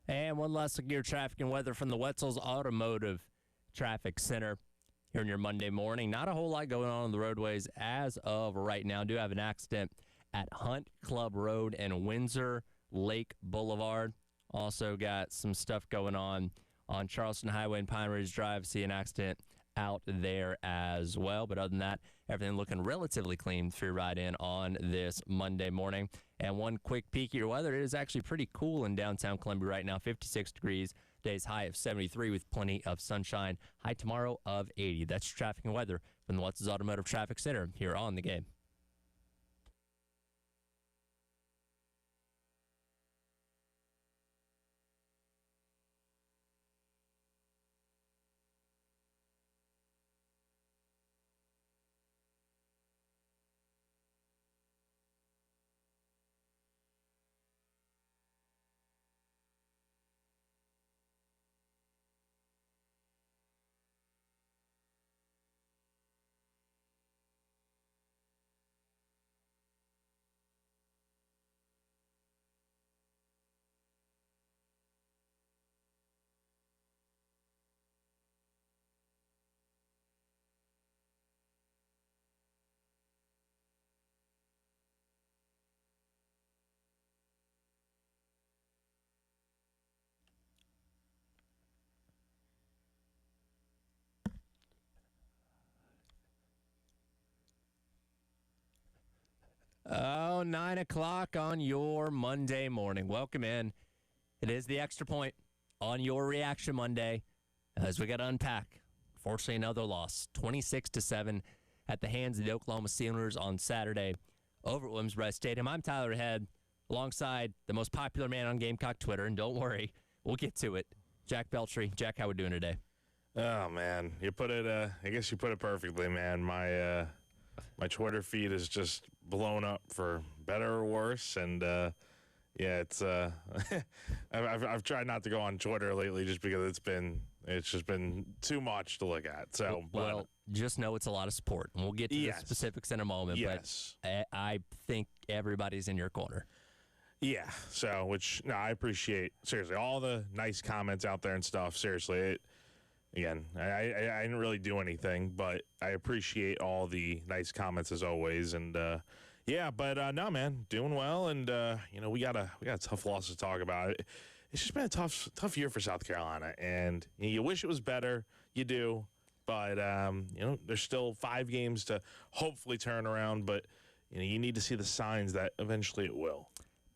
And one last look at your traffic and weather from the Wetzel's Automotive Traffic Center here in your Monday morning. Not a whole lot going on the roadways as of right now. Do have an accident at Hunt Club Road and Windsor Lake Boulevard. Also got some stuff going on Charleston Highway and Pine Ridge Drive. See an accident out there as well. But other than that, everything looking relatively clean for your ride in on this Monday morning. And one quick peek at your weather. It is actually pretty cool in downtown Columbia right now. 56 degrees. Today's high of 73 with plenty of sunshine. High tomorrow of 80. That's your traffic and weather from the Wetzel's Automotive Traffic Center here on The Game. Oh, 9 o'clock on your Monday morning. Welcome in. It is the Extra Point on your Reaction Monday as we got to unpack. Fortunately, another loss, 26-7 at the hands of the Oklahoma Steelers on Saturday over at Williams-Brice Stadium. I'm Tyler Head alongside the most popular man on Gamecock Twitter, and don't worry, we'll get to it. Jack Beltry. Jack, how we doing today? Oh, man. You put it, I guess you put it perfectly, man. My Twitter feed is just blown up for better or worse, and yeah, it's I've tried not to go on Twitter lately just because it's just been too much to look at. So, well, just know it's a lot of support, and we'll get to the specifics in a moment. Yes, but I think everybody's in your corner. Yeah. So, I appreciate seriously all the nice comments out there and stuff. Seriously, Again, I didn't really do anything, but I appreciate all the nice comments as always. And no, man, doing well. And we got a tough loss to talk about. It's just been a tough year for South Carolina, and you wish it was better. You do, but there's still 5 games to hopefully turn around. But you need to see the signs that eventually it will.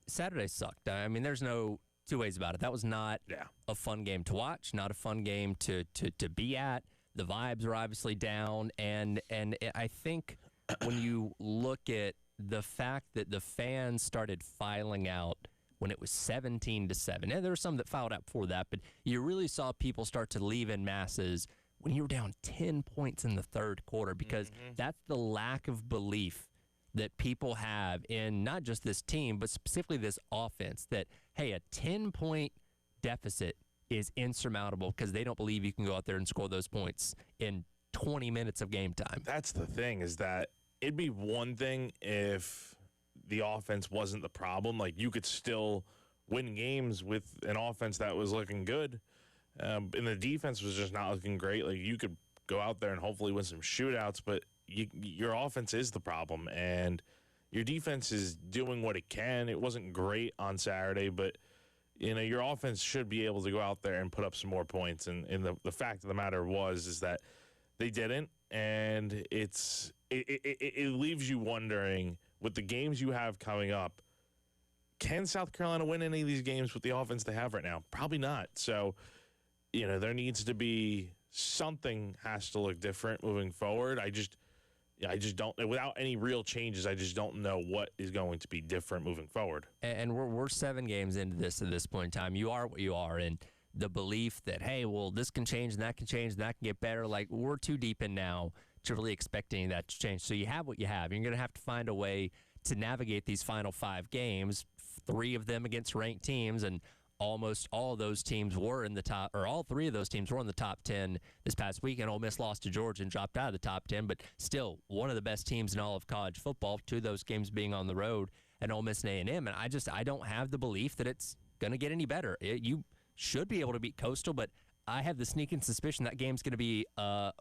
Saturday sucked. I mean, there's no two ways about it. That was not a fun game to watch, not a fun game to be at. The vibes are obviously down, and I think when you look at the fact that the fans started filing out when it was 17-7, and there were some that filed out before that, but you really saw people start to leave in masses when you were down 10 points in the third quarter, because that's the lack of belief that people have in not just this team, but specifically this offense, that, hey, a 10-point deficit is insurmountable because they don't believe you can go out there and score those points in 20 minutes of game time. That's the thing, is that it'd be one thing if the offense wasn't the problem. Like, you could still win games with an offense that was looking good, and the defense was just not looking great. Like, you could go out there and hopefully win some shootouts, but your offense is the problem, and your defense is doing what it can. It wasn't great on Saturday, but your offense should be able to go out there and put up some more points. And the fact of the matter is that they didn't, and it leaves you wondering, with the games you have coming up, can South Carolina win any of these games with the offense they have right now? Probably not. So, there needs to be something has to look different moving forward. I just don't, without any real changes, I just don't know what is going to be different moving forward. And we're 7 games into this at this point in time. You are what you are, and the belief that, hey, well, this can change and that can change and that can get better. Like, we're too deep in now to really expect any of that to change. So you have what you have. You're going to have to find a way to navigate these final 5 games, 3 of them against ranked teams, and almost all of those teams were in the top, or all 3 of those teams were in the top 10 this past weekend. Ole Miss lost to Georgia and dropped out of the top 10, but still one of the best teams in all of college football, 2 of those games being on the road, and Ole Miss and A&M. And I don't have the belief that it's going to get any better. should be able to beat Coastal, but I have the sneaking suspicion that game's going to be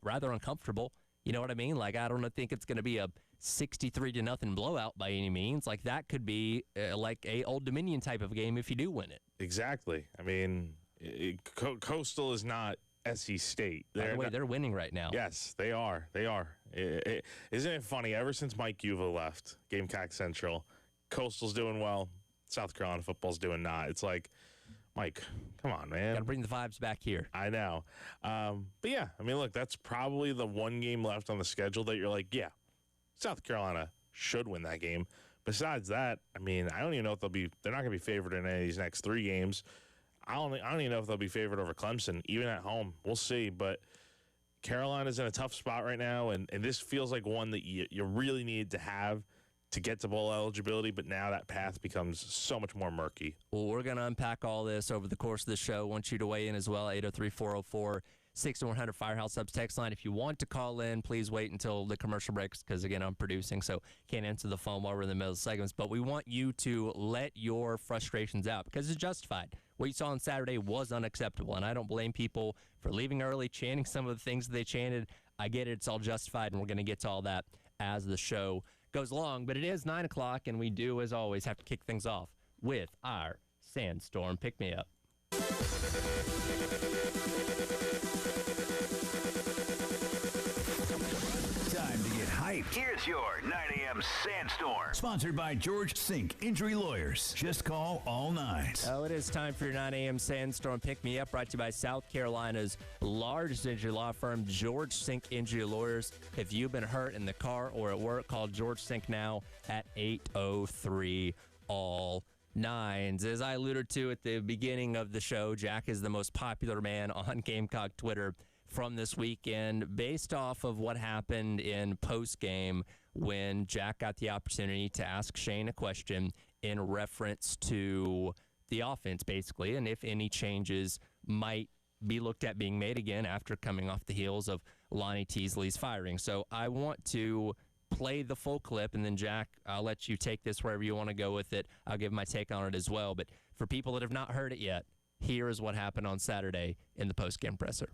rather uncomfortable. You know what I mean? Like, I don't think it's going to be a 63-0 blowout by any means. Like, that could be like a Old Dominion type of game if you do win it. Exactly. I mean, Coastal is not SC State. By the way, they're winning right now. Yes, they are. They are. Isn't it funny? Ever since Mike Uva left Gamecock Central, Coastal's doing well. South Carolina football's doing not. It's like, Mike, come on, man. Got to bring the vibes back here. I know. But, yeah, I mean, look, that's probably the one game left on the schedule that you're like, yeah, South Carolina should win that game. Besides that, I mean, I don't even know if they're not going to be favored in any of these next 3 games. I don't even know if they'll be favored over Clemson, even at home. We'll see. But Carolina's in a tough spot right now, and this feels like one that you really need to have to get to bowl eligibility, but now that path becomes so much more murky. Well, we're going to unpack all this over the course of the show. I want you to weigh in as well, 803-404-6100 Firehouse Subs text line. If you want to call in, please wait until the commercial breaks because, again, I'm producing, so can't answer the phone while we're in the middle of the segments. But we want you to let your frustrations out because it's justified. What you saw on Saturday was unacceptable, and I don't blame people for leaving early, chanting some of the things that they chanted. I get it. It's all justified, and we're going to get to all that as the show goes along. But it is 9 o'clock, and we do, as always, have to kick things off with our Sandstorm Pick-Me-Up. Time to get hyped. Here's your 9 a.m. Sandstorm. Sponsored by George Sink Injury Lawyers. Just call all nines. Oh, it is time for your 9 a.m. Sandstorm Pick-Me-Up, brought to you by South Carolina's largest injury law firm, George Sink Injury Lawyers. If you've been hurt in the car or at work, call George Sink now at 803-ALL-9s. As I alluded to at the beginning of the show, Jack is the most popular man on Gamecock Twitter from this weekend, based off of what happened in post-game when Jack got the opportunity to ask Shane a question in reference to the offense, basically, and if any changes might be looked at being made again after coming off the heels of Lonnie Teasley's firing. So I want to play the full clip, and then, Jack, I'll let you take this wherever you want to go with it. I'll give my take on it as well. But for people that have not heard it yet, here is what happened on Saturday in the post-game presser.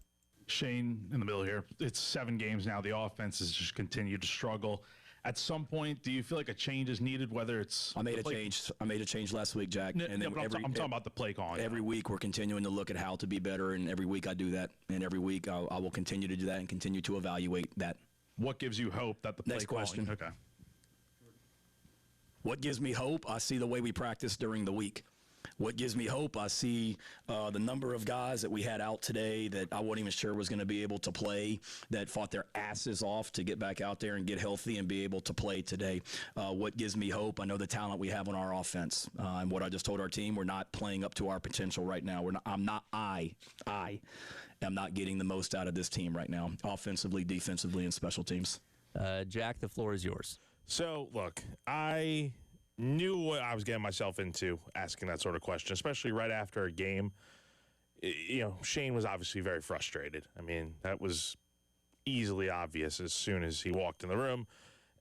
Shane, in the middle here, it's 7 games now. The offense has just continued to struggle. At some point, do you feel like a change is needed, whether it's... I made a change last week, Jack. I'm talking about the play calling. Every week, we're continuing to look at how to be better, and every week I do that. And every week, I will continue to do that and continue to evaluate that. What gives you hope that the play Next calling... question. Okay. What gives me hope? I see the way we practice during the week. What gives me hope, I see the number of guys that we had out today that I wasn't even sure was going to be able to play, that fought their asses off to get back out there and get healthy and be able to play today. What gives me hope, I know the talent we have on our offense. And what I just told our team, we're not playing up to our potential right now. I am not getting the most out of this team right now, offensively, defensively, and special teams. Jack, the floor is yours. So, look, I knew what I was getting myself into asking that sort of question, especially right after a game. You know, Shane was obviously very frustrated. I mean, that was easily obvious as soon as he walked in the room.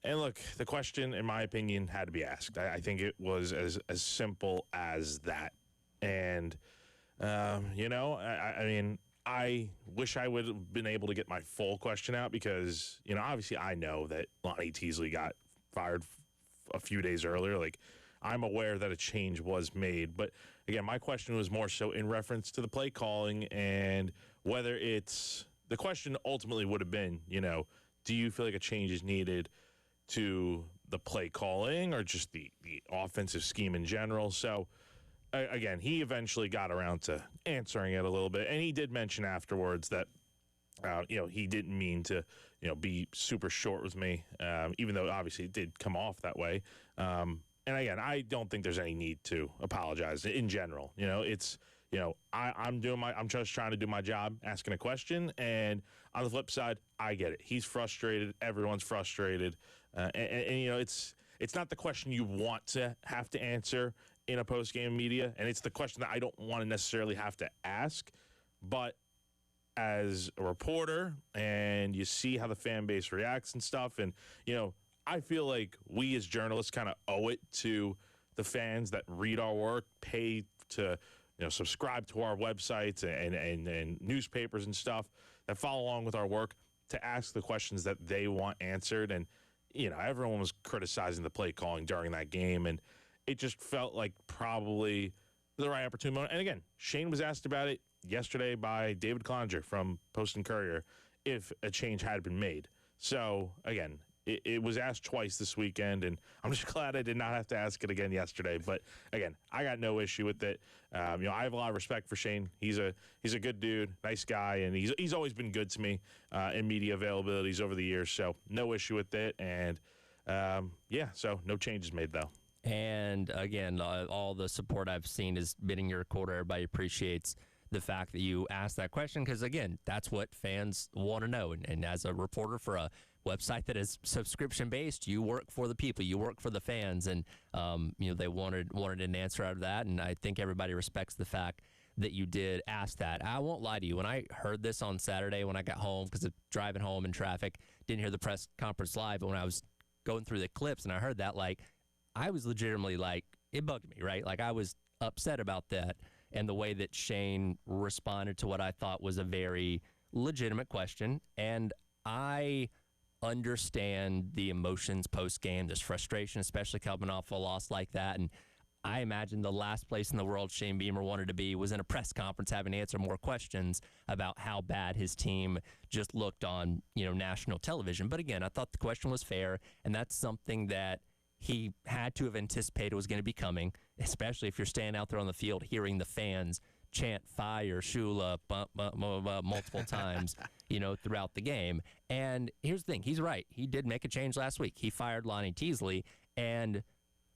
And look, the question, in my opinion, had to be asked. I think it was as simple as that. And, you know, I mean, I wish I would have been able to get my full question out because, you know, obviously I know that Lonnie Teasley got fired a few days earlier. Like, I'm aware that a change was made, but again, my question was more so in reference to the play calling and whether it's the question ultimately would have been, you know, do you feel like a change is needed to the play calling or just the offensive scheme in general? So again, he eventually got around to answering it a little bit, and he did mention afterwards that you know, he didn't mean to, you know, be super short with me, even though obviously it did come off that way. And again, I don't think there's any need to apologize in general. You know, it's, you know, I'm just trying to do my job, asking a question. And on the flip side, I get it. He's frustrated. Everyone's frustrated. And you know, it's not the question you want to have to answer in a post-game media. And it's the question that I don't want to necessarily have to ask, but as a reporter and you see how the fan base reacts and stuff. And, you know, I feel like we as journalists kind of owe it to the fans that read our work, pay to subscribe to our websites and newspapers and stuff that follow along with our work to ask the questions that they want answered. And, everyone was criticizing the play calling during that game, and it just felt like probably the right opportune moment. And again, Shane was asked about it yesterday by David Cloninger from Post and Courier if a change had been made. So, again, it was asked twice this weekend, and I'm just glad I did not have to ask it again yesterday. But, again, I got no issue with it. I have a lot of respect for Shane. He's a good dude, nice guy, and he's always been good to me in media availabilities over the years. So, no issue with it. And, so no changes made, though. And, again, all the support I've seen has been in your quarter. Everybody appreciates the fact that you asked that question because, again, that's what fans want to know. And as a reporter for a website that is subscription-based, you work for the people, you work for the fans, and they wanted an answer out of that, and I think everybody respects the fact that you did ask that. I won't lie to you. When I heard this on Saturday when I got home, because of driving home in traffic, didn't hear the press conference live, but when I was going through the clips and I heard that, I was legitimately it bugged me, right? I was upset about that and the way that Shane responded to what I thought was a very legitimate question, and I understand the emotions post-game, this frustration, especially coming off a loss like that. And I imagine the last place in the world Shane Beamer wanted to be was in a press conference having to answer more questions about how bad his team just looked on, national television. But again, I thought the question was fair, and that's something that he had to have anticipated was going to be coming, especially if you're standing out there on the field hearing the fans chant fire, Shula, multiple times, throughout the game. And here's the thing. He's right. He did make a change last week. He fired Lonnie Teasley, and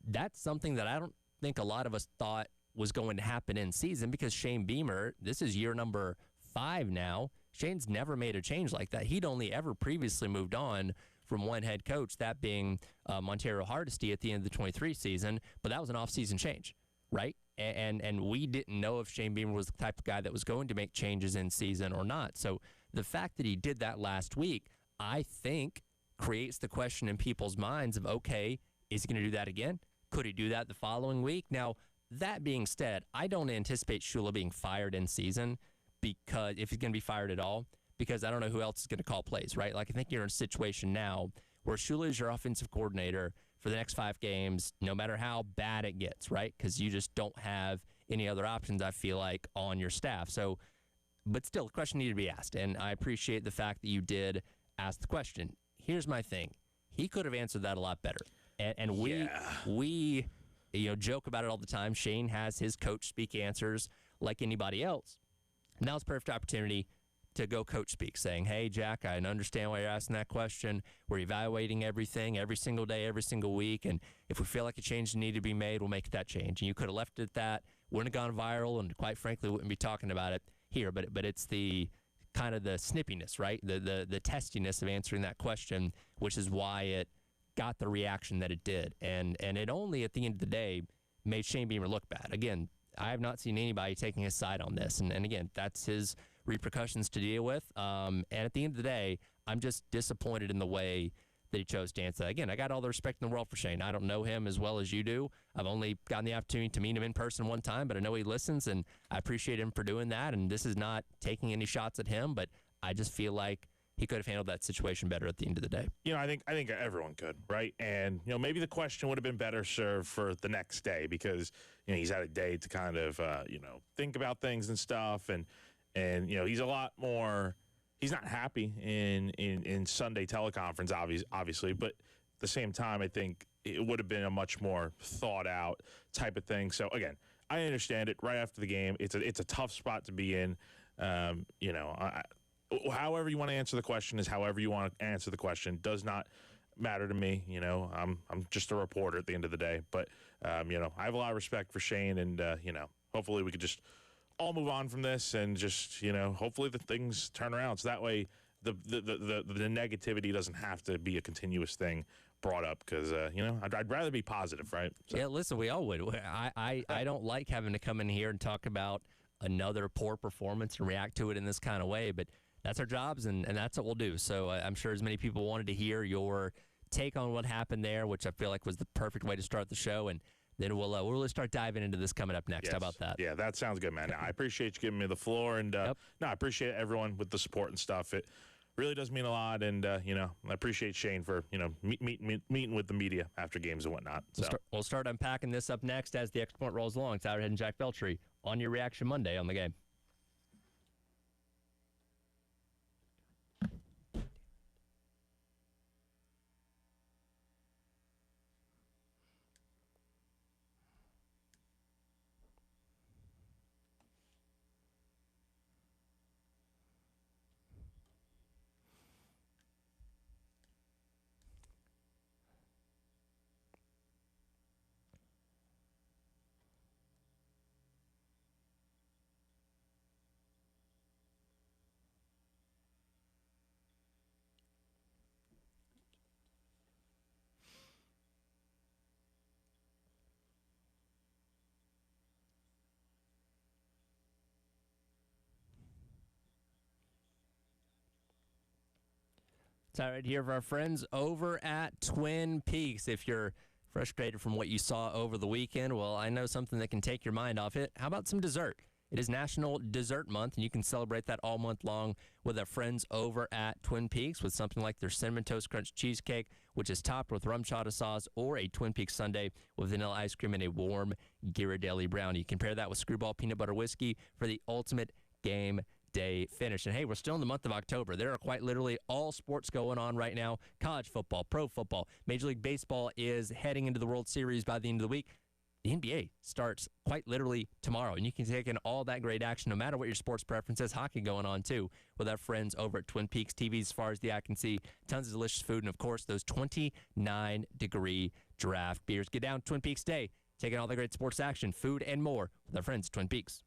that's something that I don't think a lot of us thought was going to happen in season because Shane Beamer, this is year number 5 now. Shane's never made a change like that. He'd only ever previously moved on from one head coach, that being Montero Hardesty at the end of the 23 season, but that was an off-season change, right? And we didn't know if Shane Beamer was the type of guy that was going to make changes in season or not. So the fact that he did that last week, I think, creates the question in people's minds of, okay, is he going to do that again? Could he do that the following week? Now, that being said, I don't anticipate Shula being fired in season because if he's going to be fired at all, because I don't know who else is going to call plays, right? I think you're in a situation now where Shula is your offensive coordinator for the next 5 games, no matter how bad it gets, right? Because you just don't have any other options, I feel like, on your staff. So, but still, the question needed to be asked, and I appreciate the fact that you did ask the question. Here's my thing. He could have answered that a lot better. And we joke about it all the time. Shane has his coach speak answers like anybody else. Now it's a perfect opportunity to go coach speak, saying, hey, Jack, I understand why you're asking that question. We're evaluating everything every single day, every single week, and if we feel like a change needed to be made, we'll make that change. And you could have left it at that, wouldn't have gone viral, and quite frankly, wouldn't be talking about it here. But it's the kind of the snippiness, right? The testiness of answering that question, which is why it got the reaction that it did. And it only, at the end of the day, made Shane Beamer look bad. Again, I have not seen anybody taking his side on this. And again, that's his repercussions to deal with. And at the end of the day, I'm just disappointed in the way that he chose to answer that. Again, I got all the respect in the world for Shane. I don't know him as well as you do. I've only gotten the opportunity to meet him in person one time, but I know he listens, and I appreciate him for doing that. And this is not taking any shots at him, but I just feel like he could have handled that situation better at the end of the day. I think everyone could, right? And maybe the question would have been better served for the next day because he's had a day to kind of think about things and stuff, and he's a lot more. He's not happy in Sunday teleconference, obviously, but at the same time, I think it would have been a much more thought out type of thing. So again, I understand it. Right after the game, it's a tough spot to be in. However you want to answer the question is however you want to answer the question. Does not matter to me. I'm just a reporter at the end of the day. But I have a lot of respect for Shane, and hopefully we could just all move on from this and just hopefully the things turn around. So that way the negativity doesn't have to be a continuous thing brought up because I'd rather be positive, right? So. Yeah, listen, we all would. I don't like having to come in here and talk about another poor performance and react to it in this kind of way, but that's our jobs, and that's what we'll do. So I'm sure as many people wanted to hear your take on what happened there, which I feel like was the perfect way to start the show. And then we'll really start diving into this coming up next. Yes. How about that? Yeah, that sounds good, man. I appreciate you giving me the floor, and Yep. no, I appreciate everyone with the support and stuff. It really does mean a lot, and you know, I appreciate Shane for meeting with the media after games and whatnot. So. We'll start unpacking this up next as the Extra Point rolls along. Tyler Head and Jack Beltry on your reaction Monday on the game. It's all right here for our friends over at Twin Peaks. If you're frustrated from what you saw over the weekend, well, I know something that can take your mind off it. How about some dessert? It is National Dessert Month, and you can celebrate that all month long with our friends over at Twin Peaks with something like their Cinnamon Toast Crunch Cheesecake, which is topped with rum chata sauce, or a Twin Peaks sundae with vanilla ice cream and a warm Ghirardelli brownie. You can pair that with Screwball Peanut Butter Whiskey for the ultimate game day finish. And hey, we're still in the month of October. There are quite literally all sports going on right now. College football, pro football, Major League Baseball is heading into the World Series by the end of the week. The NBA starts quite literally tomorrow, and you can take in all that great action no matter what your sports preference is. Hockey going on too with our friends over at Twin Peaks TV as far as the eye can see. Tons of delicious food, and of course those 29-degree draft beers. Get down Twin Peaks Day, taking all the great sports action, food, and more with our friends at Twin Peaks.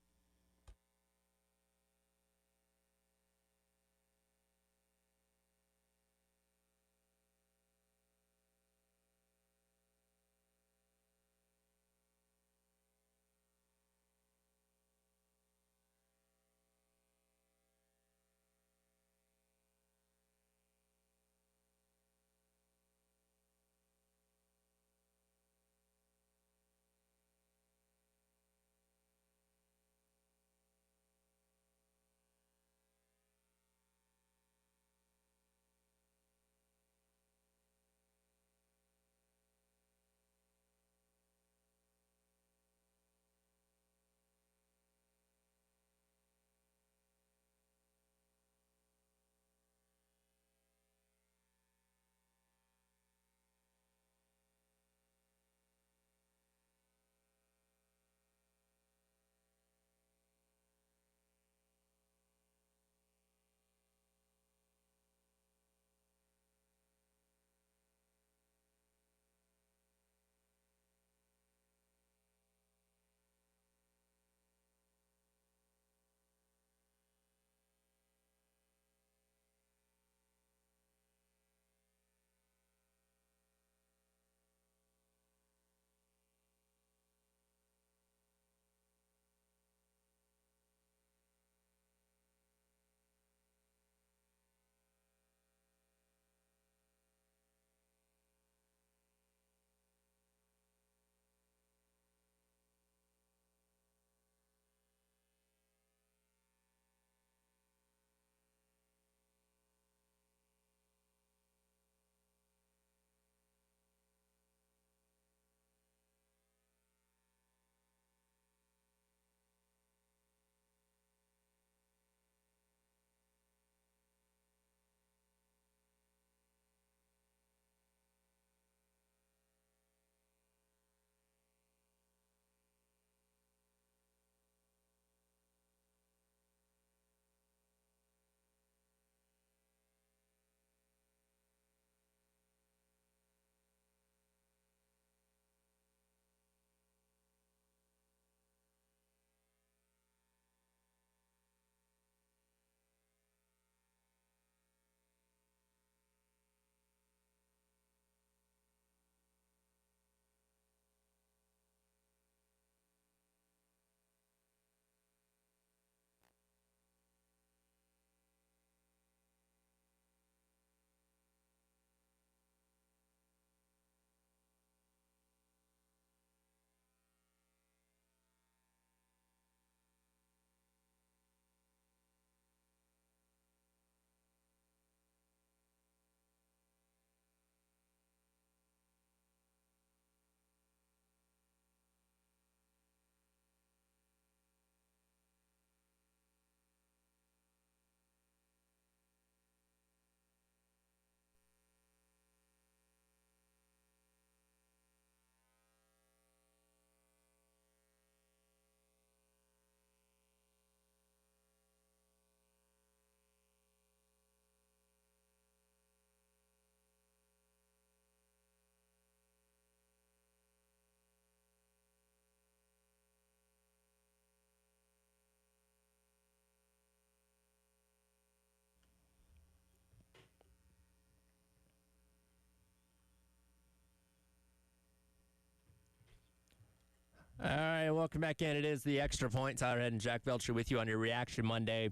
All right, welcome back in. It is the Extra Point. Tyler Head and Jack Belcher with you on your Reaction Monday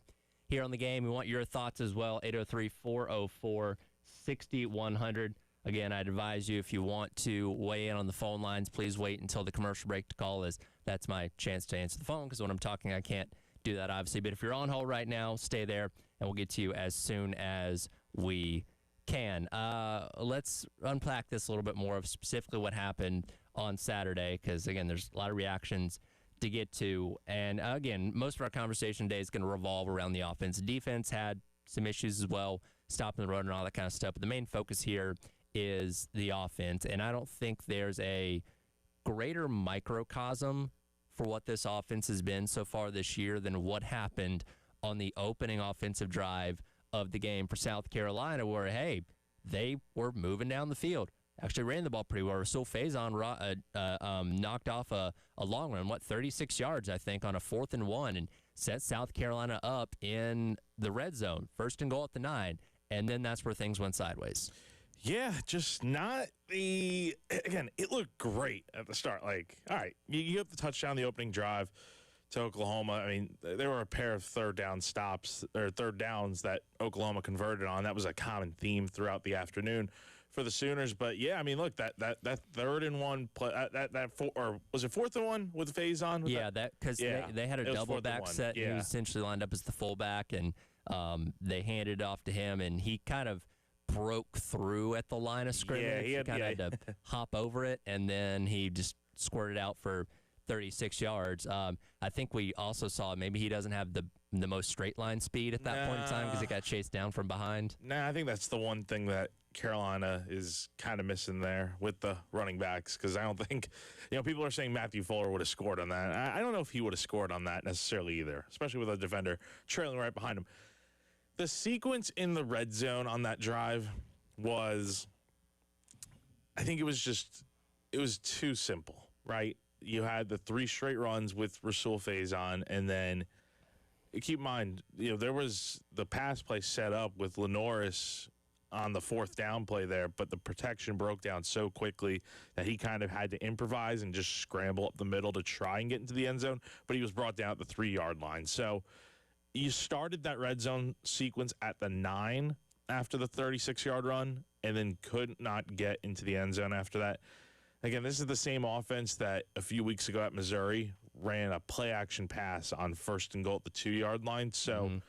here on the game. We want your thoughts as well. 803-404-6100. Again, I'd advise you if you want to weigh in on the phone lines, please wait until the commercial break to call us. That's my chance to answer the phone because when I'm talking, I can't do that, obviously. But if you're on hold right now, stay there, and we'll get to you as soon as we can. Let's unpack this a little bit more of specifically what happened on Saturday because, again, there's a lot of reactions to get to. And, again, most of our conversation today is going to revolve around the offense. Defense had some issues as well, stopping the run and all that kind of stuff. But the main focus here is the offense, and I don't think there's a greater microcosm for what this offense has been so far this year than what happened on the opening offensive drive of the game for South Carolina where, hey, they were moving down the field. Actually ran the ball pretty well. Rasul Faison knocked off a long run, 36 yards, I think, on a 4th and 1 and set South Carolina up in the red zone. 1st and goal at the 9, and then that's where things went sideways. Yeah, just not the – again, it looked great at the start. Like, all right, you have the touchdown, the opening drive to Oklahoma. I mean, there were a pair of third downs that Oklahoma converted on. That was a common theme throughout the afternoon for the Sooners. But, yeah, I mean, look, that 3rd and 1 play, or was it 4th and 1 with Faison? Yeah, because they had a double back set. Yeah. He was essentially lined up as the fullback, and they handed it off to him, and he kind of broke through at the line of scrimmage. Yeah, he kind of had to hop over it, and then he just squirted out for 36 yards. I think we also saw maybe he doesn't have the most straight line speed at that point in time because he got chased down from behind. I think that's the one thing that Carolina is kind of missing there with the running backs because I don't think, people are saying Matthew Fuller would have scored on that. I don't know if he would have scored on that necessarily either, especially with a defender trailing right behind him. The sequence in the red zone on that drive was, I think it was too simple, right? You had the 3 straight runs with Rasul Faison, and then keep in mind, there was the pass play set up with Lenoris on the 4th down play there, but the protection broke down so quickly that he kind of had to improvise and just scramble up the middle to try and get into the end zone, but he was brought down at the 3-yard line. So you started that red zone sequence at the 9 after the 36-yard run and then could not get into the end zone after that. Again, this is the same offense that a few weeks ago at Missouri ran a play-action pass on 1st and goal at the 2-yard line. So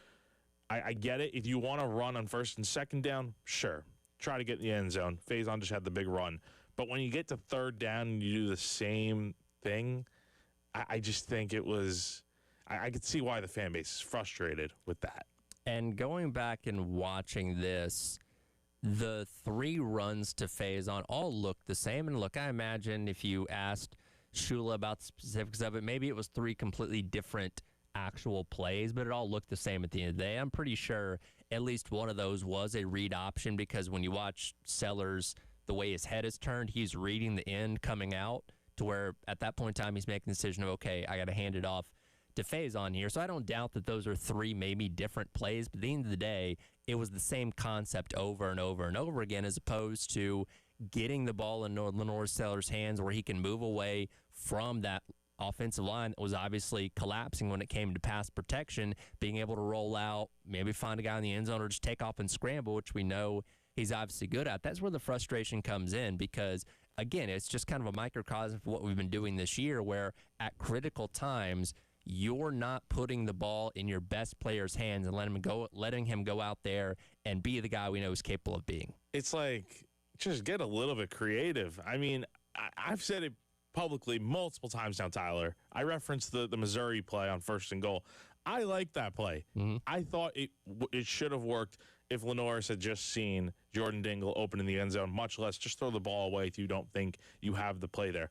I get it. If you want to run on 1st and 2nd down, sure. Try to get in the end zone. Faison just had the big run. But when you get to 3rd down and you do the same thing, I just think it was – I could see why the fan base is frustrated with that. And going back and watching this, the 3 runs to Faison all looked the same. And look, I imagine if you asked Shula about the specifics of it, maybe it was 3 completely different actual plays, but it all looked the same at the end of the day. I'm pretty sure at least one of those was a read option because when you watch Sellers, the way his head is turned, he's reading the end coming out to where at that point in time he's making the decision of, okay, I got to hand it off to Faison here. So I don't doubt that those are 3 maybe different plays, but at the end of the day, it was the same concept over and over and over again as opposed to getting the ball in Lenore Sellers' hands where he can move away from that offensive line that was obviously collapsing when it came to pass protection, being able to roll out, maybe find a guy in the end zone or just take off and scramble, which we know he's obviously good at. That's where the frustration comes in because, again, it's just kind of a microcosm for what we've been doing this year where at critical times – you're not putting the ball in your best player's hands and letting him go out there and be the guy we know he's capable of being. It's like, just get a little bit creative. I mean, I've said it publicly multiple times now, Tyler. I referenced the Missouri play on 1st and goal. I like that play. Mm-hmm. I thought it should have worked if Lenoris had just seen Jordan Dingle open in the end zone, much less just throw the ball away if you don't think you have the play there.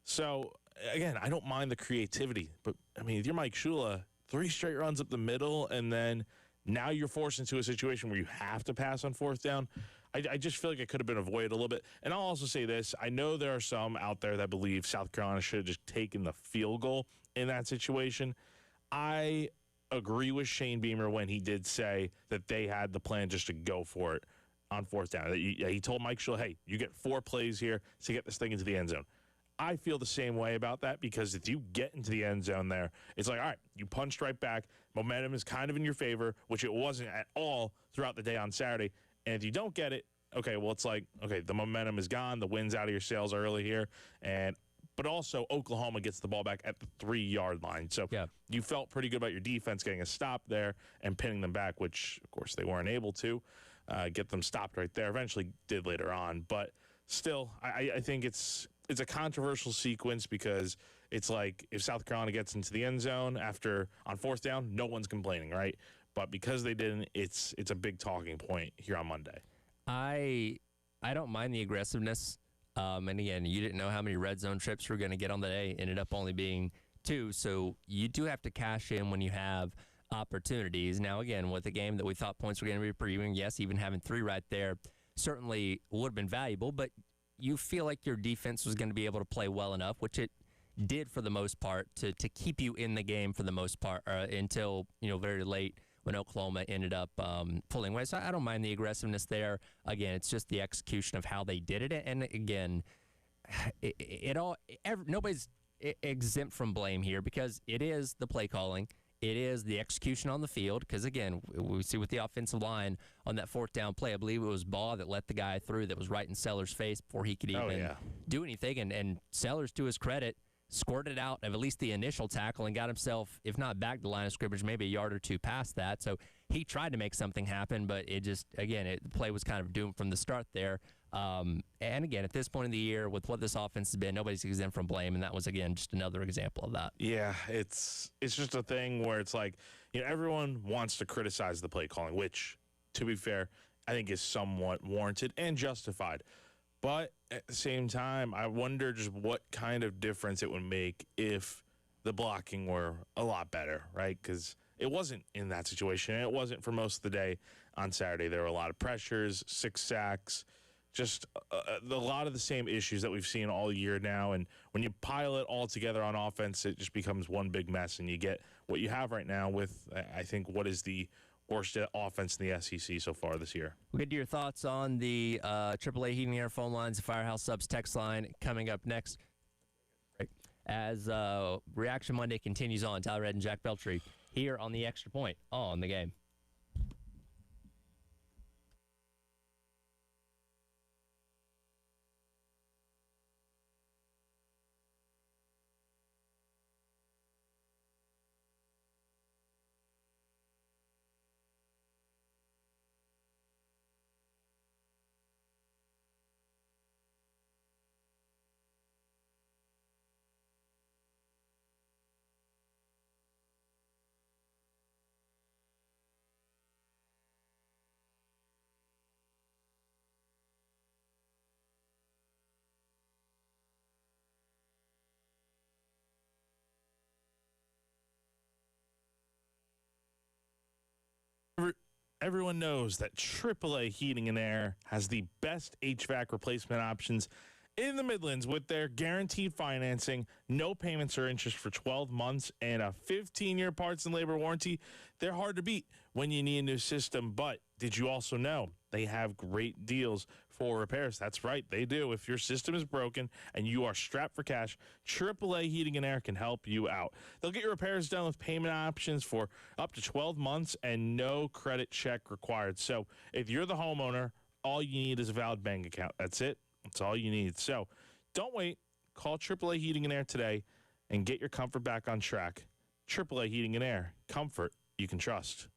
So, again, I don't mind the creativity, but, I mean, if you're Mike Shula, 3 straight runs up the middle, and then now you're forced into a situation where you have to pass on 4th down. I just feel like it could have been avoided a little bit. And I'll also say this. I know there are some out there that believe South Carolina should have just taken the field goal in that situation. I agree with Shane Beamer when he did say that they had the plan just to go for it on 4th down. He told Mike Shula, hey, you get 4 plays here to get this thing into the end zone. I feel the same way about that because if you get into the end zone there, it's like, all right, you punched right back. Momentum is kind of in your favor, which it wasn't at all throughout the day on Saturday. And if you don't get it, okay, well, it's like, okay, the momentum is gone. The wind's out of your sails early here. But also Oklahoma gets the ball back at the 3-yard line. So you felt pretty good about your defense getting a stop there and pinning them back, which, of course, they weren't able to get them stopped right there. Eventually did later on. But still, I think it's a controversial sequence because it's like if South Carolina gets into the end zone on fourth down, no one's complaining, right? But because they didn't, it's a big talking point here on Monday. I don't mind the aggressiveness. And again, you didn't know how many red zone trips you were going to get on the day. Ended up only being 2. So you do have to cash in when you have opportunities. Now, again, with a game that we thought points were going to be premium, yes, even having 3 right there certainly would have been valuable. But you feel like your defense was going to be able to play well enough, which it did for the most part, to keep you in the game for the most part until very late when Oklahoma ended up pulling away. So I don't mind the aggressiveness there. Again, it's just the execution of how they did it. And again, nobody's exempt from blame here because it is the play calling. It is the execution on the field because, again, we see with the offensive line on that fourth down play, I believe it was Baugh that let the guy through that was right in Sellers' face before he could even do anything. And Sellers, to his credit, squirted out of at least the initial tackle and got himself, if not back to the line of scrimmage, maybe a yard or 2 past that. So he tried to make something happen, but it just, again, the play was kind of doomed from the start there. And again, at this point in the year, with what this offense has been, nobody's exempt from blame, and that was, again, just another example of that. Yeah, it's just a thing where it's like, everyone wants to criticize the play calling, which, to be fair, I think is somewhat warranted and justified. But at the same time, I wonder just what kind of difference it would make if the blocking were a lot better, right? Because it wasn't in that situation. And it wasn't for most of the day on Saturday. There were a lot of pressures, 6 sacks, just a lot of the same issues that we've seen all year now. And when you pile it all together on offense, it just becomes one big mess. And you get what you have right now with, I think, what is the worst offense in the SEC so far this year. We'll get to your thoughts on the AAA Heating and Air phone lines, the Firehouse Subs text line coming up next. As Reaction Monday continues on, Tyler Red and Jack Beltry here on the Extra Point on the game. Everyone knows that AAA Heating and Air has the best HVAC replacement options in the Midlands with their guaranteed financing, no payments or interest for 12 months, and a 15-year parts and labor warranty. They're hard to beat when you need a new system, but did you also know they have great deals for repairs? That's right, they do. If your system is broken and you are strapped for cash, AAA Heating and Air can help you out. They'll get your repairs done with payment options for up to 12 months and no credit check required. So if you're the homeowner, all you need is a valid bank account. That's it. That's all you need. So don't wait. Call AAA Heating and Air today and get your comfort back on track. AAA Heating and Air. Comfort you can trust.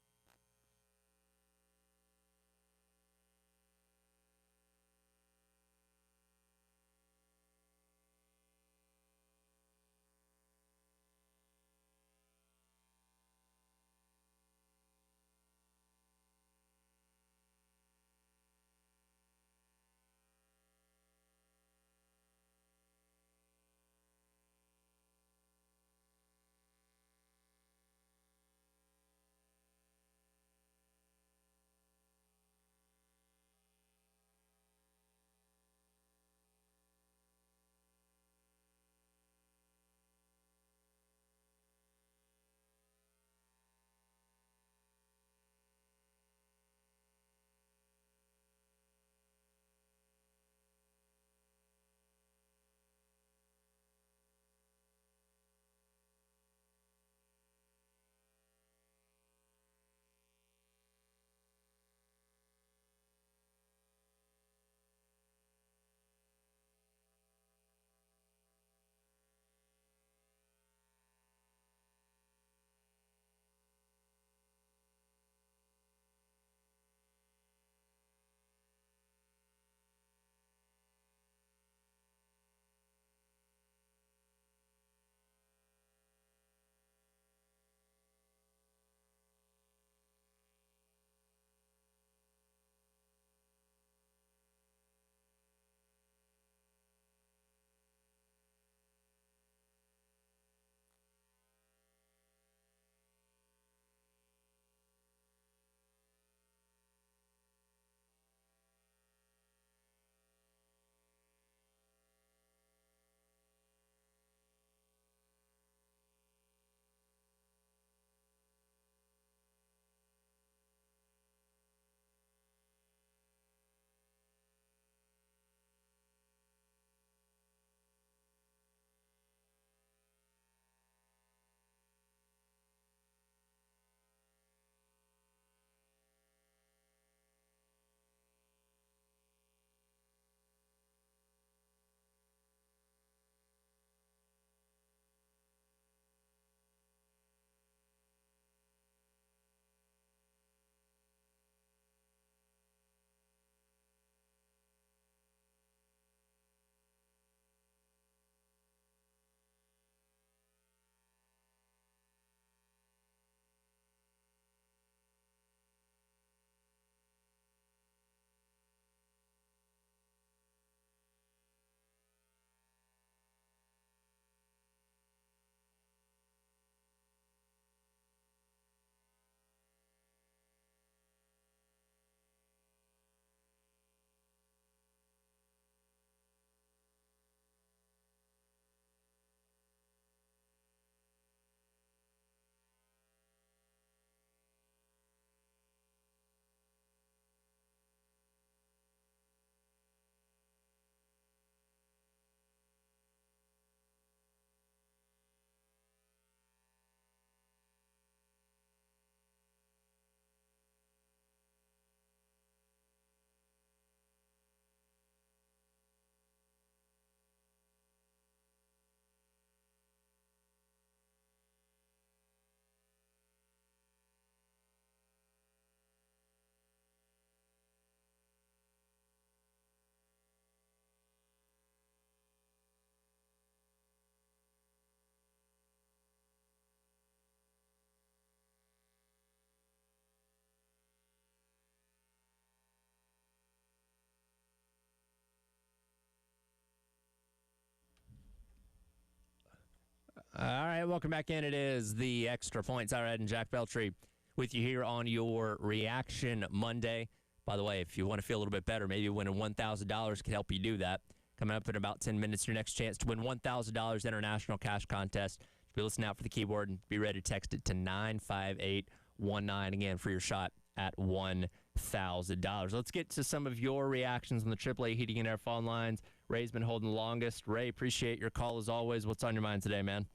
right, welcome back in. It is the Extra Points. Ed and Jack Beltry with you here on your Reaction Monday. By the way, if you want to feel a little bit better, maybe winning $1,000 can help you do that. Coming up in about 10 minutes, your next chance to win $1,000 international cash contest. Be listening out for the keyword and be ready to text it to 95819 again for your shot at $1,000. Let's get to some of your reactions on the AAA Heating and Air phone lines. Ray's been holding the longest. Ray, appreciate your call as always. What's on your mind today, man?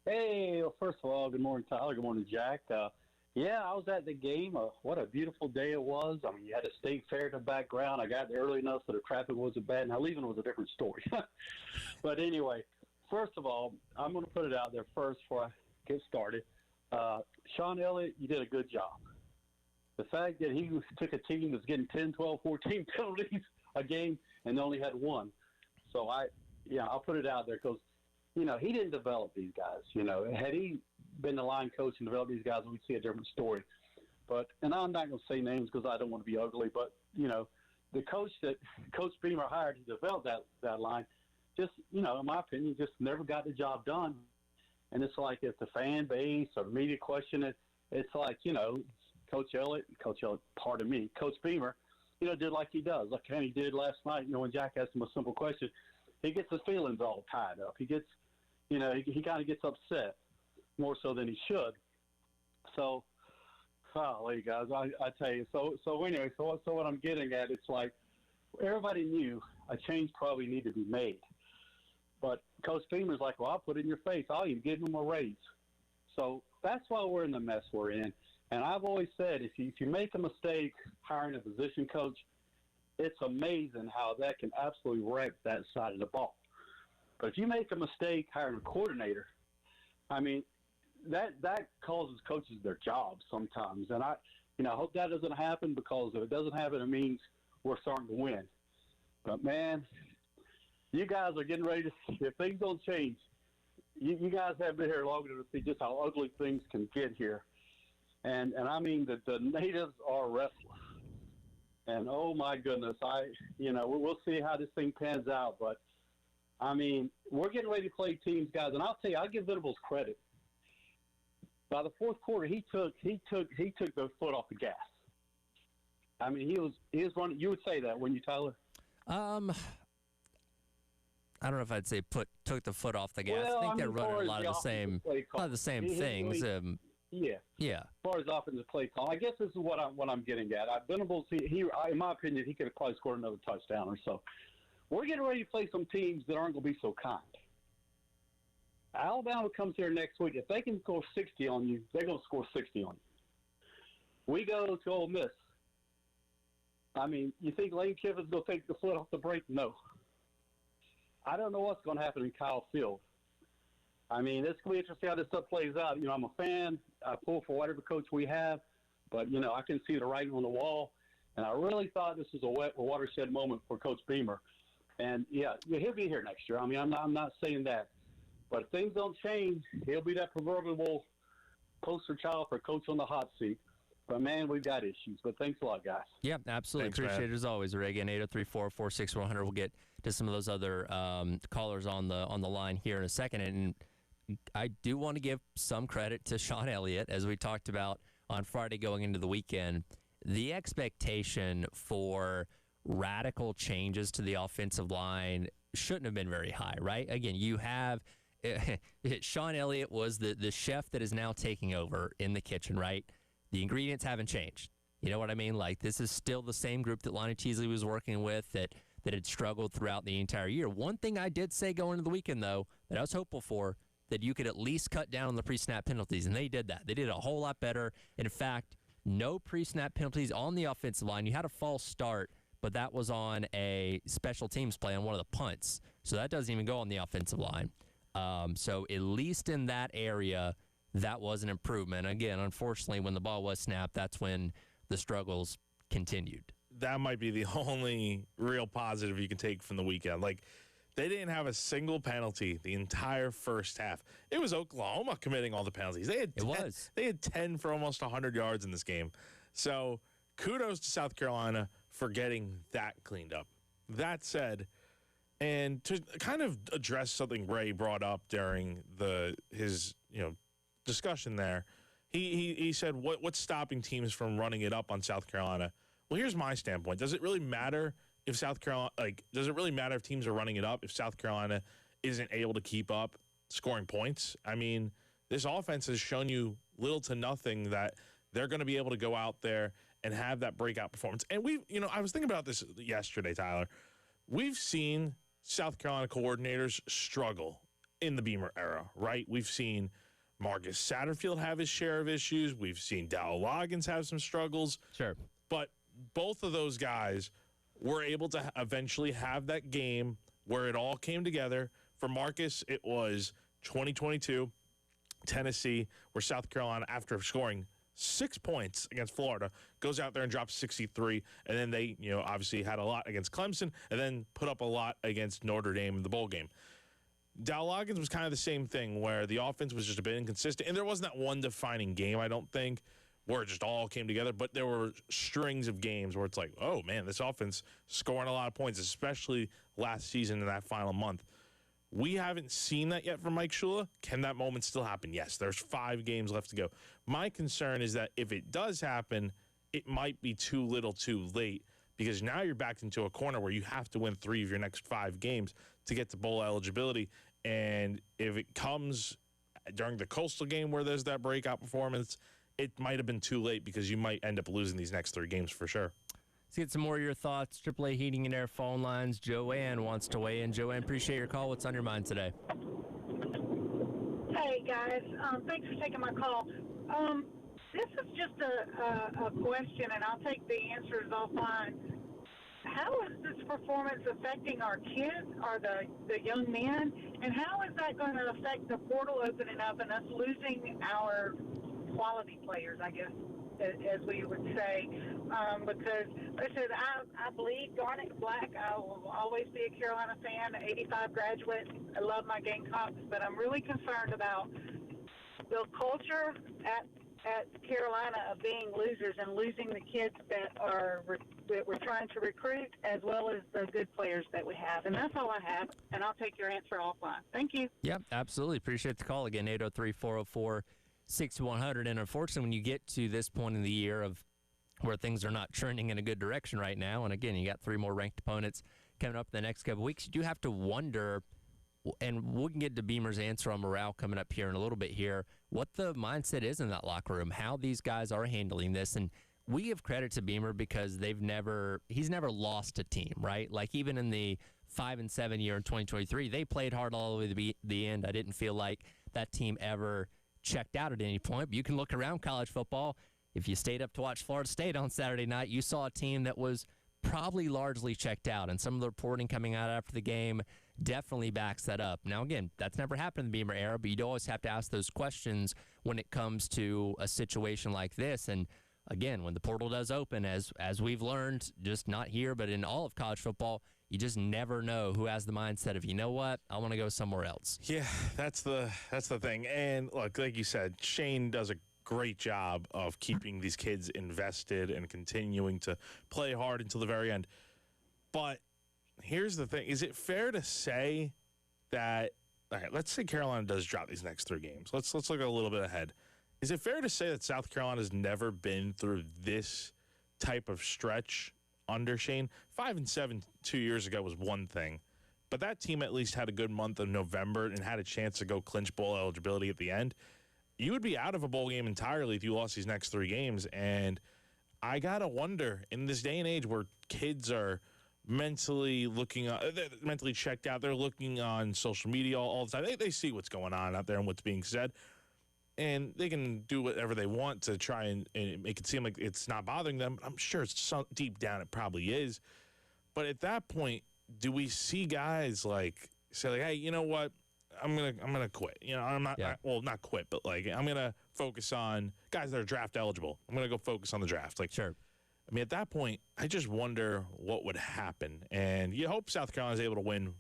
Hey, well, first of all, good morning, Tyler. Good morning, Jack. Yeah, I was at the game. What a beautiful day it was. I mean, you had a state fair in the background. I got there early enough so the traffic wasn't bad. Now, leaving was a different story. But anyway, first of all, I'm going to put it out there first before I get started. Sean Elliott, you did a good job. The fact that he took a team that's getting 10, 12, 14 penalties a game and only had one. So, I'll put it out there because, he didn't develop these guys. Had he been the line coach and developed these guys, we'd see a different story. And I'm not going to say names because I don't want to be ugly, but, the coach that Coach Beamer hired to develop that line just, in my opinion, just never got the job done. And it's like if the fan base or media question it, it's like, Coach Beamer, did like he does, like he did last night, when Jack asked him a simple question. He gets his feelings all tied up. He gets, he kind of gets upset more so than he should. So, golly, guys, I tell you. So anyway, so what I'm getting at, it's like everybody knew a change probably needed to be made. But Coach Beamer's like, well, I'll put it in your face. I'll even give him a raise. So that's why we're in the mess we're in. And I've always said, if you make a mistake hiring a position coach, it's amazing how that can absolutely wreck that side of the ball. But if you make a mistake hiring a coordinator, I mean, that causes coaches their jobs sometimes. And I hope that doesn't happen, because if it doesn't happen, it means we're starting to win. But, man, you guys are getting ready to – if things don't change, you guys have been here long enough to see just how ugly things can get here. And I mean that the natives are restless. And, oh, my goodness, we'll see how this thing pans out. But, I mean, we're getting ready to play teams, guys. And I'll tell you, I'll give Venables credit. By the fourth quarter, he took the foot off the gas. I mean, he was running. You would say that, wouldn't you, Tyler? I don't know if I'd say took the foot off the gas. Well, I think they're running a lot of the same things. Yeah. As far as offensive play call, I guess this is what I'm getting at. Venables, he in my opinion, he could have probably scored another touchdown or so. We're getting ready to play some teams that aren't going to be so kind. Alabama comes here next week. If they can score 60 on you, they're going to score 60 on you. We go to Ole Miss. I mean, you think Lane Kiffin's going to take the foot off the brake? No. I don't know what's going to happen in Kyle Field. I mean, it's going to be interesting how this stuff plays out. I'm a fan. I pull for whatever coach we have. But, I can see the writing on the wall. And I really thought this was a watershed moment for Coach Beamer. And, he'll be here next year. I mean, I'm not saying that. But if things don't change, he'll be that proverbial poster child for coach on the hot seat. But, man, we've got issues. But thanks a lot, guys. Yeah, absolutely. Thanks, appreciate man. it as always, Ray. Again, 803-446-100. We'll get to some of those other callers on the line here in a second. And I do want to give some credit to Sean Elliott, as we talked about on Friday going into the weekend. The expectation for radical changes to the offensive line shouldn't have been very high, right? Again, you have Sean Elliott was the chef that is now taking over in the kitchen, right? The ingredients haven't changed. You know what I mean? Like, this is still the same group that Lonnie Teasley was working with that had struggled throughout the entire year. One thing I did say going into the weekend, though, that I was hopeful for, that you could at least cut down on the pre-snap penalties, and they did that. They did a whole lot better. In fact, no pre-snap penalties on the offensive line. You had a false start, but that was on a special teams play on one of the punts. So that doesn't even go on the offensive line. So at least in that area, that was an improvement. Again, unfortunately, when the ball was snapped, that's when the struggles continued. That might be the only real positive you can take from the weekend. Like, they didn't have a single penalty the entire first half. It was Oklahoma committing all the penalties. They had 10 for almost 100 yards in this game. So kudos to South Carolina for getting that cleaned up. That said, And to kind of address something Ray brought up during his discussion there, he said, what's stopping teams from running it up on South Carolina? Well, here's my standpoint. Does it really matter if does it really matter if teams are running it up if South Carolina isn't able to keep up scoring points? I mean, this offense has shown you little to nothing that they're going to be able to go out there and have that breakout performance. And I was thinking about this yesterday, Tyler. We've seen South Carolina coordinators struggle in the Beamer era, right? We've seen Marcus Satterfield have his share of issues. We've seen Dowell Loggins have some struggles. Sure. But both of those guys were able to eventually have that game where it all came together. For Marcus, it was 2022, Tennessee, where South Carolina, after scoring 6 points against Florida, goes out there and drops 63. And then they, obviously had a lot against Clemson and then put up a lot against Notre Dame in the bowl game. Dowell Loggins was kind of the same thing, where the offense was just a bit inconsistent. And there wasn't that one defining game, I don't think, where it just all came together. But there were strings of games where it's like, oh, man, this offense scoring a lot of points, especially last season in that final month. We haven't seen that yet from Mike Shula. Can that moment still happen? Yes, there's 5 games left to go. My concern is that if it does happen, it might be too little too late, because now you're backed into a corner where you have to win 3 of your next 5 games to get to bowl eligibility. And if it comes during the Coastal game where there's that breakout performance, it might have been too late, because you might end up losing these next 3 games for sure. Let's get some more of your thoughts. AAA Heating and Air phone lines. Joanne wants to weigh in. Joanne, appreciate your call. What's on your mind today? Hey, guys. Thanks for taking my call. This is just a question, and I'll take the answers offline. How is this performance affecting our kids, or the young men, and how is that going to affect the portal opening up and us losing our quality players, I guess, as we would say? Because, listen, I bleed Garnet Black. I will always be a Carolina fan, 85 graduate. I love my Gamecocks, but I'm really concerned about the culture at Carolina of being losers and losing the kids that we're trying to recruit, as well as the good players that we have. And that's all I have, and I'll take your answer offline. Thank you. Yep, absolutely. Appreciate the call. Again, 803-404-6100. And unfortunately, when you get to this point in the year of where things are not trending in a good direction right now, and again, you got 3 more ranked opponents coming up in the next couple of weeks, you do have to wonder, and we can get to Beamer's answer on morale coming up here in a little bit here, what the mindset is in that locker room, how these guys are handling this. And we give credit to Beamer because he's never lost a team, right? Like even in the 5-7 year in 2023, they played hard all the way to the end. I didn't feel like that team ever checked out at any point. But you can look around college football. If you stayed up to watch Florida State on Saturday night, you saw a team that was probably largely checked out. And some of the reporting coming out after the game definitely backs that up. Now, again, that's never happened in the Beamer era, but you'd always have to ask those questions when it comes to a situation like this. And again, when the portal does open, as we've learned, just not here, but in all of college football, you just never know who has the mindset of, you know what, I want to go somewhere else. Yeah, that's the thing. And look, like you said, Shane does a great job of keeping these kids invested and continuing to play hard until the very end. But here's the thing. Is it fair to say that, all right, let's say Carolina does drop these next 3 games. Let's look a little bit ahead. Is it fair to say that South Carolina's never been through this type of stretch under Shane? 5-7 2 years ago was one thing, but that team at least had a good month of November and had a chance to go clinch bowl eligibility at the end. You would be out of a bowl game entirely if you lost these next 3 games. And I got to wonder, in this day and age where kids are mentally mentally checked out, they're looking on social media all the time. They see what's going on out there and what's being said. And they can do whatever they want to try and make it seem like it's not bothering them. I'm sure deep down it probably is. But at that point, do we see guys say, hey, you know what? I'm gonna quit. I'm not not quit, but I'm gonna focus on guys that are draft eligible. I'm gonna go focus on the draft. Sure. I mean, at that point, I just wonder what would happen. And you hope South Carolina's able to win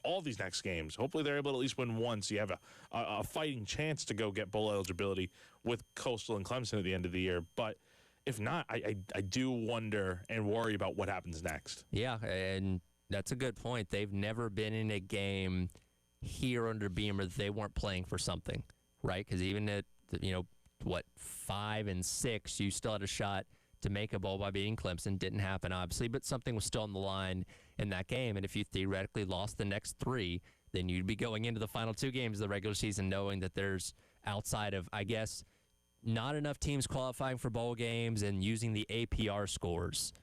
all these next games. Hopefully, they're able to at least win one, so you have a fighting chance to go get bowl eligibility with Coastal and Clemson at the end of the year. But if not, I do wonder and worry about what happens next. Yeah, and That's a good point. They've never been in a game here under Beamer that they weren't playing for something, right? Because even at, 5 and 6, you still had a shot to make a bowl by beating Clemson. Didn't happen, obviously, but something was still on the line in that game. And if you theoretically lost the next 3, then you'd be going into the final 2 games of the regular season knowing that there's outside of, I guess, not enough teams qualifying for bowl games and using the APR scores,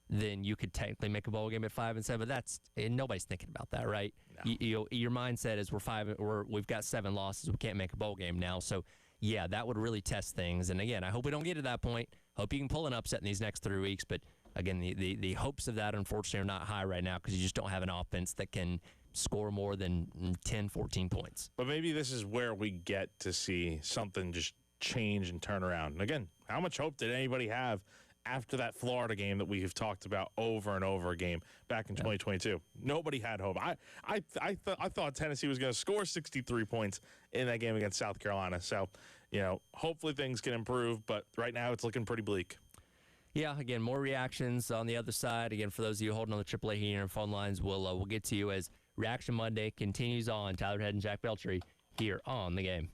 then you could technically make a bowl game at 5 and 7. But nobody's thinking about that, right? No. Your mindset is we've got 7 losses. We can't make a bowl game now. So, yeah, that would really test things. And again, I hope we don't get to that point. Hope you can pull an upset in these next 3 weeks. But again, the hopes of that unfortunately are not high right now because you just don't have an offense that can score more than 10, 14 points. But maybe this is where we get to see something just change and turn around. And again, how much hope did anybody have after that Florida game that we have talked about over and over again back in 2022? Nobody had hope. I thought Tennessee was going to score 63 points in that game against South Carolina. So, hopefully things can improve, but right now it's looking pretty bleak. Yeah, again, more reactions on the other side. Again, for those of you holding on the AAA heating and phone lines, we'll get to you as Reaction Monday continues on. Tyler Head and Jack Beltry here on The Game.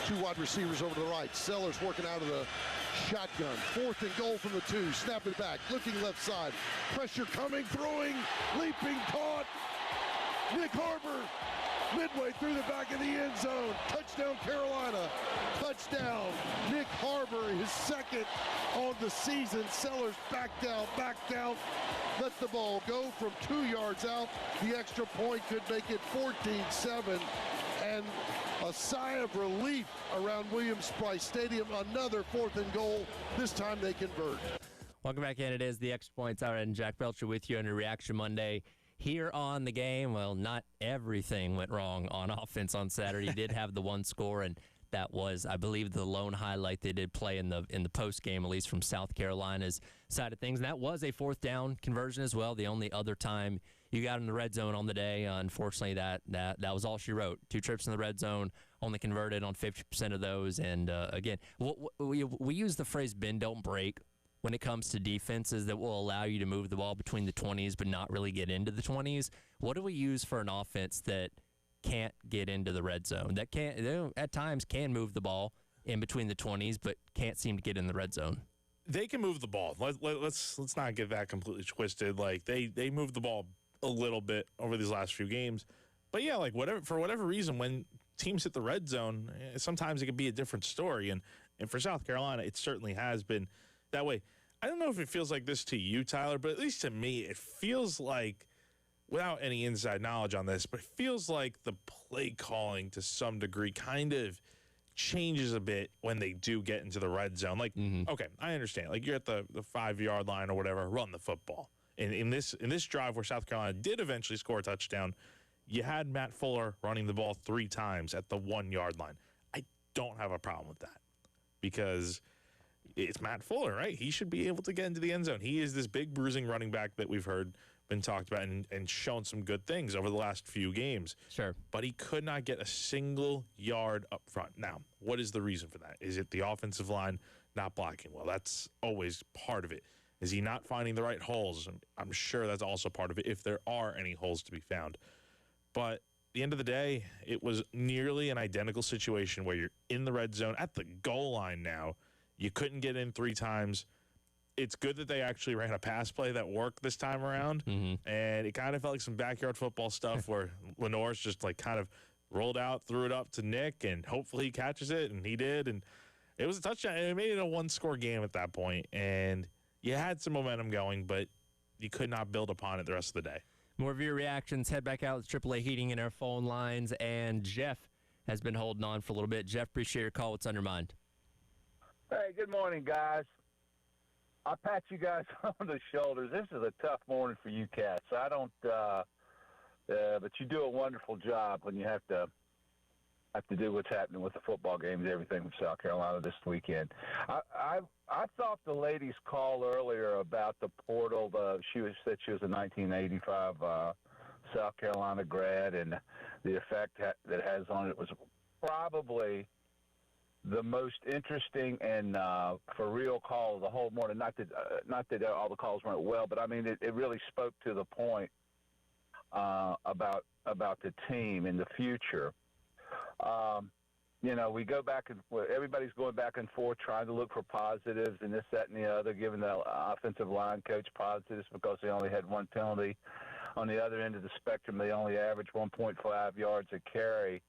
two wide receivers over to the right. Sellers working out of the shotgun. 4th and goal from the 2. Snap it back. Looking left side. Pressure coming. Throwing. Leaping. Caught. Nick Harbor. Midway through the back of the end zone. Touchdown, Carolina. Touchdown, Nick Harbor, his 2nd on the season. Sellers backed out, let the ball go from 2 yards out. The extra point could make it 14-7. And a sigh of relief around Williams-Brice Stadium. Another 4th and goal. This time they convert. Welcome back in. It is the Extra Points Hour, and Jack Belcher with you on your Reaction Monday. Here on the game, well, not everything went wrong on offense on Saturday. He did have the one score, and that was, I believe, the lone highlight they did play in the post game, at least from South Carolina's side of things. And that was a 4th down conversion as well. The only other time you got in the red zone on the day, unfortunately, that was all she wrote. 2 trips in the red zone, only converted on 50% of those. And again, we use the phrase "bend don't break" when it comes to defenses that will allow you to move the ball between the 20s but not really get into the 20s. What do we use for an offense that can't get into the red zone, that at times can move the ball in between the 20s but can't seem to get in the red zone? They can move the ball. Let's not get that completely twisted. Like they moved the ball a little bit over these last few games. But yeah, for whatever reason, when teams hit the red zone, sometimes it can be a different story. And for South Carolina, it certainly has been that way. I don't know if it feels like this to you, Tyler, but at least to me, it feels like, without any inside knowledge on this, but it feels like the play calling to some degree kind of changes a bit when they do get into the red zone. Like, okay, I understand. Like, you're at the 5-yard line or whatever, run the football. And in this drive where South Carolina did eventually score a touchdown, you had Matt Fuller running the ball 3 times at the 1-yard line. I don't have a problem with that because it's Matt Fuller, right? He should be able to get into the end zone. He is this big bruising running back that we've been talked about and shown some good things over the last few games. Sure. But he could not get a single yard up front. Now, what is the reason for that? Is it the offensive line not blocking well? That's always part of it. Is he not finding the right holes? I'm sure that's also part of it, if there are any holes to be found. But at the end of the day, it was nearly an identical situation where you're in the red zone at the goal line now. You couldn't get in 3 times. It's good that they actually ran a pass play that worked this time around. And it kind of felt like some backyard football stuff where Lenore's just kind of rolled out, threw it up to Nick, and hopefully he catches it, and he did. And it was a touchdown. It made it a 1-score game at that point. And you had some momentum going, but you could not build upon it the rest of the day. More of your reactions. Head back out with AAA Heating in our phone lines. And Jeff has been holding on for a little bit. Jeff, appreciate your call. What's on your mind? Hey, good morning, guys. I pat you guys on the shoulders. This is a tough morning for you cats. I don't, but you do a wonderful job when you have to do what's happening with the football games, everything from South Carolina this weekend. I thought the lady's call earlier about the portal. She said she was a 1985 South Carolina grad, and the effect that it has on it was probably the most interesting and for real call of the whole morning. Not that all the calls went well, but I mean it really spoke to the point about the team in the future. We go back and everybody's going back and forth trying to look for positives and this, that, and the other, giving the offensive line coach positives because they only had 1 penalty. On the other end of the spectrum, they only averaged 1.5 yards a carry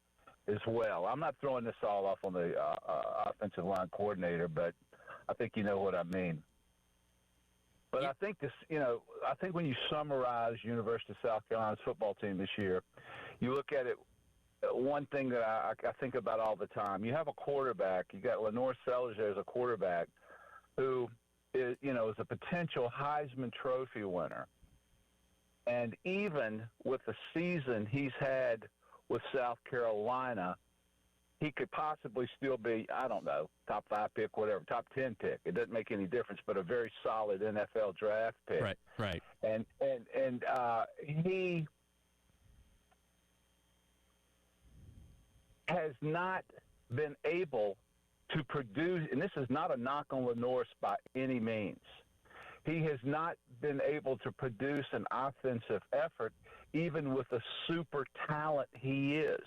as well. I'm not throwing this all off on the offensive line coordinator, but I think you know what I mean. But I think I think when you summarize University of South Carolina's football team this year, you look at it, one thing that I think about all the time, you have a quarterback, you got Lenore Sellers there as a quarterback who is a potential Heisman Trophy winner. And even with the season he's had with South Carolina, he could possibly still be, I don't know, top 5 pick, whatever, top 10 pick. It doesn't make any difference, but a very solid NFL draft pick. Right. And he has not been able to produce, and this is not a knock on Lenore by any means. He has not been able to produce an offensive effort, even with the super talent he is.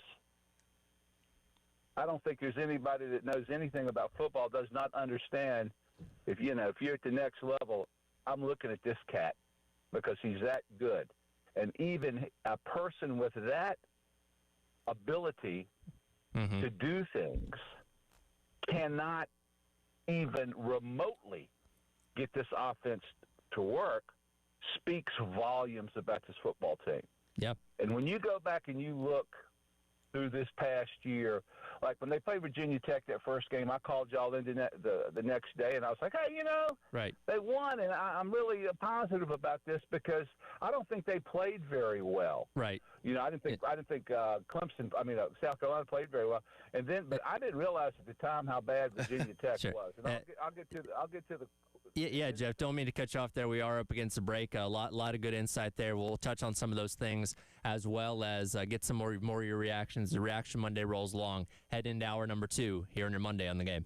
I don't think there's anybody that knows anything about football does not understand if you're at the next level. I'm looking at this cat because he's that good, and even a person with that ability to do things cannot even remotely get this offense to work. Speaks volumes about this football team. Yep. And when you go back and you look through this past year, like when they played Virginia Tech that first game, I called y'all into the next day, and I was like, hey, right. They won, and I'm really positive about this because I don't think they played very well. Right. I didn't think South Carolina played very well, but I didn't realize at the time how bad Virginia Tech Sure. was. And I'll get to the. Yeah, Jeff, don't mean to cut you off there. We are up against the break. A lot of good insight there. We'll touch on some of those things as well as get some more of your reactions. The Reaction Monday rolls along. Head into hour number 2 here on your Monday on the Game.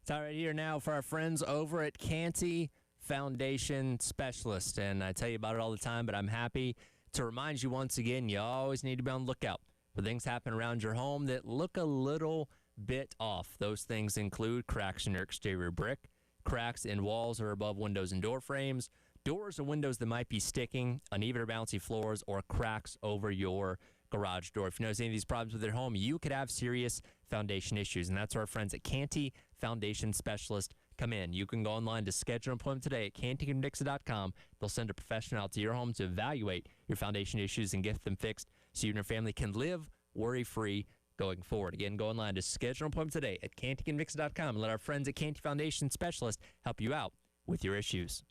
It's all right here now for our friends over at Canty Foundation Specialist. And I tell you about it all the time, but I'm happy to remind you once again, you always need to be on the lookout for things happen around your home that look a little bit off. Those things include cracks in your exterior brick, cracks in walls or above windows and door frames, doors or windows that might be sticking, uneven or bouncy floors, or cracks over your garage door. If you notice any of these problems with your home, you could have serious foundation issues, and that's where our friends at Canty Foundation Specialist come in. You can go online to schedule an appointment today at cantyandnixa.com. They'll send a professional out to your home to evaluate your foundation issues and get them fixed so you and your family can live worry-free going forward. Again, go online to schedule an appointment today at cantyandnixa.com and let our friends at Canty Foundation Specialist help you out with your issues.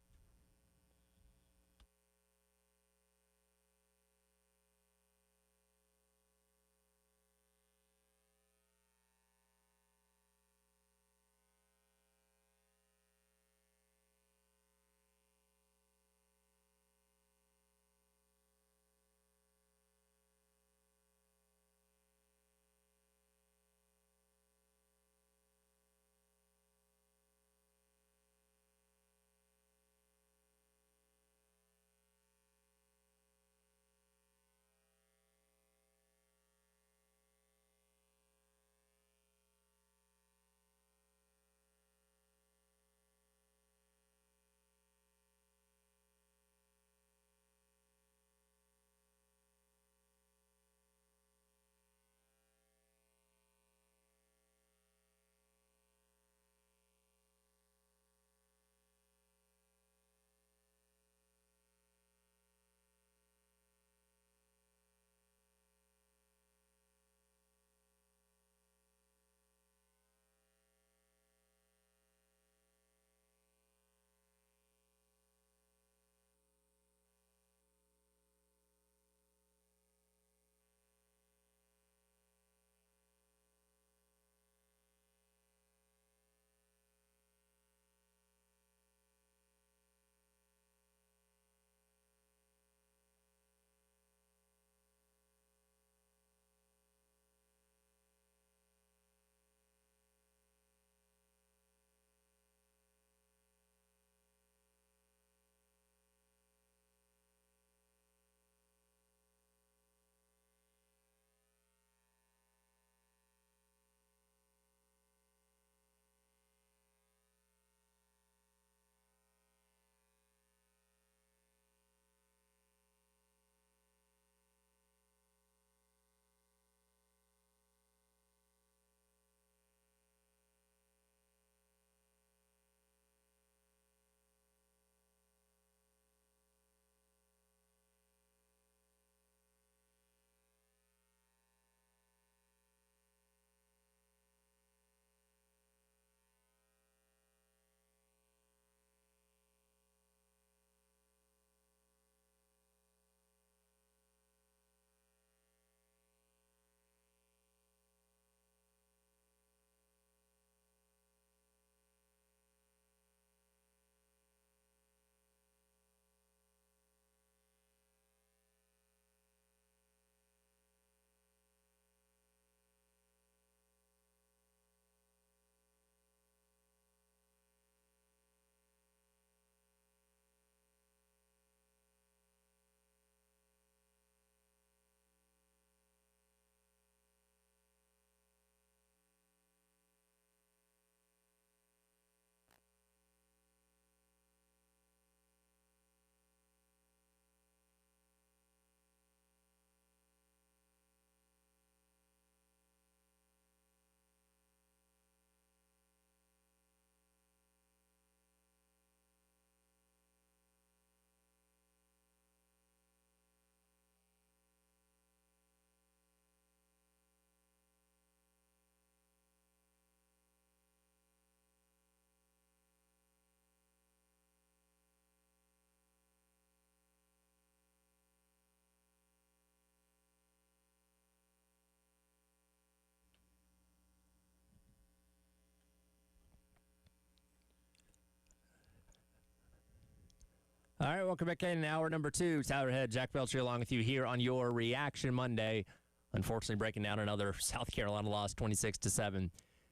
All right, welcome back in hour number 2. Tyler Head, Jack Belcher along with you here on your Reaction Monday. Unfortunately, breaking down another South Carolina loss, 26-7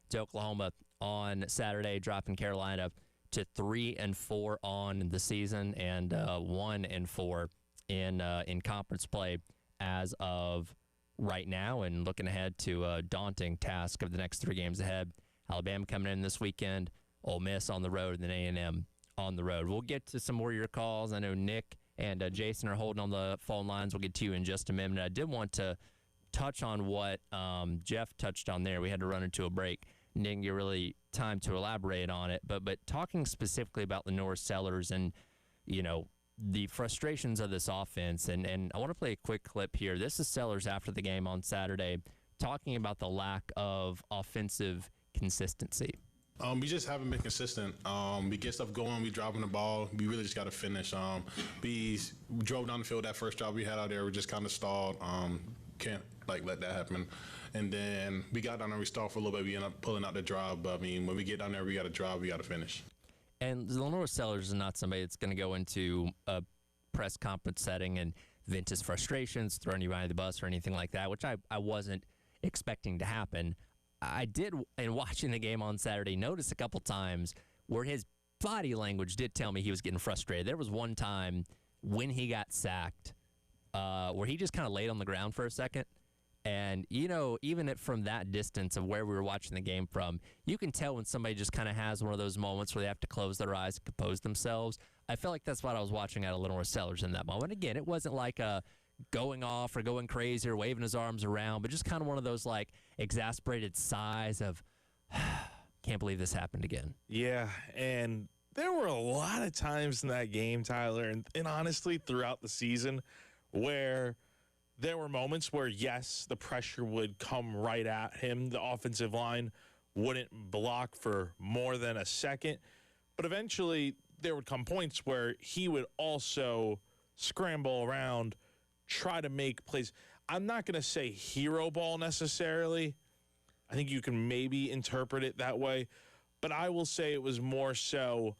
to Oklahoma on Saturday, dropping Carolina to 3-4 on the season and 1-4 in conference play as of right now, and looking ahead to a daunting task of the next 3 games ahead. Alabama coming in this weekend, Ole Miss on the road, and then A&M on the road. We'll get to some more of your calls. I know Nick and Jason are holding on the phone lines. We'll get to you in just a minute. I did want to touch on what Jeff touched on there. We had to run into a break. Didn't get really time to elaborate on it. But talking specifically about the Norris Sellers and, the frustrations of this offense. And I want to play a quick clip here. This is Sellers after the game on Saturday talking about the lack of offensive consistency. We just haven't been consistent. We get stuff going, we dropping the ball. We really just got to finish. We drove down the field that first drive we had out there. We just kind of stalled. Can't let that happen. And then we got down there, we stalled for a little bit. We ended up pulling out the drive. But when we get down there, we got to drive, we got to finish. And Lenore Sellers is not somebody that's going to go into a press conference setting and vent his frustrations, throwing you behind the bus or anything like that, which I wasn't expecting to happen. I did, in watching the game on Saturday, notice a couple times where his body language did tell me he was getting frustrated. There was one time when he got sacked where he just kind of laid on the ground for a second. And, even from that distance of where we were watching the game from, you can tell when somebody just kind of has one of those moments where they have to close their eyes and compose themselves. I felt like that's what I was watching out of Lenore Sellers in that moment. Again, it wasn't like a going off or going crazy or waving his arms around, but just kind of one of those exasperated sighs of, can't believe this happened again. Yeah, and there were a lot of times in that game, Tyler, and honestly throughout the season where there were moments where, yes, the pressure would come right at him. The offensive line wouldn't block for more than a second, but eventually there would come points where he would also scramble around, try to make plays. I'm not going to say hero ball necessarily. I think you can maybe interpret it that way. But I will say it was more so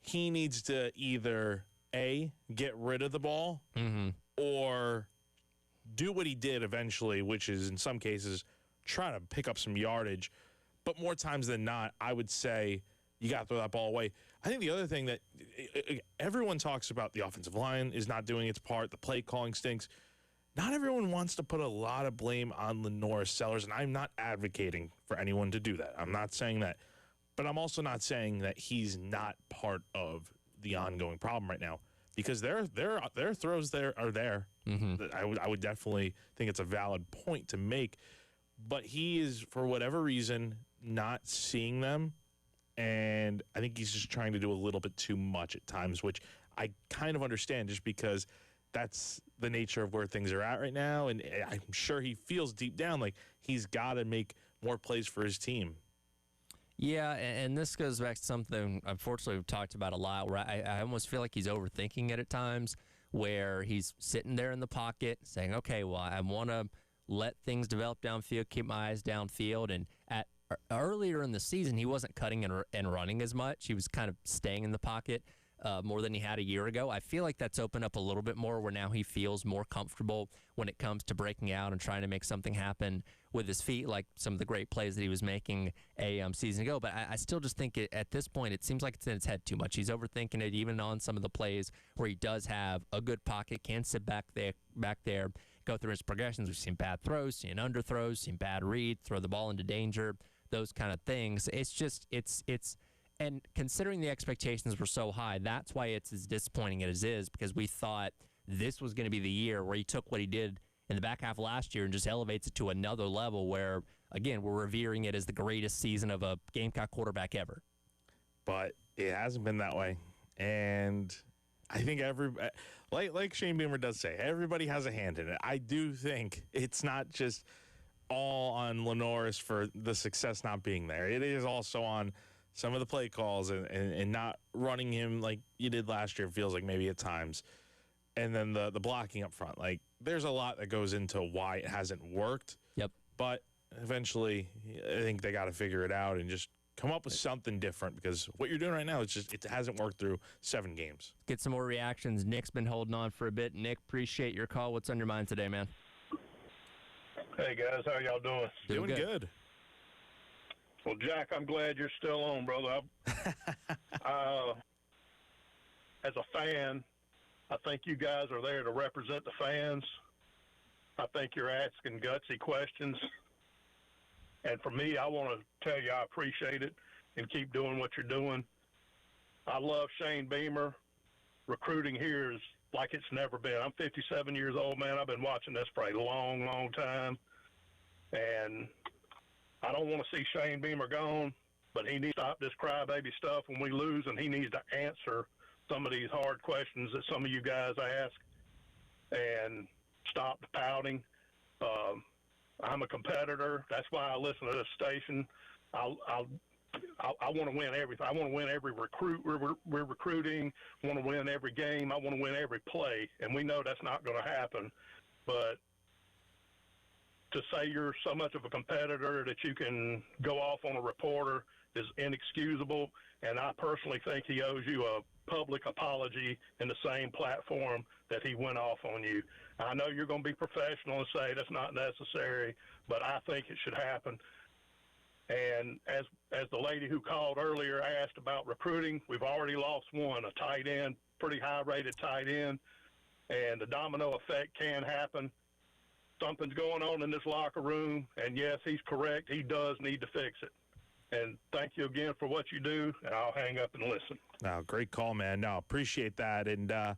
he needs to either, A, get rid of the ball or do what he did eventually, which is in some cases try to pick up some yardage. But more times than not, I would say you got to throw that ball away. I think the other thing that everyone talks about, the offensive line is not doing its part. The play calling stinks. Not everyone wants to put a lot of blame on Lenore Sellers, and I'm not advocating for anyone to do that. I'm not saying that. But I'm also not saying that he's not part of the ongoing problem right now, because their throws there are there. I would definitely think it's a valid point to make. But he is, for whatever reason, not seeing them. And I think he's just trying to do a little bit too much at times, which I kind of understand just because that's the nature of where things are at right now. And I'm sure he feels deep down like he's got to make more plays for his team. Yeah, and this goes back to something, unfortunately, we've talked about a lot, where I almost feel like he's overthinking it at times, where he's sitting there in the pocket saying, okay, well, I want to let things develop downfield, keep my eyes downfield. And earlier in the season, he wasn't cutting and running as much. He was kind of staying in the pocket more than he had a year ago. I feel like that's opened up a little bit more, where now he feels more comfortable when it comes to breaking out and trying to make something happen with his feet, like some of the great plays that he was making a season ago. But I still just think at this point, it seems like it's in his head too much. He's overthinking it, even on some of the plays where he does have a good pocket, can sit back there, go through his progressions. We've seen bad throws, seen underthrows, seen bad reads, throw the ball into danger, those kind of things. And considering the expectations were so high, that's why it's as disappointing as it is, because we thought this was going to be the year where he took what he did in the back half of last year and just elevates it to another level where, again, we're revering it as the greatest season of a Gamecock quarterback ever. But it hasn't been that way. And I think like Shane Beamer does say, everybody has a hand in it. I do think it's not just all on Lenore's for the success not being there. It is also on some of the play calls and not running him like you did last year, feels like maybe at times. And then the blocking up front. Like, there's a lot that goes into why it hasn't worked. Yep. But eventually, I think they got to figure it out and just come up with something different, because what you're doing right now, it hasn't worked through 7 games. Get some more reactions. Nick's been holding on for a bit. Nick, appreciate your call. What's on your mind today, man? Hey, guys. How y'all doing? Doing good. Well, Jack, I'm glad you're still on, brother. As a fan, I think you guys are there to represent the fans. I think you're asking gutsy questions. And for me, I want to tell you I appreciate it and keep doing what you're doing. I love Shane Beamer. Recruiting here is like it's never been. I'm 57 years old, man. I've been watching this for a long, long time. And I don't want to see Shane Beamer gone, but he needs to stop this crybaby stuff when we lose, and he needs to answer some of these hard questions that some of you guys ask and stop the pouting. I'm a competitor. That's why I listen to this station. I want to win everything. I want to win every recruit we're recruiting. I want to win every game. I want to win every play, and we know that's not going to happen. But to say you're so much of a competitor that you can go off on a reporter is inexcusable, and I personally think he owes you a public apology in the same platform that he went off on you. I know you're going to be professional and say that's not necessary, but I think it should happen. And as the lady who called earlier asked about recruiting, we've already lost one, a tight end, pretty high-rated tight end, and the domino effect can happen. Something's going on in this locker room, and yes, he's correct. He does need to fix it. And thank you again for what you do, and I'll hang up and listen. No, great call, man. No, appreciate that. And, I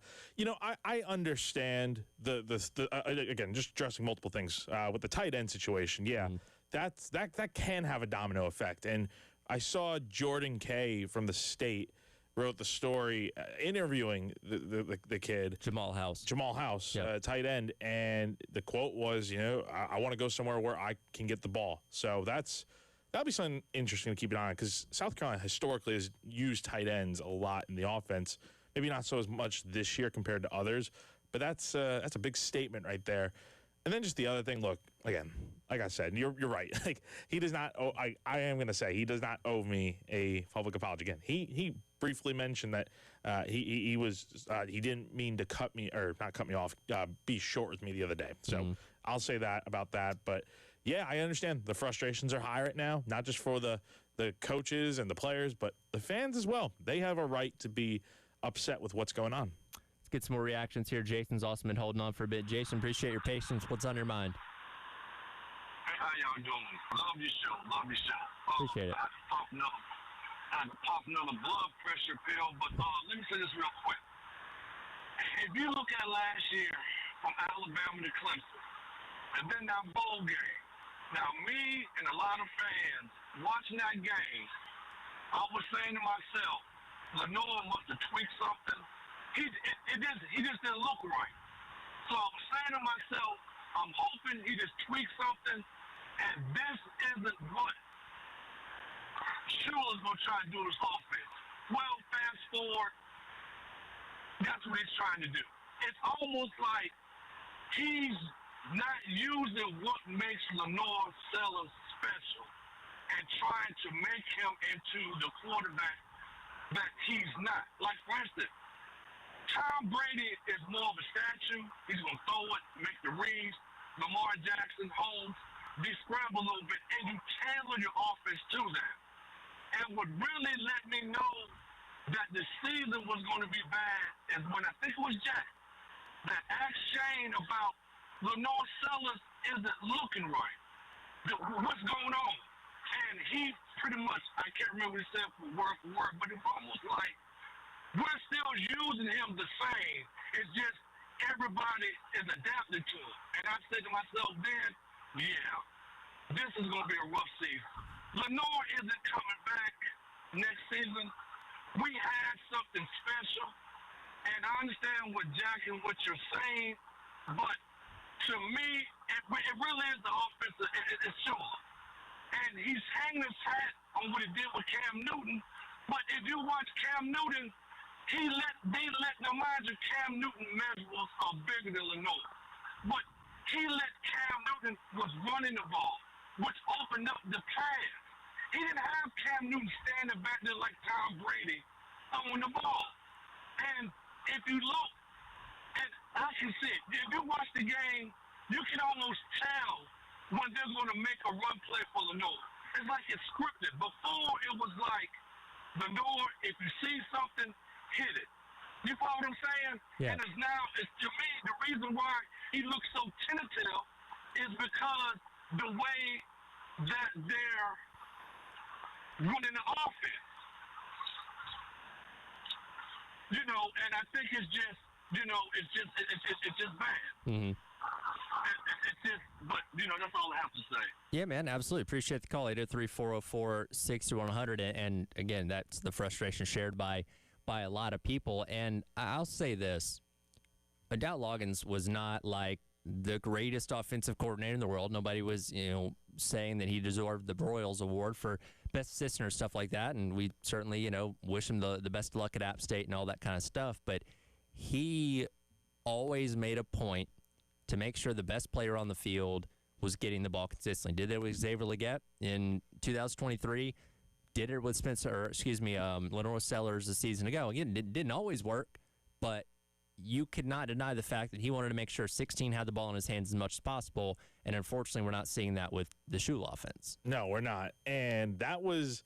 understand again, just addressing multiple things. With the tight end situation, yeah, that can have a domino effect. And I saw Jordan Kay from the State wrote the story interviewing the kid. Jamal House, yep. Tight end. And the quote was, I want to go somewhere where I can get the ball. So that'll be something interesting to keep an eye on, because South Carolina historically has used tight ends a lot in the offense. Maybe not so as much this year compared to others, but that's a big statement right there. And then just the other thing, look, again, like I said, you're right. Like, he does not owe, I am going to say, he does not owe me a public apology. Again, he briefly mentioned that he didn't mean to not cut me off, be short with me the other day. So I'll say that about that. But yeah, I understand the frustrations are high right now, not just for the coaches and the players, but the fans as well. They have a right to be upset with what's going on. Let's get some more reactions here. Jason's also been holding on for a bit. Jason, appreciate your patience. What's on your mind? Hey, how y'all doing? Love your show. Appreciate it. I had to pop another blood pressure pill, but let me say this real quick. If you look at last year from Alabama to Clemson, and then that bowl game, now me and a lot of fans watching that game, I was saying to myself, Lenoir must have tweaked something. He just didn't look right. So I was saying to myself, I'm hoping he just tweaked something, and this isn't what Shula's going to try to do his offense. Well, fast forward, that's what he's trying to do. It's almost like he's not using what makes Lenoir Sellers special and trying to make him into the quarterback that he's not. Like, for instance, Tom Brady is more of a statue. He's going to throw it, make the reads. Lamar Jackson, Holmes, they scramble a little bit, and you tailor your offense to that. And what really let me know that the season was going to be bad is when I think it was Jack that asked Shane about Lenoir Sellers isn't looking right. What's going on? And he pretty much, I can't remember what he said for word, but it's almost like we're still using him the same. It's just everybody is adapting to it. And I said to myself then, yeah, this is going to be a rough season. Lenoir isn't coming back next season. We had something special. And I understand what Jack and what you're saying, but to me, it really is the offensive. It's sure. And he's hanging his hat on what he did with Cam Newton. But if you watch Cam Newton, now mind you, Cam Newton measurables are bigger than Lenoir. But he let Cam Newton was running the ball, which opened up the pass. He didn't have Cam Newton standing back there like Tom Brady on the ball. And if you look, and I can see it, if you watch the game, you can almost tell when they're going to make a run play for Lenore. It's like it's scripted. Before, it was like, Lenore, if you see something, hit it. You follow what I'm saying? Yeah. And it's now, to me, the reason why he looks so tentative is because the way that they're running the offense. You know, and I think it's just, you know, it's just bad. Mm-hmm. It's just, but, you know, that's all I have to say. Yeah, man, absolutely. Appreciate the call, 803-404-6100. And again, that's the frustration shared by a lot of people. And I'll say this. Dow Loggins was not like the greatest offensive coordinator in the world. Nobody was, you know, saying that he deserved the Broyles Award for best assistant or stuff like that. And we certainly, you know, wish him the best of luck at App State and all that kind of stuff. But he always made a point to make sure the best player on the field was getting the ball consistently. Did it with Xavier Legette in 2023. Did it with Lenore Sellers a season ago. Again, it didn't always work, but you could not deny the fact that he wanted to make sure 16 had the ball in his hands as much as possible, and unfortunately we're not seeing that with the Shula offense. No, we're not. And that was,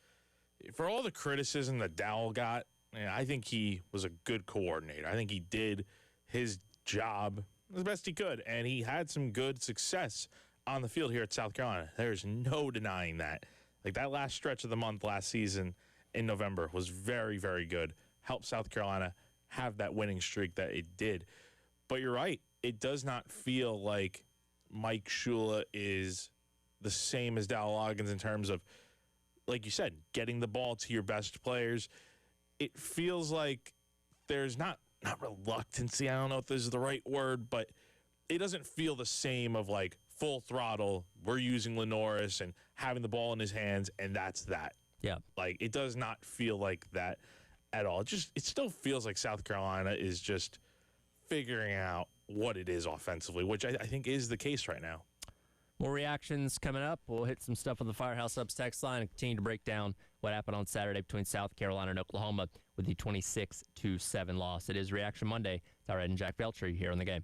for all the criticism that Dowell got, I think he was a good coordinator. I think he did his job as best he could, and he had some good success on the field here at South Carolina. There's no denying that. Like, that last stretch of the month last season in November was very, very good. Helped South Carolina have that winning streak that it did. But you're right. It does not feel like Mike Shula is the same as Dow Loggins in terms of, like you said, getting the ball to your best players. It feels like there's not reluctancy. I don't know if this is the right word, but it doesn't feel the same of like full throttle. We're using Lenoris and having the ball in his hands, and that's that. Yeah. Like, it does not feel like that at all. It still feels like South Carolina is just figuring out what it is offensively, which I think is the case right now. More reactions coming up. We'll hit some stuff on the Firehouse Subs text line and continue to break down what happened on Saturday between South Carolina and Oklahoma with the 26-7 loss. It is Reaction Monday. It's Ed and Jack Beltry here on The Game.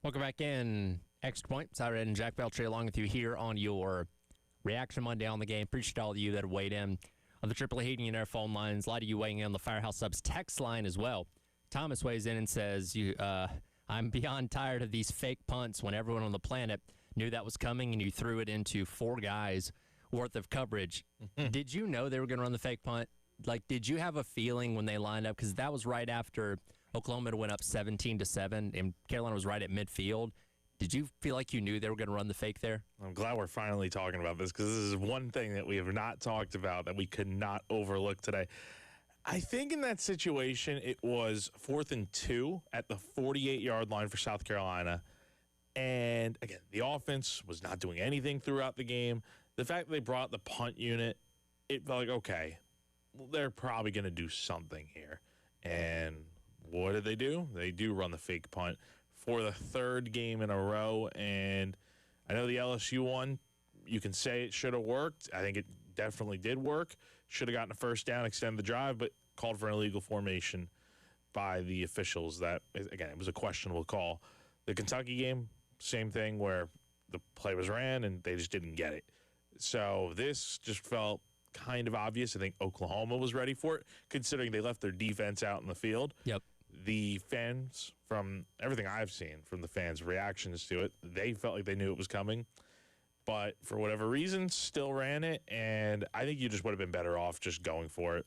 Welcome back in. Extra Point. Sider and Jack Beltry along with you here on your Reaction Monday on the game. Appreciate all of you that have weighed in on the AAA Heating and Air phone lines. A lot of you weighing in on the Firehouse Subs text line as well. Thomas weighs in and says, I'm beyond tired of these fake punts when everyone on the planet knew that was coming and you threw it into 4 guys worth of coverage. Did you know they were going to run the fake punt? Like, did you have a feeling when they lined up? Because that was right after Oklahoma went up 17-7 and Carolina was right at midfield. Did you feel like you knew they were going to run the fake there? I'm glad we're finally talking about this because this is one thing that we have not talked about that we could not overlook today. I think in that situation, it was 4th and 2 at the 48-yard line for South Carolina. And, again, the offense was not doing anything throughout the game. The fact that they brought the punt unit, it felt like, okay, well, they're probably going to do something here. And what did they do? They do run the fake punt for the 3rd game in a row. And I know the LSU one, you can say it should have worked. I think it definitely did work. Should have gotten a first down, extend the drive, but called for an illegal formation by the officials. That, again, it was a questionable call. The Kentucky game, same thing where the play was ran and they just didn't get it. So this just felt kind of obvious. I think Oklahoma was ready for it, considering they left their defense out in the field. Yep. The fans, from everything I've seen from the fans' reactions to it, they felt like they knew it was coming. But for whatever reason, still ran it. And I think you just would have been better off just going for it,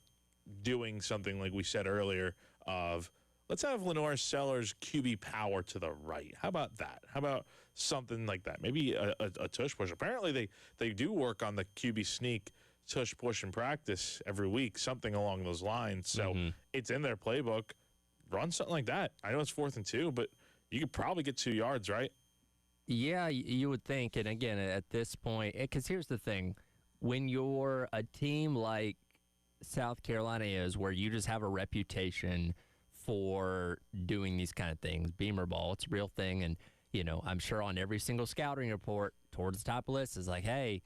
doing something like we said earlier of, let's have Lenore Sellers QB power to the right. How about that? How about something like that? Maybe a tush push. Apparently they do work on the QB sneak tush push in practice every week, something along those lines. So it's in their playbook. Run something like that. I know it's 4th and 2, but you could probably get 2 yards, right? Yeah, you would think. And again, at this point, because here's the thing. When you're a team like South Carolina is, where you just have a reputation for doing these kind of things, Beamer ball, it's a real thing. And, you know, I'm sure on every single scouting report towards the top of the list is like, hey,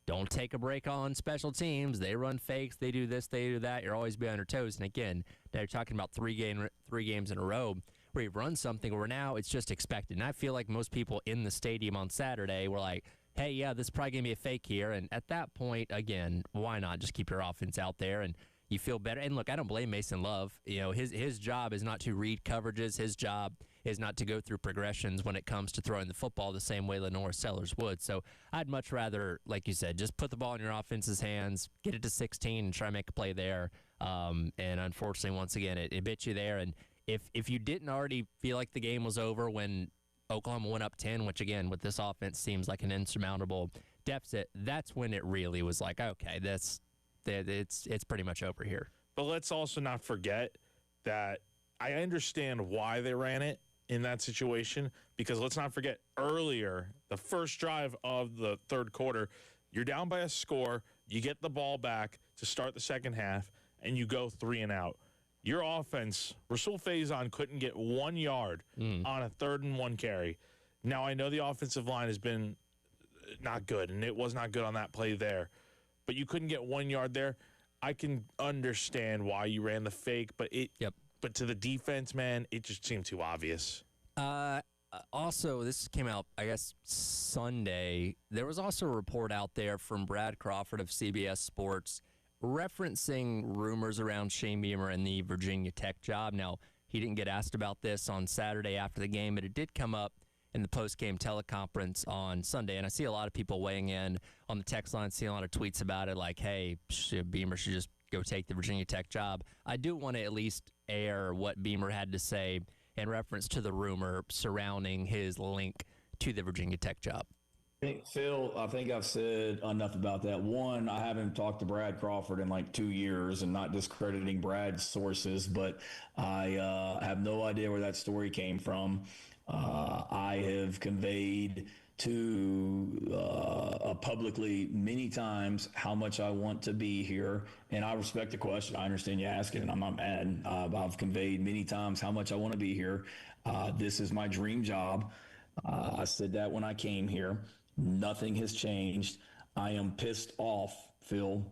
don't take a break on special teams. They run fakes. They do this. They do that. You're always be on your toes. And again, now you're talking about 3 games in a row where you've run something where now it's just expected. And I feel like most people in the stadium on Saturday were like, hey, yeah, this is probably going to be a fake here. And at that point, again, why not just keep your offense out there and you feel better? And look, I don't blame Mason Love. You know, his job is not to read coverages. His job is not to go through progressions when it comes to throwing the football the same way Lenore Sellers would. So I'd much rather, like you said, just put the ball in your offense's hands, get it to 16 and try to make a play there. And unfortunately, once again, it bit you there. And if you didn't already feel like the game was over when Oklahoma went up 10, which again, with this offense seems like an insurmountable deficit, that's when it really was like, okay, it's pretty much over here. But let's also not forget that I understand why they ran it in that situation, because let's not forget earlier, the first drive of the 3rd quarter, you're down by a score, you get the ball back to start the second half, and you go 3 and out. Your offense, Rasul Faison couldn't get 1 yard on a 3rd and 1 carry. Now, I know the offensive line has been not good, and it was not good on that play there, but you couldn't get 1 yard there. I can understand why you ran the fake, but but to the defense, man, it just seemed too obvious. Also, this came out, I guess, Sunday. There was also a report out there from Brad Crawford of CBS Sports referencing rumors around Shane Beamer and the Virginia Tech job. Now, he didn't get asked about this on Saturday after the game, but it did come up in the post-game teleconference on Sunday. And I see a lot of people weighing in on the text line, see a lot of tweets about it like, hey, Beamer should just go take the Virginia Tech job. I do want to at least air what Beamer had to say in reference to the rumor surrounding his link to the Virginia Tech job. Phil, I think I've said enough about that. One, I haven't talked to Brad Crawford in like 2 years, and not discrediting Brad's sources, but I have no idea where that story came from. I have conveyed to publicly many times how much I want to be here, and I respect the question. I understand you asking, and I'm not mad. I've conveyed many times how much I want to be here. This is my dream job. I said that when I came here. Nothing has changed. I am pissed off Phil,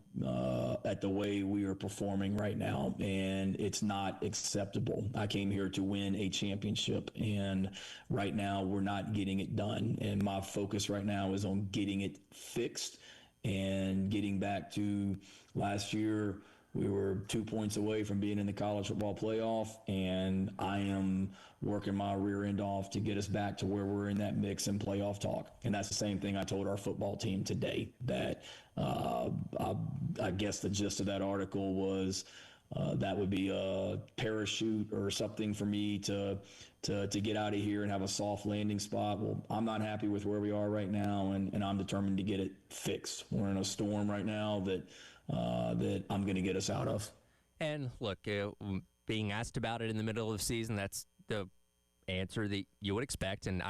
at the way we are performing right now, and it's not acceptable. I came here to win a championship, and right now we're not getting it done. And my focus right now is on getting it fixed and getting back to last year. We were 2 points away from being in the college football playoff, and I am working my rear end off to get us back to where we're in that mix and playoff talk. And that's the same thing I told our football team today, that I guess the gist of that article was that would be a parachute or something for me to get out of here and have a soft landing spot. Well, I'm not happy with where we are right now, and I'm determined to get it fixed. We're in a storm right now that I'm going to get us out of. And look, being asked about it in the middle of the season, that's the answer that you would expect. And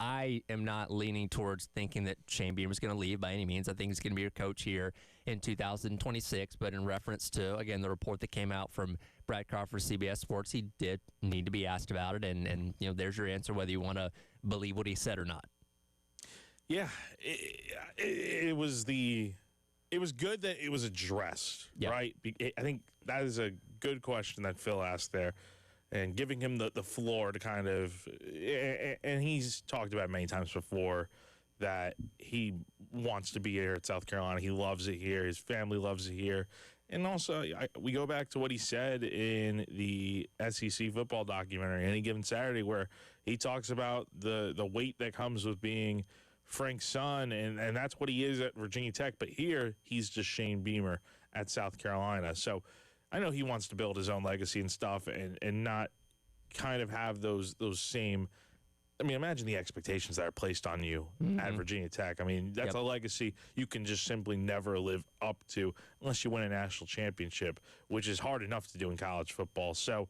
I am not leaning towards thinking that Shane Beamer's going to leave by any means. I think he's going to be your coach here in 2026. But in reference to, again, the report that came out from Brad Crawford, CBS Sports, he did need to be asked about it. And you know, there's your answer, whether you want to believe what he said or not. Yeah, it was good that it was addressed, right? I think that is a good question that Phil asked there, and giving him the floor to kind of, and he's talked about many times before that he wants to be here at South Carolina. He loves it here. His family loves it here. And also, we go back to what he said in the SEC football documentary, Any Given Saturday, where he talks about the weight that comes with being Frank's son, and that's what he is at Virginia Tech. But here, he's just Shane Beamer at South Carolina. So I know he wants to build his own legacy and stuff, and not kind of have those same. I mean, imagine the expectations that are placed on you at Virginia Tech. I mean, that's a legacy you can just simply never live up to unless you win a national championship, which is hard enough to do in college football. So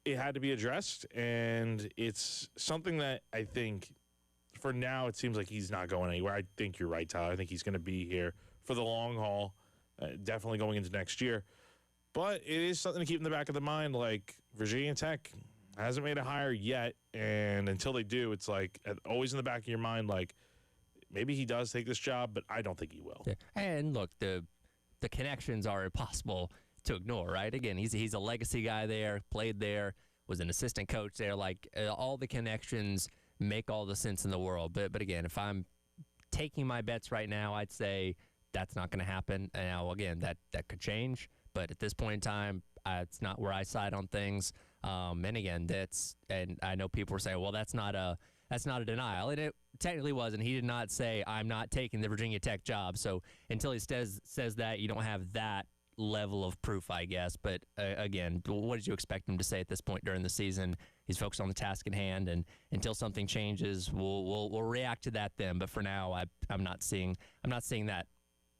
it had to be addressed, and it's something that I think for now it seems like he's not going anywhere. I think you're right, Tyler. I think he's going to be here for the long haul, definitely going into next year. But it is something to keep in the back of the mind, like Virginia Tech hasn't made a hire yet, and until they do, it's like always in the back of your mind, like maybe he does take this job, but I don't think he will. Yeah. And look, the connections are impossible to ignore, right? Again, he's a legacy guy there, played there, was an assistant coach there. Like all the connections make all the sense in the world. But again, if I'm taking my bets right now, I'd say that's not going to happen. Now, again, that could change, but at this point in time, it's not where I side on things. And again, and I know people were saying, well, that's not a denial, and it technically wasn't. He did not say, I'm not taking the Virginia Tech job. So until he says that, you don't have that level of proof, I guess. But again, what did you expect him to say at this point during the season? He's focused on the task at hand, and until something changes, we'll react to that then. But for now, I'm not seeing that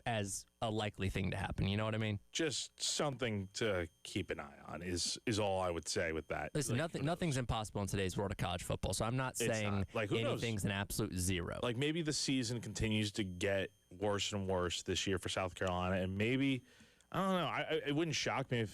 as a likely thing to happen. You know what I mean? Just something to keep an eye on is all I would say with that. Listen, nothing's impossible in today's world of college football, so I'm not saying like, anything's an absolute zero. Like maybe the season continues to get worse and worse this year for South Carolina, and maybe, I don't know, it wouldn't shock me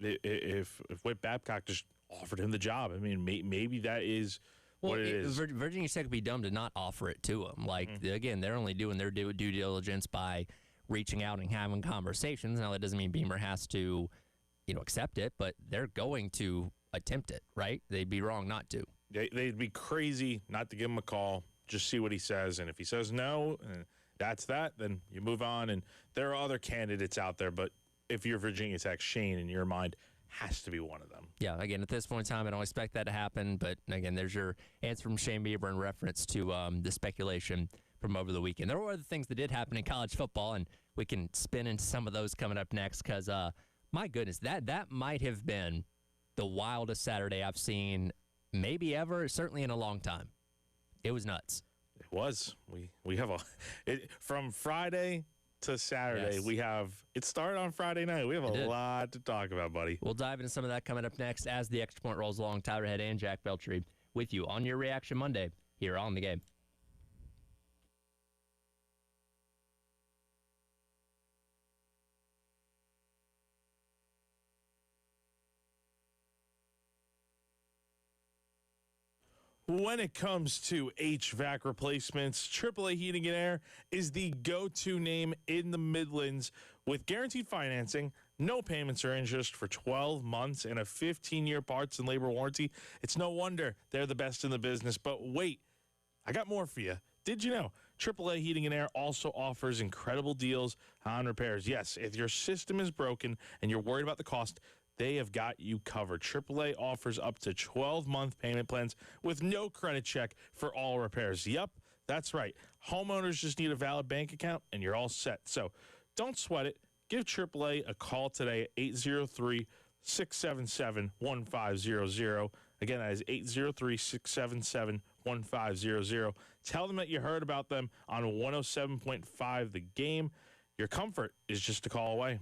if Whit Babcock just offered him the job. I mean, maybe that is what it is. Virginia Tech would be dumb to not offer it to him. Like, again, they're only doing their due diligence by reaching out and having conversations. Now, that doesn't mean Beamer has to, accept it, but they're going to attempt it, right? They'd be wrong not to. They'd be crazy not to give him a call, just see what he says. And if he says no, and that's that, then you move on. And there are other candidates out there, but if you're Virginia Tech, Shane, in your mind, has to be one of them. Yeah, again, at this point in time, I don't expect that to happen. But, again, there's your answer from Shane Beamer in reference to the speculation from over the weekend. There were other things that did happen in college football, and we can spin into some of those coming up next because, my goodness, that might have been the wildest Saturday I've seen maybe ever, certainly in a long time. It was nuts. It was. We have from Friday to Saturday, yes. It started on Friday night. We have a lot to talk about, buddy. We'll dive into some of that coming up next as the Extra Point rolls along. Tyler Head and Jack Beltry with you on your Reaction Monday here on The Game. When it comes to HVAC replacements, AAA Heating and Air is the go-to name in the Midlands with guaranteed financing, no payments or interest for 12 months, and a 15-year parts and labor warranty. It's no wonder they're the best in the business. But wait, I got more for you. Did you know AAA Heating and Air also offers incredible deals on repairs? Yes, if your system is broken and you're worried about the cost, they have got you covered. AAA offers up to 12-month payment plans with no credit check for all repairs. Yep, that's right. Homeowners just need a valid bank account, and you're all set. So don't sweat it. Give AAA a call today at 803-677-1500. Again, that is 803-677-1500. Tell them that you heard about them on 107.5 The Game. Your comfort is just a call away.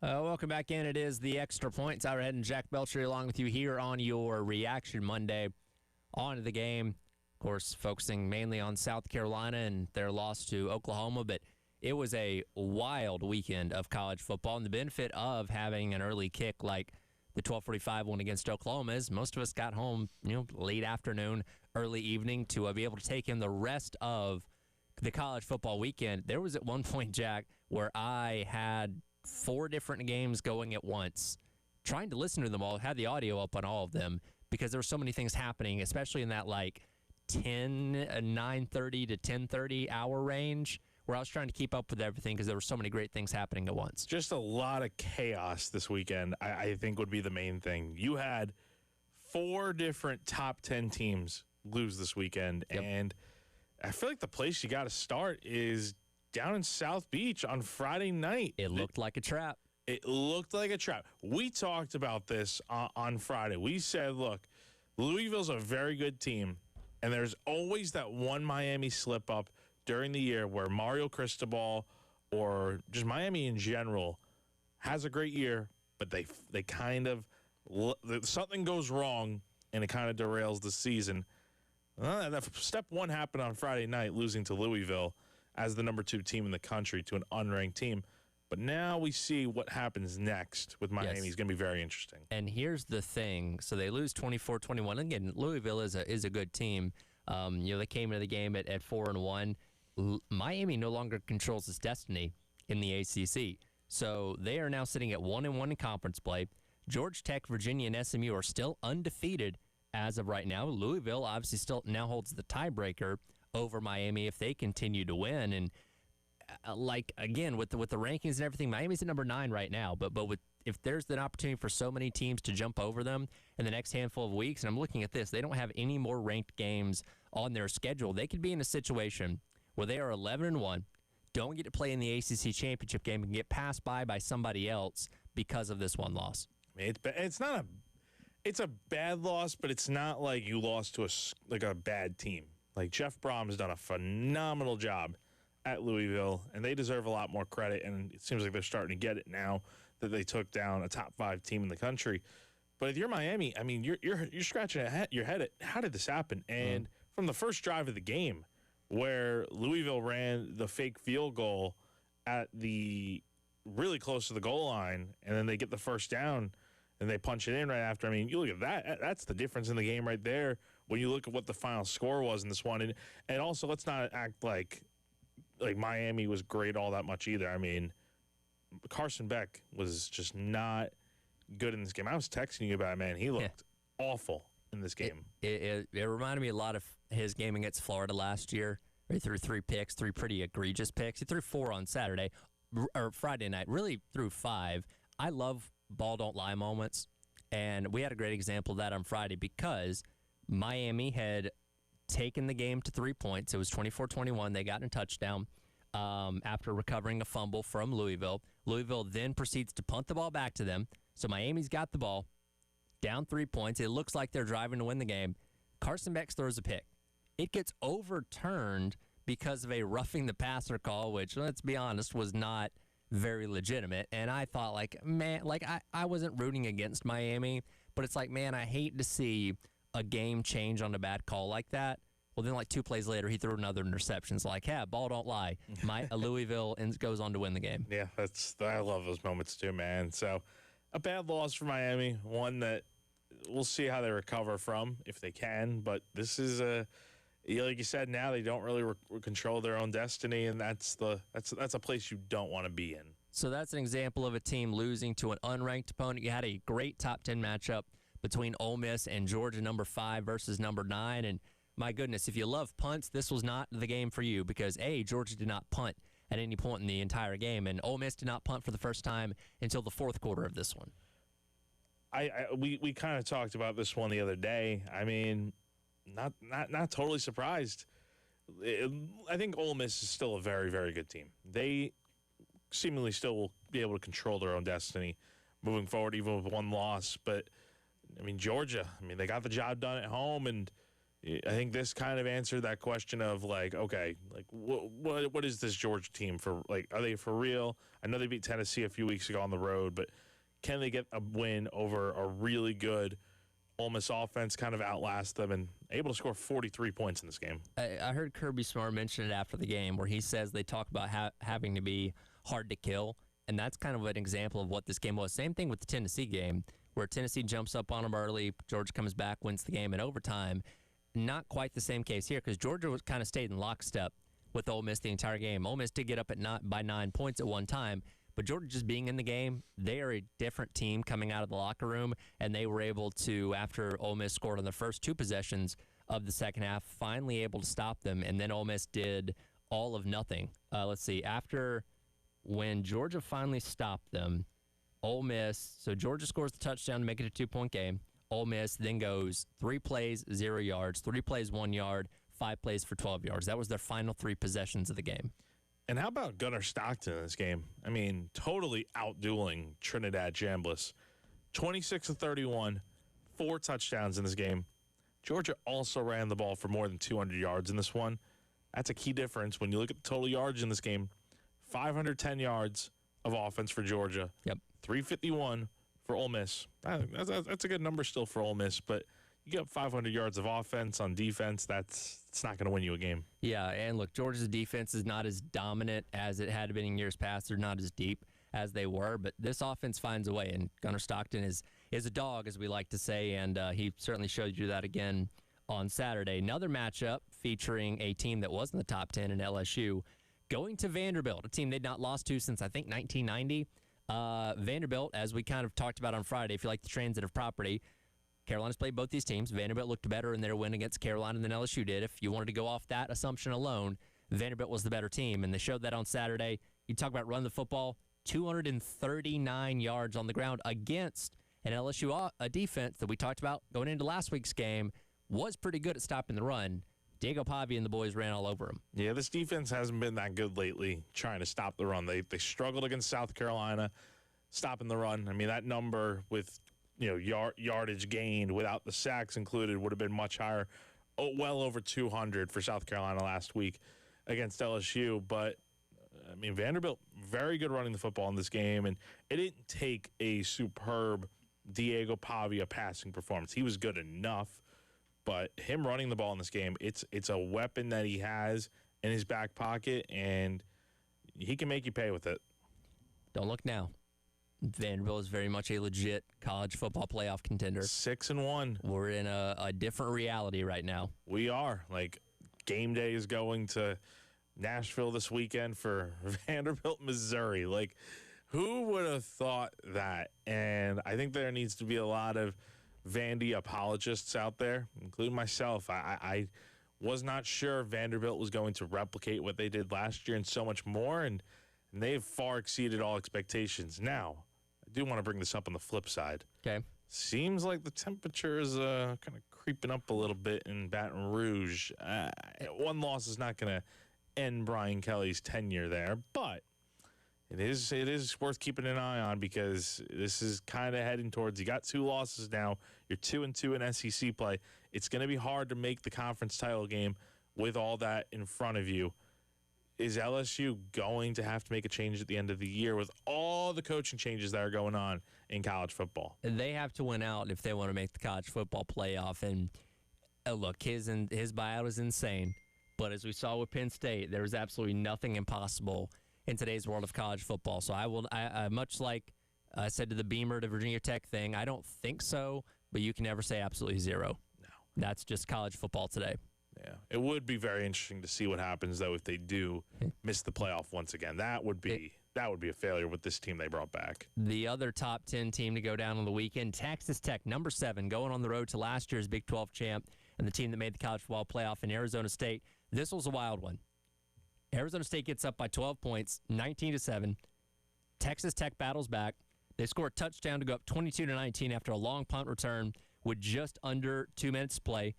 Welcome back in. It is the Extra Points. Tyler Head and Jack Belcher along with you here on your Reaction Monday. On to the game. Of course, focusing mainly on South Carolina and their loss to Oklahoma, but it was a wild weekend of college football. And the benefit of having an early kick like the 12:45 one against Oklahoma is most of us got home, late afternoon, early evening to be able to take in the rest of the college football weekend. There was at one point, Jack, where I had 4 different games going at once, trying to listen to them all, had the audio up on all of them because there were so many things happening, especially in that 9:30 to 10:30 hour range where I was trying to keep up with everything because there were so many great things happening at once. Just a lot of chaos this weekend, I think would be the main thing. You had 4 different top 10 teams lose this weekend, and I feel like the place you got to start is down in South Beach on Friday night. It looked like a trap. It looked like a trap. We talked about this on Friday. We said, look, Louisville's a very good team, and there's always that one Miami slip-up during the year where Mario Cristobal or just Miami in general has a great year, but they kind of something goes wrong, and it kind of derails the season. Step 1 happened on Friday night, losing to Louisville as the number 2 team in the country to an unranked team. But now we see what happens next with Miami. It's going to be very interesting. And here's the thing. So they lose 24-21. Again, Louisville is a good team. They came into the game at 4-1. Miami no longer controls its destiny in the ACC. So they are now sitting at 1-1 in conference play. Georgia Tech, Virginia, and SMU are still undefeated as of right now. Louisville obviously still now holds the tiebreaker over Miami if they continue to win. And again, with the rankings and everything, Miami's at number 9 right now. But if there's an opportunity for so many teams to jump over them in the next handful of weeks, and I'm looking at this, they don't have any more ranked games on their schedule. They could be in a situation where they are 11-1, don't get to play in the ACC championship game, and get passed by somebody else because of this one loss. It's a bad loss, but it's not like you lost to a bad team. Like Jeff Brom's done a phenomenal job at Louisville, and they deserve a lot more credit, and it seems like they're starting to get it now that they took down a top 5 team in the country. But if you're Miami, I mean, you're scratching your head at how did this happen? And from the first drive of the game, where Louisville ran the fake field goal at the really close to the goal line, and then they get the first down, and they punch it in right after. I mean, you look at that. That's the difference in the game right there when you look at what the final score was in this one. And also, let's not act like Miami was great all that much either. I mean, Carson Beck was just not good in this game. I was texting you about it, man. He looked awful in this game. It reminded me a lot of his game against Florida last year. He threw 3 picks, 3 pretty egregious picks. He threw 4 on Saturday or Friday night. Really threw 5. I love ball don't lie moments, and we had a great example of that on Friday because Miami had taken the game to 3 points. It was 24-21. They got a touchdown after recovering a fumble from Louisville. Louisville then proceeds to punt the ball back to them. So Miami's got the ball, down 3 points. It looks like they're driving to win the game. Carson Beck throws a pick. It gets overturned because of a roughing the passer call, which, let's be honest, was not very legitimate. And I thought, I wasn't rooting against Miami, but it's like, man, I hate to see a game change on a bad call like that. Well, then 2 plays later, he threw another interception. It's like, ball don't lie. Louisville goes on to win the game. Yeah, I love those moments too, man. So a bad loss for Miami, one that we'll see how they recover from if they can. But this is like you said, now they don't really control their own destiny, and that's a place you don't want to be in. So that's an example of a team losing to an unranked opponent. You had a great top 10 matchup between Ole Miss and Georgia, number 5 versus number 9. And my goodness, if you love punts, this was not the game for you because, A, Georgia did not punt at any point in the entire game, and Ole Miss did not punt for the first time until the 4th quarter of this one. We kind of talked about this one the other day. I mean, not totally surprised. I think Ole Miss is still a very, very good team. They seemingly still will be able to control their own destiny moving forward, even with one loss. But, I mean, Georgia, they got the job done at home, and I think this kind of answered that question of like, okay, like what is this Georgia team for? Like, are they for real? I know they beat Tennessee a few weeks ago on the road, but can they get a win over a really good Ole Miss offense, kind of outlast them, and able to score 43 points in this game? I heard Kirby Smart mention it after the game where he says they talk about having to be hard to kill, and that's kind of an example of what this game was. Same thing with the Tennessee game, where Tennessee jumps up on them early, Georgia comes back, wins the game in overtime. Not quite the same case here because Georgia was kind of stayed in lockstep with Ole Miss the entire game. Ole Miss did get up by 9 points at one time, but Georgia just being in the game, they are a different team coming out of the locker room, and they were able to, after Ole Miss scored on the first 2 possessions of the second half, finally able to stop them, and then Ole Miss did all of nothing. Let's see, after when Georgia finally stopped them, Ole Miss, so Georgia scores the touchdown to make it a 2-point game. Ole Miss then goes 3 plays, 0 yards, 3 plays, 1 yard, 5 plays for 12 yards. That was their final 3 possessions of the game. And how about Gunnar Stockton in this game? I mean, totally outdueling Trinidad Chambliss. 26 of 31, 4 touchdowns in this game. Georgia also ran the ball for more than 200 yards in this one. That's a key difference when you look at the total yards in this game. 510 yards of offense for Georgia. Yep. 351 for Ole Miss. That's a good number still for Ole Miss, but you get 500 yards of offense on defense. It's not going to win you a game. Yeah, and look, Georgia's defense is not as dominant as it had been in years past. They're not as deep as they were, but this offense finds a way, and Gunnar Stockton is a dog, as we like to say, and he certainly showed you that again on Saturday. Another matchup featuring a team that was in the top 10 in LSU, going to Vanderbilt, a team they'd not lost to since, I think, 1990. Vanderbilt, as we kind of talked about on Friday, if you like the transitive property, Carolina's played both these teams. Vanderbilt looked better in their win against Carolina than LSU did. If you wanted to go off that assumption alone, Vanderbilt was the better team, and they showed that on Saturday. You talk about run the football, 239 yards on the ground against an LSU defense that we talked about going into last week's game was pretty good at stopping the run. Diego Pavia and the boys ran all over him. Yeah, this defense hasn't been that good lately trying to stop the run. They struggled against South Carolina stopping the run. I mean, that number with yardage gained without the sacks included would have been much higher. Well over 200 for South Carolina last week against LSU. But, I mean, Vanderbilt, very good running the football in this game. And it didn't take a superb Diego Pavia passing performance. He was good enough. But him running the ball in this game, it's a weapon that he has in his back pocket, and he can make you pay with it. Don't look now. Vanderbilt is very much a legit college football playoff contender. 6-1. We're in a different reality right now. We are. Like, game day is going to Nashville this weekend for Vanderbilt, Missouri. Like, who would have thought that? And I think there needs to be a lot of Vandy apologists out there, including myself. I was not sure Vanderbilt was going to replicate what they did last year and so much more, and they've far exceeded all expectations. Now, I do want to bring this up on the flip side. Okay. Seems like the temperature is kind of creeping up a little bit in Baton Rouge. One loss is not going to end Brian Kelly's tenure there, but it is worth keeping an eye on because this is kind of heading towards, you got 2 losses now. You're 2-2 in SEC play. It's going to be hard to make the conference title game with all that in front of you. Is LSU going to have to make a change at the end of the year with all the coaching changes that are going on in college football? They have to win out if they want to make the college football playoff. And look, his buyout is insane. But as we saw with Penn State, there is absolutely nothing impossible in today's world of college football. So I much like I said to the Beamer to Virginia Tech thing, I don't think so, but you can never say absolutely zero. No. That's just college football today. Yeah. It would be very interesting to see what happens, though, if they do miss the playoff once again. That would be a failure with this team they brought back. The other top 10 team to go down on the weekend, Texas Tech, number 7, going on the road to last year's Big 12 champ and the team that made the college football playoff in Arizona State. This was a wild one. Arizona State gets up by 12 points, 19-7. Texas Tech battles back. They score a touchdown to go up 22-19 after a long punt return with just under 2 minutes to play.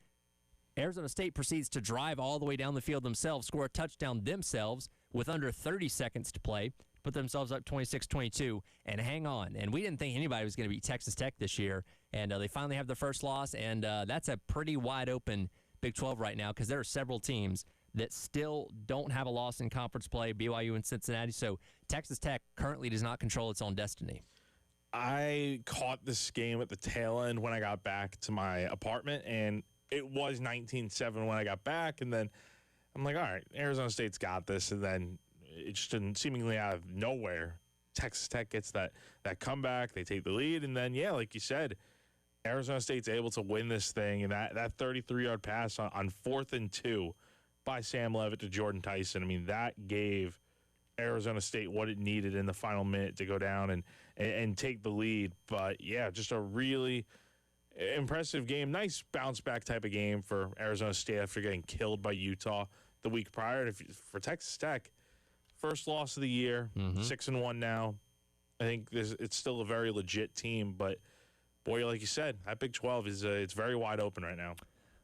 Arizona State proceeds to drive all the way down the field themselves, score a touchdown themselves with under 30 seconds to play, put themselves up 26-22, and hang on. And we didn't think anybody was going to beat Texas Tech this year, and they finally have their first loss, and that's a pretty wide-open Big 12 right now because there are several teams that still don't have a loss in conference play, BYU and Cincinnati. So Texas Tech currently does not control its own destiny. I caught this game at the tail end when I got back to my apartment, and it was 19-7 when I got back. And then I'm like, all right, Arizona State's got this. And then it just didn't, seemingly out of nowhere, Texas Tech gets that comeback. They take the lead. And then, yeah, like you said, Arizona State's able to win this thing. And that 33-yard pass on 4th and 2 by Sam Levitt to Jordan Tyson, I mean, that gave Arizona State what it needed in the final minute to go down and take the lead. But, yeah, just a really impressive game. Nice bounce-back type of game for Arizona State after getting killed by Utah the week prior. And for Texas Tech, first loss of the year, 6-1 now. I think it's still a very legit team. But, boy, like you said, that Big 12 is it's very wide open right now.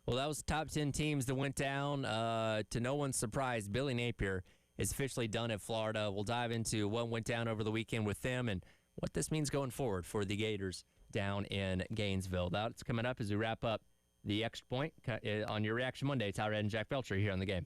Well, that was the top 10 teams that went down. To no one's surprise, Billy Napier is officially done at Florida. We'll dive into what went down over the weekend with them and what this means going forward for the Gators down in Gainesville. That's coming up as we wrap up the Extra Point on your Reaction Monday. Tyrod and Jack Belcher here on The Game.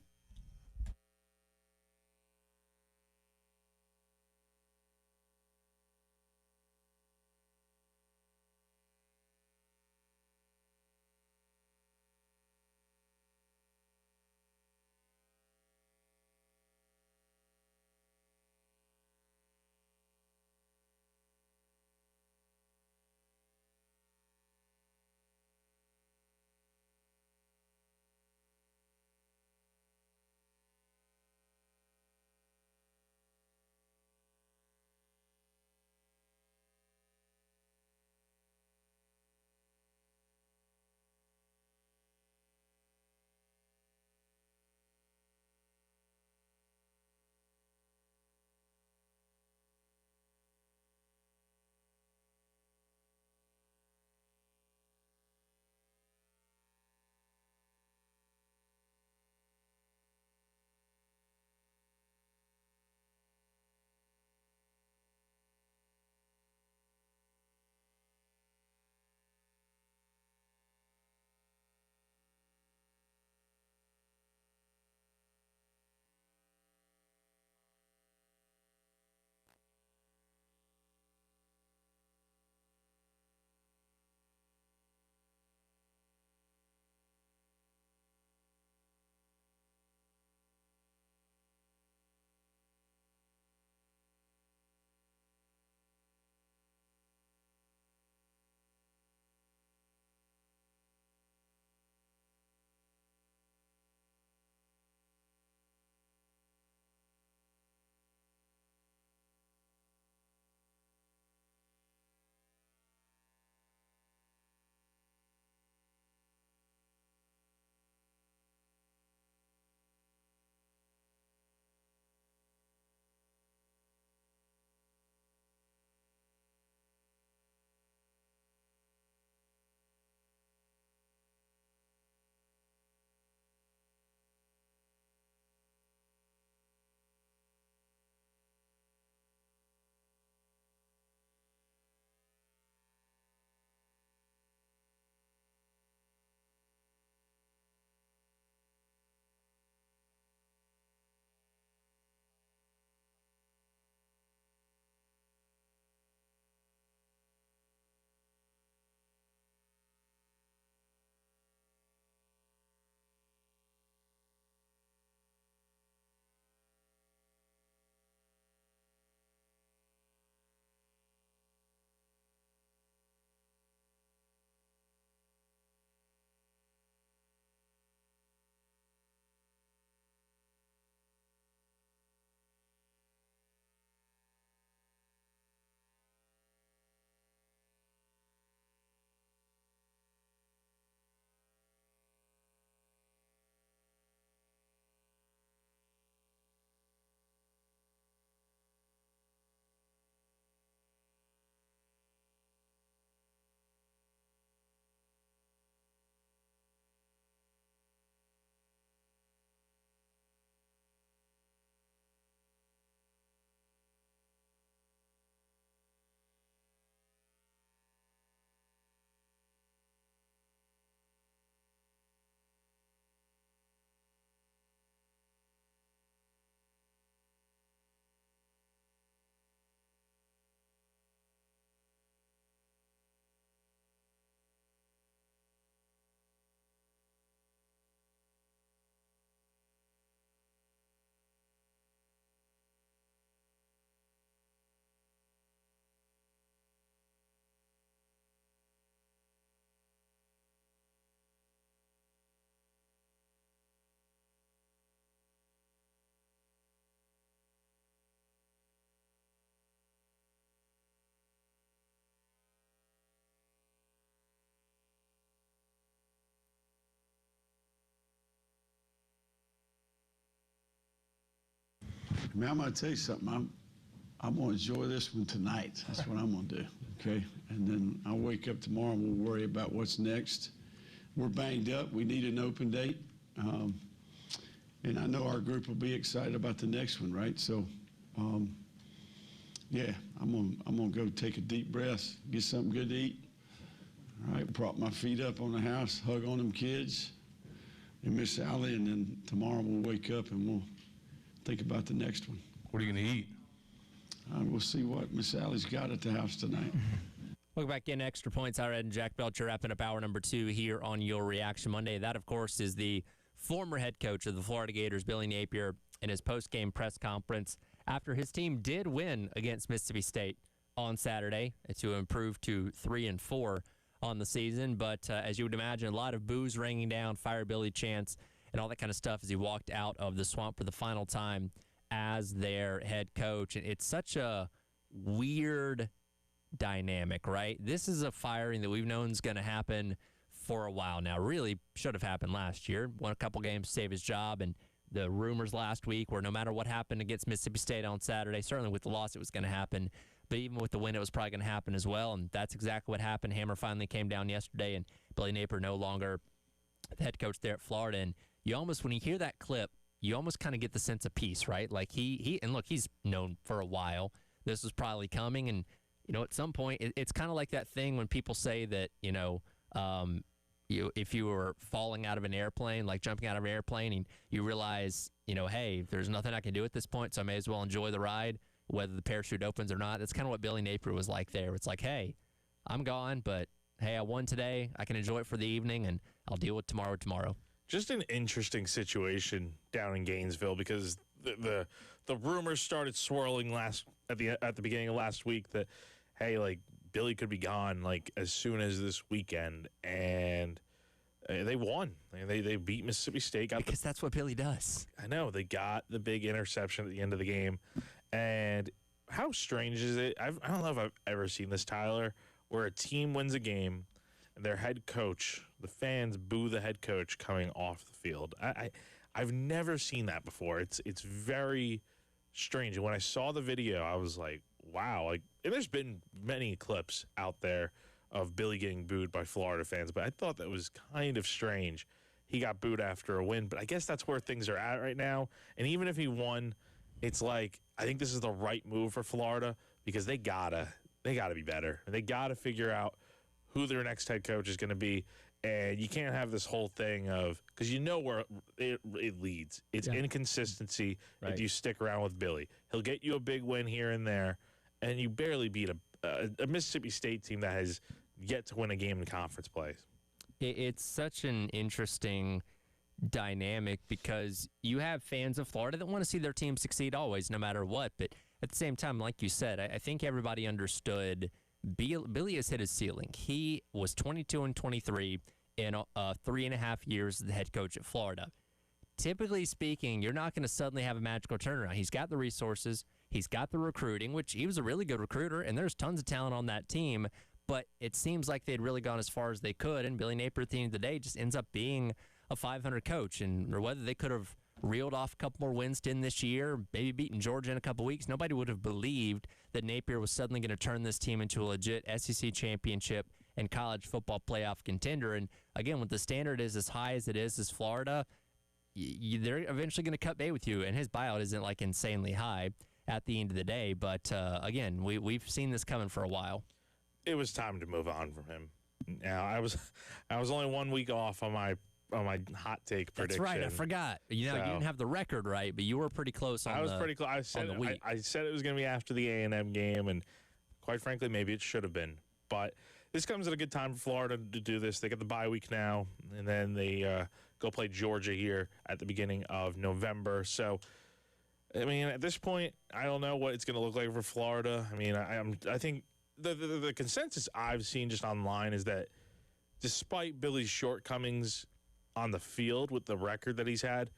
mean, I'm going to tell you something. I'm going to enjoy this one tonight. That's what I'm going to do, okay? And then I'll wake up tomorrow and we'll worry about what's next. We're banged up. We need an open date. And I know our group will be excited about the next one, right? So, yeah, I'm gonna go take a deep breath, get something good to eat. All right, prop my feet up on the house, hug on them kids and Miss Sally, and then tomorrow we'll wake up and we'll think about the next one. What are you gonna eat? We'll see what Miss Sally's got at the house tonight. Welcome back in. Extra Points. Irad and Jack Belcher wrapping up hour number 2 here on Your Reaction Monday. That, of course, is the former head coach of the Florida Gators, Billy Napier, in his post-game press conference after his team did win against Mississippi State on Saturday to improve to 3-4 on the season. But as you would imagine, a lot of boos ringing down, Fire Billy chants, and all that kind of stuff as he walked out of the Swamp for the final time as their head coach. And it's such a weird dynamic, right? This is a firing that we've known is going to happen for a while now. Really should have happened last year. Won a couple games to save his job, and the rumors last week were no matter what happened against Mississippi State on Saturday, certainly with the loss it was going to happen, but even with the win it was probably going to happen as well, and that's exactly what happened. Hammer finally came down yesterday, and Billy Napier no longer the head coach there at Florida. And you almost, when you hear that clip, you almost kind of get the sense of peace, right? Like he and look, he's known for a while this was probably coming, and at some point it's kind of like that thing when people say that if you were falling out of an airplane, like jumping out of an airplane, and you realize, hey, there's nothing I can do at this point, so I may as well enjoy the ride, whether the parachute opens or not. That's kind of what Billy Napier was like there. It's like, hey, I'm gone, but hey, I won today. I can enjoy it for the evening, and I'll deal with tomorrow. Just an interesting situation down in Gainesville, because the rumors started swirling at the beginning of last week that, hey, like, Billy could be gone like as soon as this weekend, and they won. They beat Mississippi State. Because that's what Billy does. I know. They got the big interception at the end of the game. And how strange is it? I don't know if I've ever seen this, Tyler, where a team wins a game and their head coach, the fans boo the head coach coming off the field. I've never seen that before. It's very strange. And when I saw the video, I was like, wow. Like, and there's been many clips out there of Billy getting booed by Florida fans, but I thought that was kind of strange. He got booed after a win, but I guess that's where things are at right now. And even if he won, it's like, I think this is the right move for Florida, because they gotta be better. And they gotta figure out who their next head coach is going to be. And you can't have this whole thing of, because where it leads. It's inconsistency if you stick around with Billy. He'll get you a big win here and there, and you barely beat a Mississippi State team that has yet to win a game in conference play. It's such an interesting dynamic, because you have fans of Florida that want to see their team succeed always, no matter what. But at the same time, like you said, I think everybody understood Billy has hit his ceiling. He was 22-23 in 3.5 years as the head coach at Florida. Typically speaking, you're not going to suddenly have a magical turnaround. He's got the resources. He's got the recruiting, which he was a really good recruiter, and there's tons of talent on that team. But it seems like they'd really gone as far as they could, and Billy Napier at the end of the day just ends up being a 500 coach. Or whether they could have reeled off a couple more wins in this year, maybe beaten Georgia in a couple weeks, nobody would have believed that Napier was suddenly going to turn this team into a legit SEC championship and college football playoff contender. And again, when the standard is as high as it is as Florida, they're eventually going to cut bait with you. And his buyout isn't like insanely high at the end of the day. But again, we've seen this coming for a while. It was time to move on from him. Now, I was only 1 week off on my hot take prediction. That's right. I forgot. You didn't have the record right, but you were pretty close on the pretty close. I said it was going to be after the A&M game, and quite frankly, maybe it should have been. But this comes at a good time for Florida to do this. They get the bye week now, and then they go play Georgia here at the beginning of November. So, I mean, at this point, I don't know what it's going to look like for Florida. I mean, I think the consensus I've seen just online is that despite Billy's shortcomings on the field with the record that he's had,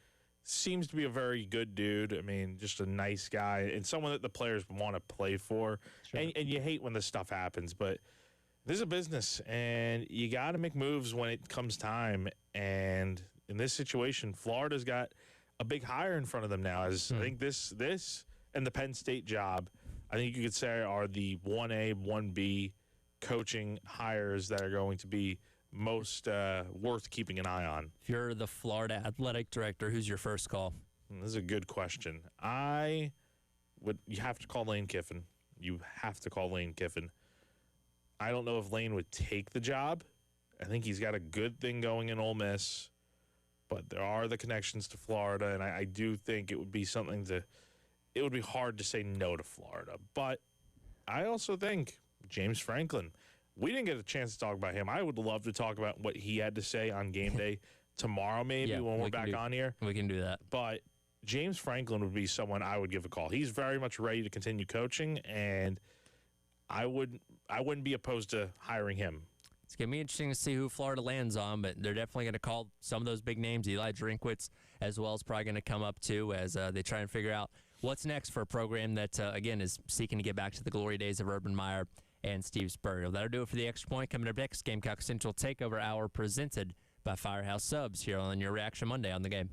seems to be a very good dude. I mean, just a nice guy and someone that the players want to play for. Sure. And you hate when this stuff happens, but this is a business, and you got to make moves when it comes time. And in this situation, Florida's got a big hire in front of them now. I think this and the Penn State job, I think you could say are the 1A, 1B coaching hires that are going to be most worth keeping an eye on. If you're the Florida athletic director, who's your first call? This is a good question. You have to call Lane Kiffin. You have to call Lane Kiffin. I don't know if Lane would take the job. I think he's got a good thing going in Ole Miss, but there are the connections to Florida, and I do think it would be it would be hard to say no to Florida. But I also think James Franklin, we didn't get a chance to talk about him. I would love to talk about what he had to say on game day tomorrow, maybe, when we're back on here. We can do that. But James Franklin would be someone I would give a call. He's very much ready to continue coaching, and I wouldn't be opposed to hiring him. It's going to be interesting to see who Florida lands on, but they're definitely going to call some of those big names. Eli Drinkwitz as well is probably going to come up too as they try and figure out what's next for a program that, again, is seeking to get back to the glory days of Urban Meyer and Steve Spurrier. That'll do it for the Extra Point. Coming up next, Gamecock Central Takeover Hour presented by Firehouse Subs here on Your Reaction Monday on the Game.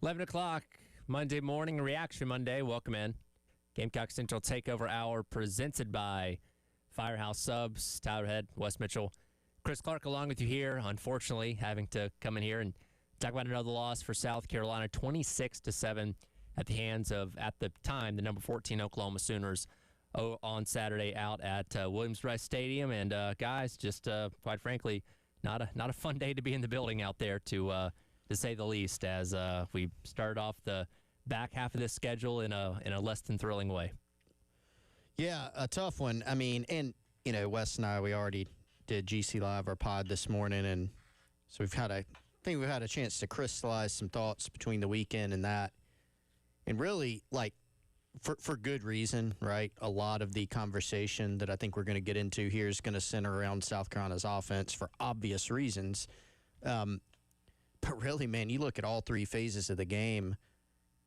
11 o'clock Monday morning, Reaction Monday. Welcome in. Gamecock Central Takeover Hour presented by Firehouse Subs, Tyler Head, Wes Mitchell. Chris Clark along with you here, unfortunately, having to come in here and talk about another loss for South Carolina, 26-7 at the hands of, at the time, the number 14 Oklahoma Sooners on Saturday out at Williams-Brice Stadium. And, guys, just quite frankly, not a fun day to be in the building out there, to say the least, as we started off the back half of this schedule in a less than thrilling way. Yeah, a tough one. I mean, and, you know, Wes and I, we already did GC Live, our pod this morning, and so we've had a chance to crystallize some thoughts between the weekend and that. And really, like, for good reason, right? A lot of the conversation that I think we're going to get into here is going to center around South Carolina's offense for obvious reasons. But really, man, you look at all three phases of the game,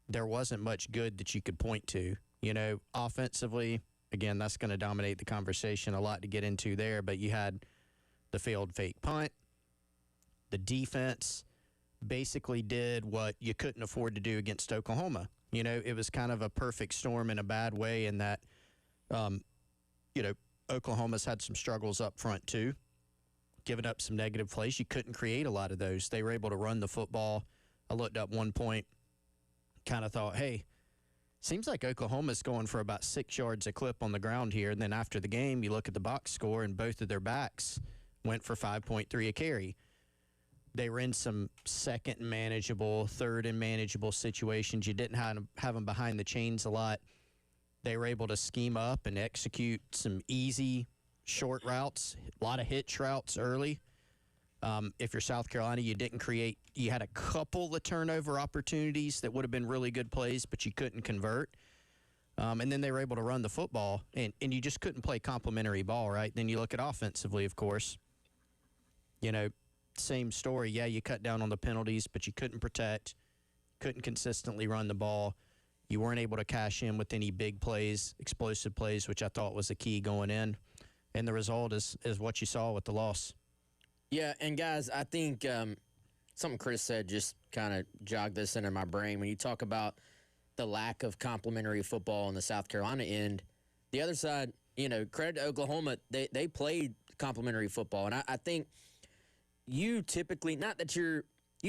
there wasn't much good that you could point to. You know, offensively, again, that's going to dominate the conversation, a lot to get into there, but you had the failed fake punt. The defense basically did what you couldn't afford to do against Oklahoma. You know, it was kind of a perfect storm in a bad way in that, you know, Oklahoma's had some struggles up front too, giving up some negative plays. You couldn't create a lot of those. They were able to run the football. I looked up one point, kind of thought, hey, seems like Oklahoma's going for about 6 yards a clip on the ground here. And then after the game, you look at the box score, and both of their backs went for 5.3 a carry. They were in some second and manageable, third and manageable situations. You didn't have them behind the chains a lot. They were able to scheme up and execute some easy short routes, a lot of hitch routes early. If you're South Carolina, you had a couple of turnover opportunities that would have been really good plays, but you couldn't convert. And then they were able to run the football, and you just couldn't play complementary ball, right? Then you look at offensively, of course. You know, same story. Yeah, you cut down on the penalties, but you couldn't protect, couldn't consistently run the ball. You weren't able to cash in with any big plays, explosive plays, which I thought was the key going in. And the result is what you saw with the loss. Yeah, and guys, I think something Chris said just kind of jogged this into my brain. When you talk about the lack of complementary football on the South Carolina end, the other side, you know, credit to Oklahoma, they played complementary football. And I think you typically, not that you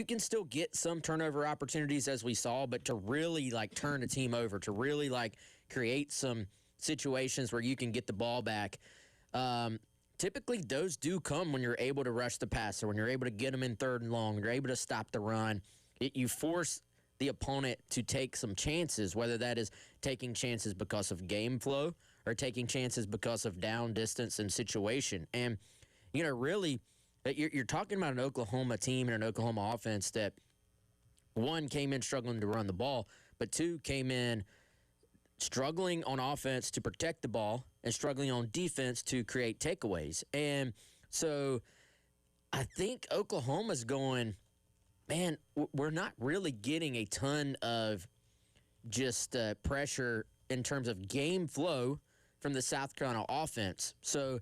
can still get some turnover opportunities as we saw, but to really, like, turn a team over, to really, like, create some situations where you can get the ball back, typically those do come when you're able to rush the passer, when you're able to get them in third and long, you're able to stop the run. You force the opponent to take some chances, whether that is taking chances because of game flow or taking chances because of down distance and situation. And, you know, really, you're talking about an Oklahoma team and an Oklahoma offense that, one, came in struggling to run the ball, but two, came in struggling on offense to protect the ball and struggling on defense to create takeaways. And so I think Oklahoma's going, man, we're not really getting a ton of just pressure in terms of game flow from the South Carolina offense. So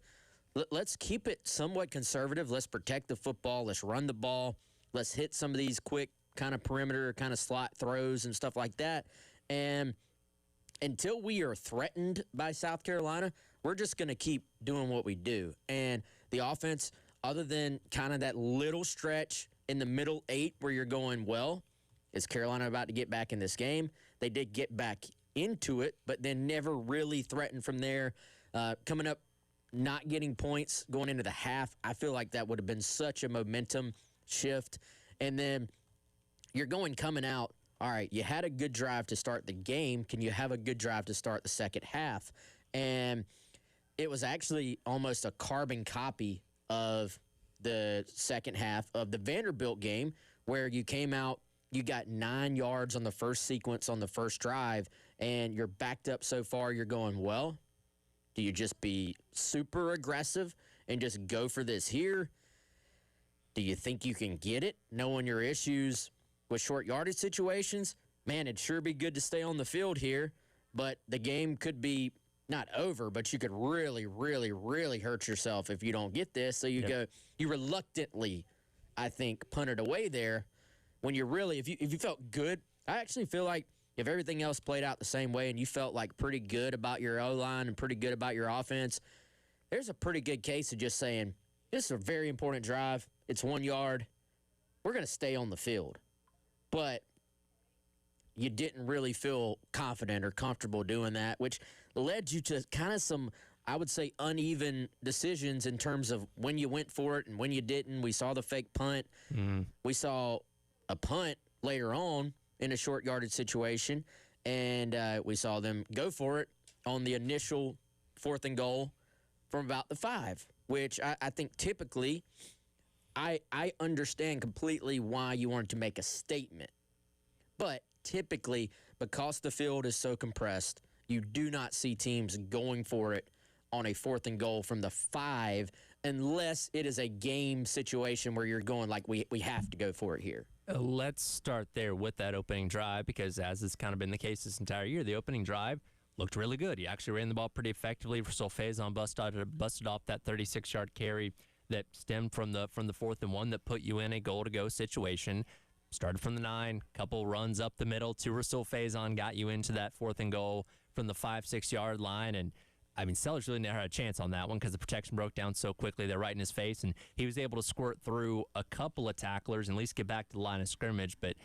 let's keep it somewhat conservative. Let's protect the football. Let's run the ball. Let's hit some of these quick kind of perimeter, kind of slot throws and stuff like that. And until we are threatened by South Carolina, we're just going to keep doing what we do. And the offense, other than kind of that little stretch in the middle 8 where you're going, well, is Carolina about to get back in this game? They did get back into it, but then never really threatened from there. Coming up, not getting points going into the half, I feel like that would have been such a momentum shift. And then you're coming out, all right, you had a good drive to start the game. Can you have a good drive to start the second half? And it was actually almost a carbon copy of the second half of the Vanderbilt game, where you came out, you got 9 yards on the first sequence on the first drive, and you're backed up so far, you're going, well, do you just be super aggressive and just go for this here? Do you think you can get it, knowing your issues with short yardage situations? Man, it'd sure be good to stay on the field here, but the game could be not over, but you could really, really, really hurt yourself if you don't get this. So you you reluctantly, I think, punt it away there when you really, if you felt good I actually feel like if everything else played out the same way and you felt like pretty good about your O-line and pretty good about your offense, there's a pretty good case of just saying, this is a very important drive. It's 1 yard. We're going to stay on the field. But you didn't really feel confident or comfortable doing that, which led you to kind of some, I would say, uneven decisions in terms of when you went for it and when you didn't. We saw the fake punt. We saw a punt later on in a short yardage situation, and we saw them go for it on the initial 4th and goal from about the 5, which I think typically I understand completely why you wanted to make a statement. But typically, because the field is so compressed, you do not see teams going for it on a 4th and goal from the 5 unless it is a game situation where you're going like, we have to go for it here. Let's start there with that opening drive, because as has kind of been the case this entire year, the opening drive looked really good. He actually ran the ball pretty effectively. Rasul Faison busted off that 36-yard carry that stemmed from the 4th and 1 that put you in a goal-to-go situation. Started from the 9, couple runs up the middle to Rasul Faison, got you into that 4th and goal from the 5-6 yard line. And I mean, Sellers really never had a chance on that one because the protection broke down so quickly. They're right in his face, and he was able to squirt through a couple of tacklers and at least get back to the line of scrimmage, but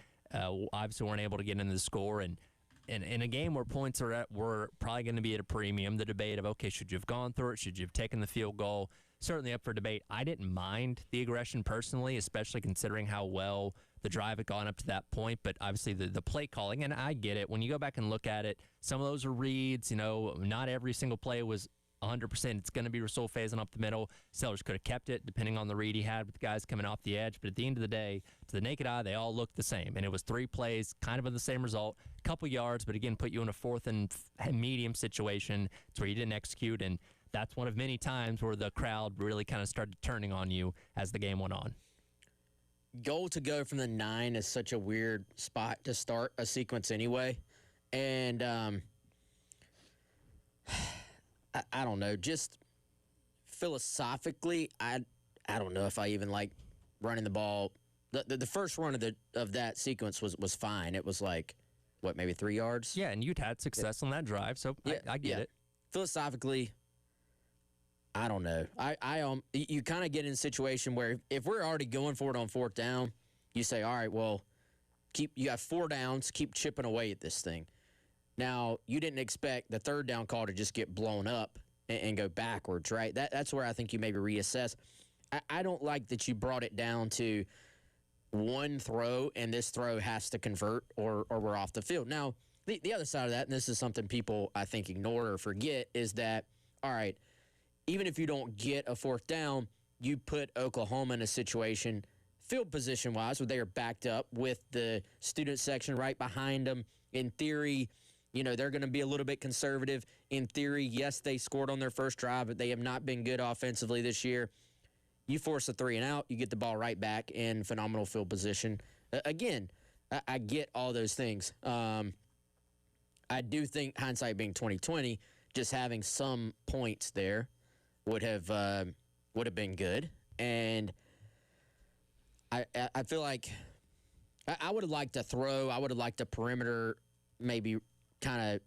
obviously weren't able to get into the score. And in a game where points were probably going to be at a premium, the debate of, okay, should you have gone through it? Should you have taken the field goal? Certainly up for debate. I didn't mind the aggression personally, especially considering how well the drive had gone up to that point, but obviously the play calling, and I get it. When you go back and look at it, some of those are reads. You know, not every single play was 100%. It's going to be Rasul Faison up the middle. Sellers could have kept it depending on the read he had with the guys coming off the edge, but at the end of the day, to the naked eye, they all looked the same, and it was 3 plays, kind of in the same result, couple yards, but again, put you in a 4th and medium situation. It's where you didn't execute, and that's one of many times where the crowd really kind of started turning on you as the game went on. Goal to go from the 9 is such a weird spot to start a sequence anyway. And I don't know, just philosophically, I don't know if I even like running the ball. The first run of that sequence was fine. It was like, what, maybe 3 yards? Yeah, and you'd had success on that drive, so yeah, I get it. Philosophically, I don't know. You kind of get in a situation where if we're already going for it on 4th down, you say, all right, well, you have 4 downs, keep chipping away at this thing. Now, you didn't expect the 3rd down call to just get blown up and go backwards, right? That's where I think you maybe reassess. I don't like that you brought it down to one throw, and this throw has to convert or we're off the field. Now, the other side of that, and this is something people, I think, ignore or forget, is that, all right, even if you don't get a 4th down, you put Oklahoma in a situation, field position-wise, where they are backed up with the student section right behind them. In theory, you know, they're going to be a little bit conservative. In theory, yes, they scored on their first drive, but they have not been good offensively this year. You force a 3 and out, you get the ball right back in phenomenal field position. Again, I get all those things. I do think, hindsight being 20/20, just having some points there would have been good. And I feel like I would have liked to throw. I would have liked a perimeter, maybe kind of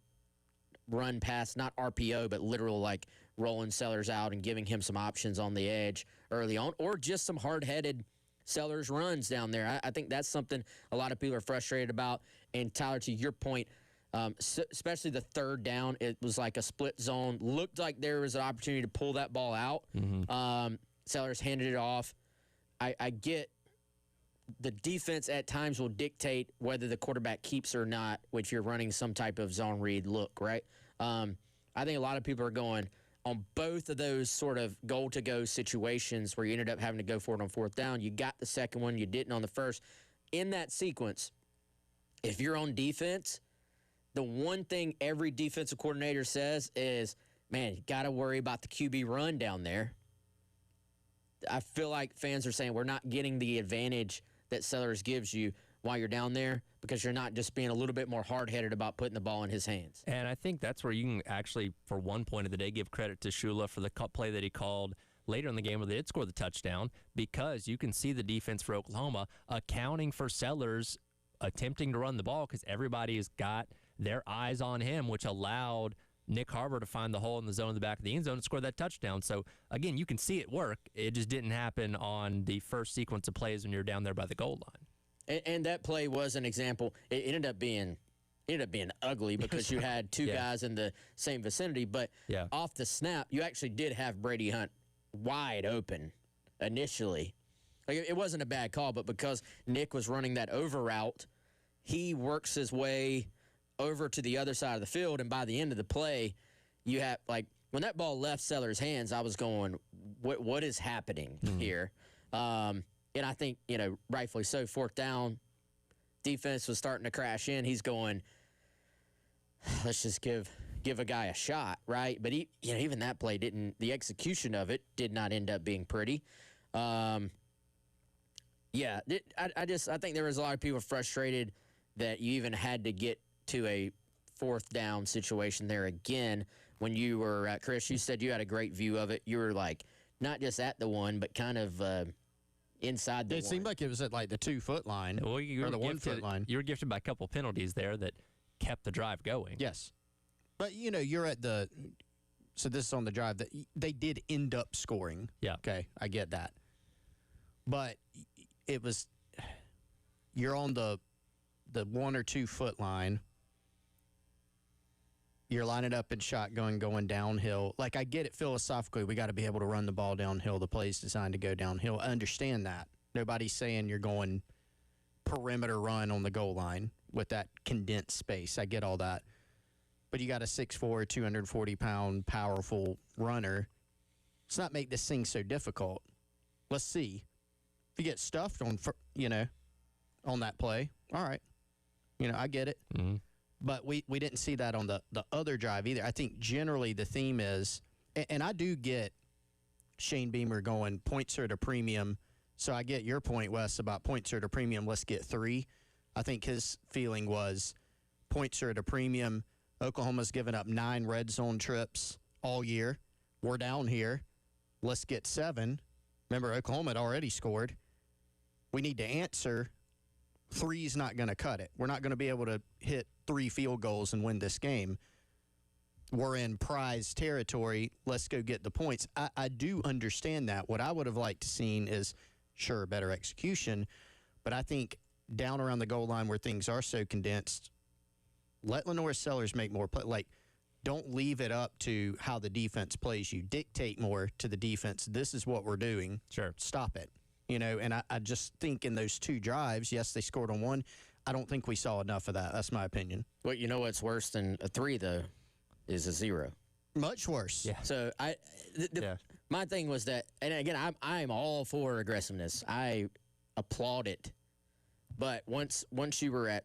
run past, not RPO, but literal, like rolling Sellers out and giving him some options on the edge early on, or just some hard-headed Sellers runs down there. I think that's something a lot of people are frustrated about. And Tyler, to your point, especially the 3rd down, it was like a split zone. Looked like there was an opportunity to pull that ball out. Sellers handed it off. I get the defense at times will dictate whether the quarterback keeps or not, if you're running some type of zone read look, right? I think a lot of people are going on both of those sort of goal-to-go situations where you ended up having to go for it on 4th down. You got the second one. You didn't on the first. In that sequence, if you're on defense, the one thing every defensive coordinator says is, man, you got to worry about the QB run down there. I feel like fans are saying we're not getting the advantage that Sellers gives you while you're down there because you're not just being a little bit more hard-headed about putting the ball in his hands. And I think that's where you can actually, for one point of the day, give credit to Shula for the play that he called later in the game where they did score the touchdown, because you can see the defense for Oklahoma accounting for Sellers attempting to run the ball because everybody has got their eyes on him, which allowed Nick Harbor to find the hole in the zone in the back of the end zone and score that touchdown. So, again, you can see it work. It just didn't happen on the first sequence of plays when you're down there by the goal line. And that play was an example. It ended up being ugly because you had two guys in the same vicinity. But off the snap, you actually did have Brady Hunt wide open initially. Like, it wasn't a bad call, but because Nick was running that over route, he works his way over to the other side of the field, and by the end of the play, you have, like, when that ball left Sellers' hands, I was going, what is happening here? And I think, rightfully so, fourth down, defense was starting to crash in. He's going, let's just give a guy a shot, right? But even that play the execution of it did not end up being pretty. I think there was a lot of people frustrated that you even had to get to a fourth down situation there again. When you were, Chris, you said you had a great view of it. You were like not just at the one, but kind of inside the one. It seemed like it was at like the 2-foot line or the 1 foot line. You were gifted by a couple penalties there that kept the drive going. Yes. But, you're at the – so this is on the drive that they did end up scoring. Yeah. Okay, I get that. But it was – you're on the 1 or 2 foot line. You're lining up in shotgun going downhill. Like, I get it philosophically. We got to be able to run the ball downhill. The play's designed to go downhill. I understand that. Nobody's saying you're going perimeter run on the goal line with that condensed space. I get all that. But you got a 6'4", 240-pound, powerful runner. Let's not make this thing so difficult. Let's see. If you get stuffed on that play, all right. I get it. Mm-hmm. But we didn't see that on the other drive either. I think generally the theme is, and I do get Shane Beamer going, points are at a premium. So I get your point, Wes, about points are at a premium, let's get 3. I think his feeling was points are at a premium. Oklahoma's given up 9 red zone trips all year. We're down here. Let's get 7. Remember, Oklahoma had already scored. We need to answer. 3's not going to cut it. We're not going to be able to hit 3 field goals and win this game. We're in prize territory. Let's go get the points. I do understand that. What I would have liked to seen is, sure, better execution, but I think down around the goal line where things are so condensed, let Lenore Sellers make more play. Like, don't leave it up to how the defense plays you. Dictate more to the defense. This is what we're doing. Sure. Stop it. And I just think in those 2 drives, yes, they scored on 1. I don't think we saw enough of that. That's my opinion. Well, what's worse than a 3, though, is a 0. Much worse. Yeah. So my thing was that, and again, I'm all for aggressiveness. I applaud it. But once you were at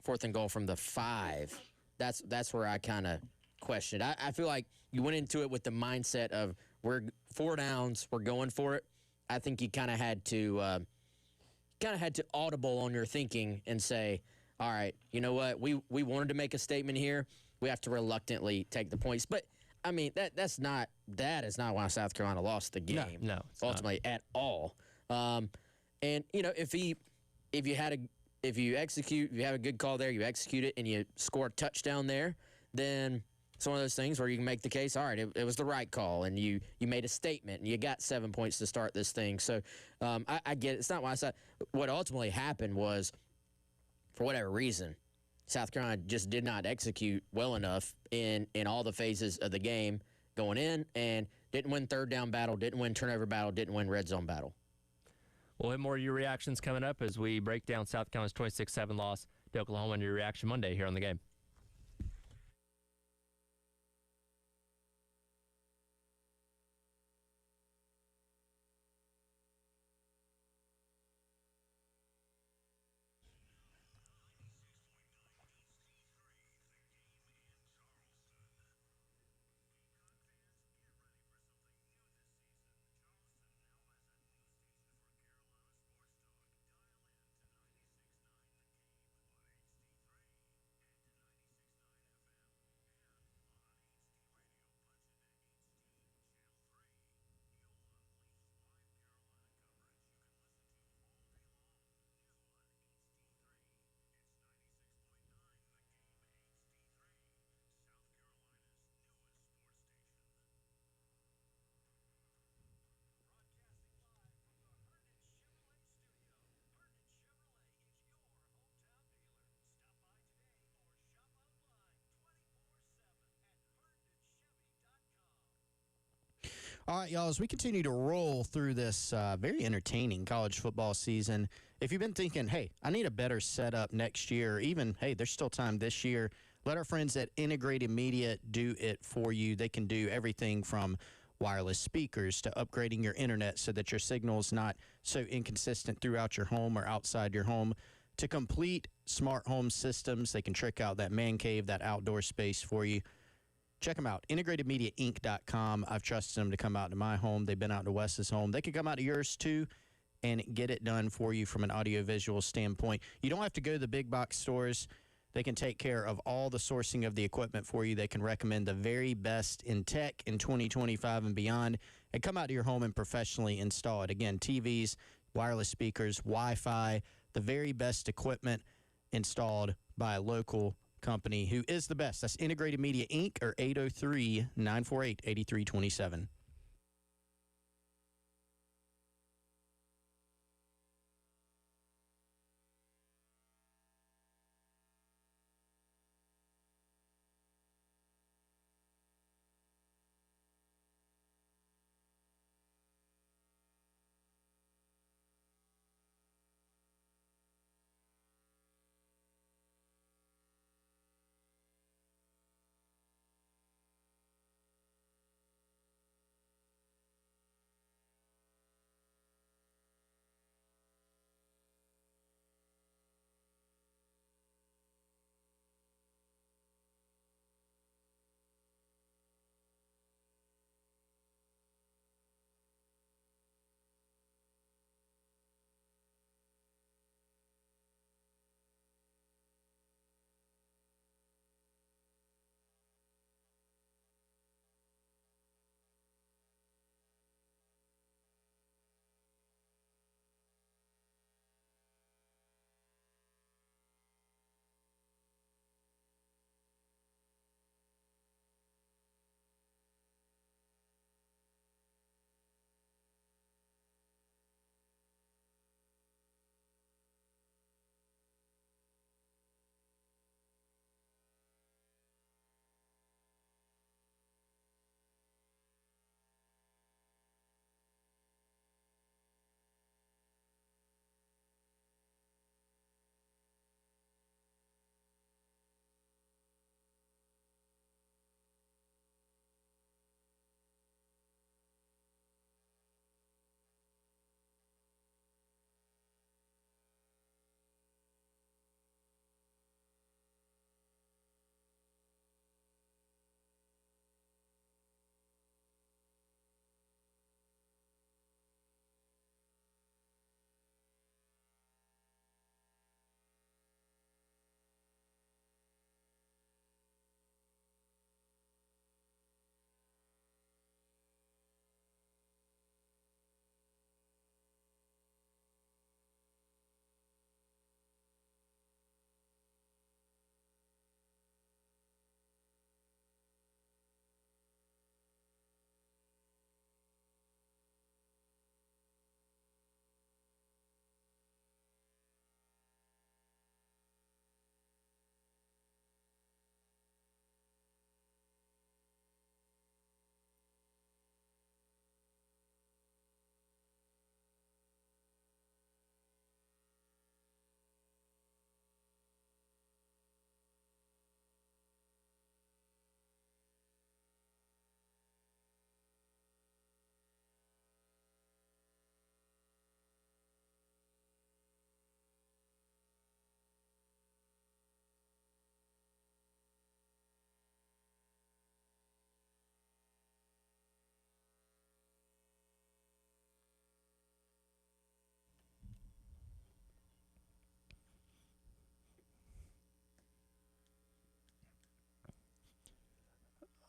4th and goal from the 5, that's where I kind of questioned. I feel like you went into it with the mindset of we're 4 downs, we're going for it. I think you kind of had to audible on your thinking and say, all right, you know what? We wanted to make a statement here. We have to reluctantly take the points. But I mean, that is not why South Carolina lost the game. No, ultimately at all. And if you execute, you have a good call there, you execute it, and you score a touchdown there, then it's one of those things where you can make the case, all right, it was the right call, and you made a statement, and you got 7 points to start this thing. So I get it. It's not why I said what ultimately happened was, for whatever reason, South Carolina just did not execute well enough in all the phases of the game going in, and didn't win third down battle, didn't win turnover battle, didn't win red zone battle. We'll have more of your reactions coming up as we break down South Carolina's 26-7 loss to Oklahoma and your reaction Monday here on The Game. All right, y'all, as we continue to roll through this very entertaining college football season, if you've been thinking, hey, I need a better setup next year, or even, hey, there's still time this year, let our friends at Integrated Media do it for you. They can do everything from wireless speakers to upgrading your internet so that your signal's not so inconsistent throughout your home or outside your home, to complete smart home systems. They can trick out that man cave, that outdoor space for you. Check them out, integratedmediainc.com. I've trusted them to come out to my home. They've been out to Wes's home. They could come out to yours, too, and get it done for you from an audiovisual standpoint. You don't have to go to the big box stores. They can take care of all the sourcing of the equipment for you. They can recommend the very best in tech in 2025 and beyond, and come out to your home and professionally install it. Again, TVs, wireless speakers, Wi-Fi, the very best equipment installed by a local company who is the best. That's Integrated Media Inc. or 803-948-8327.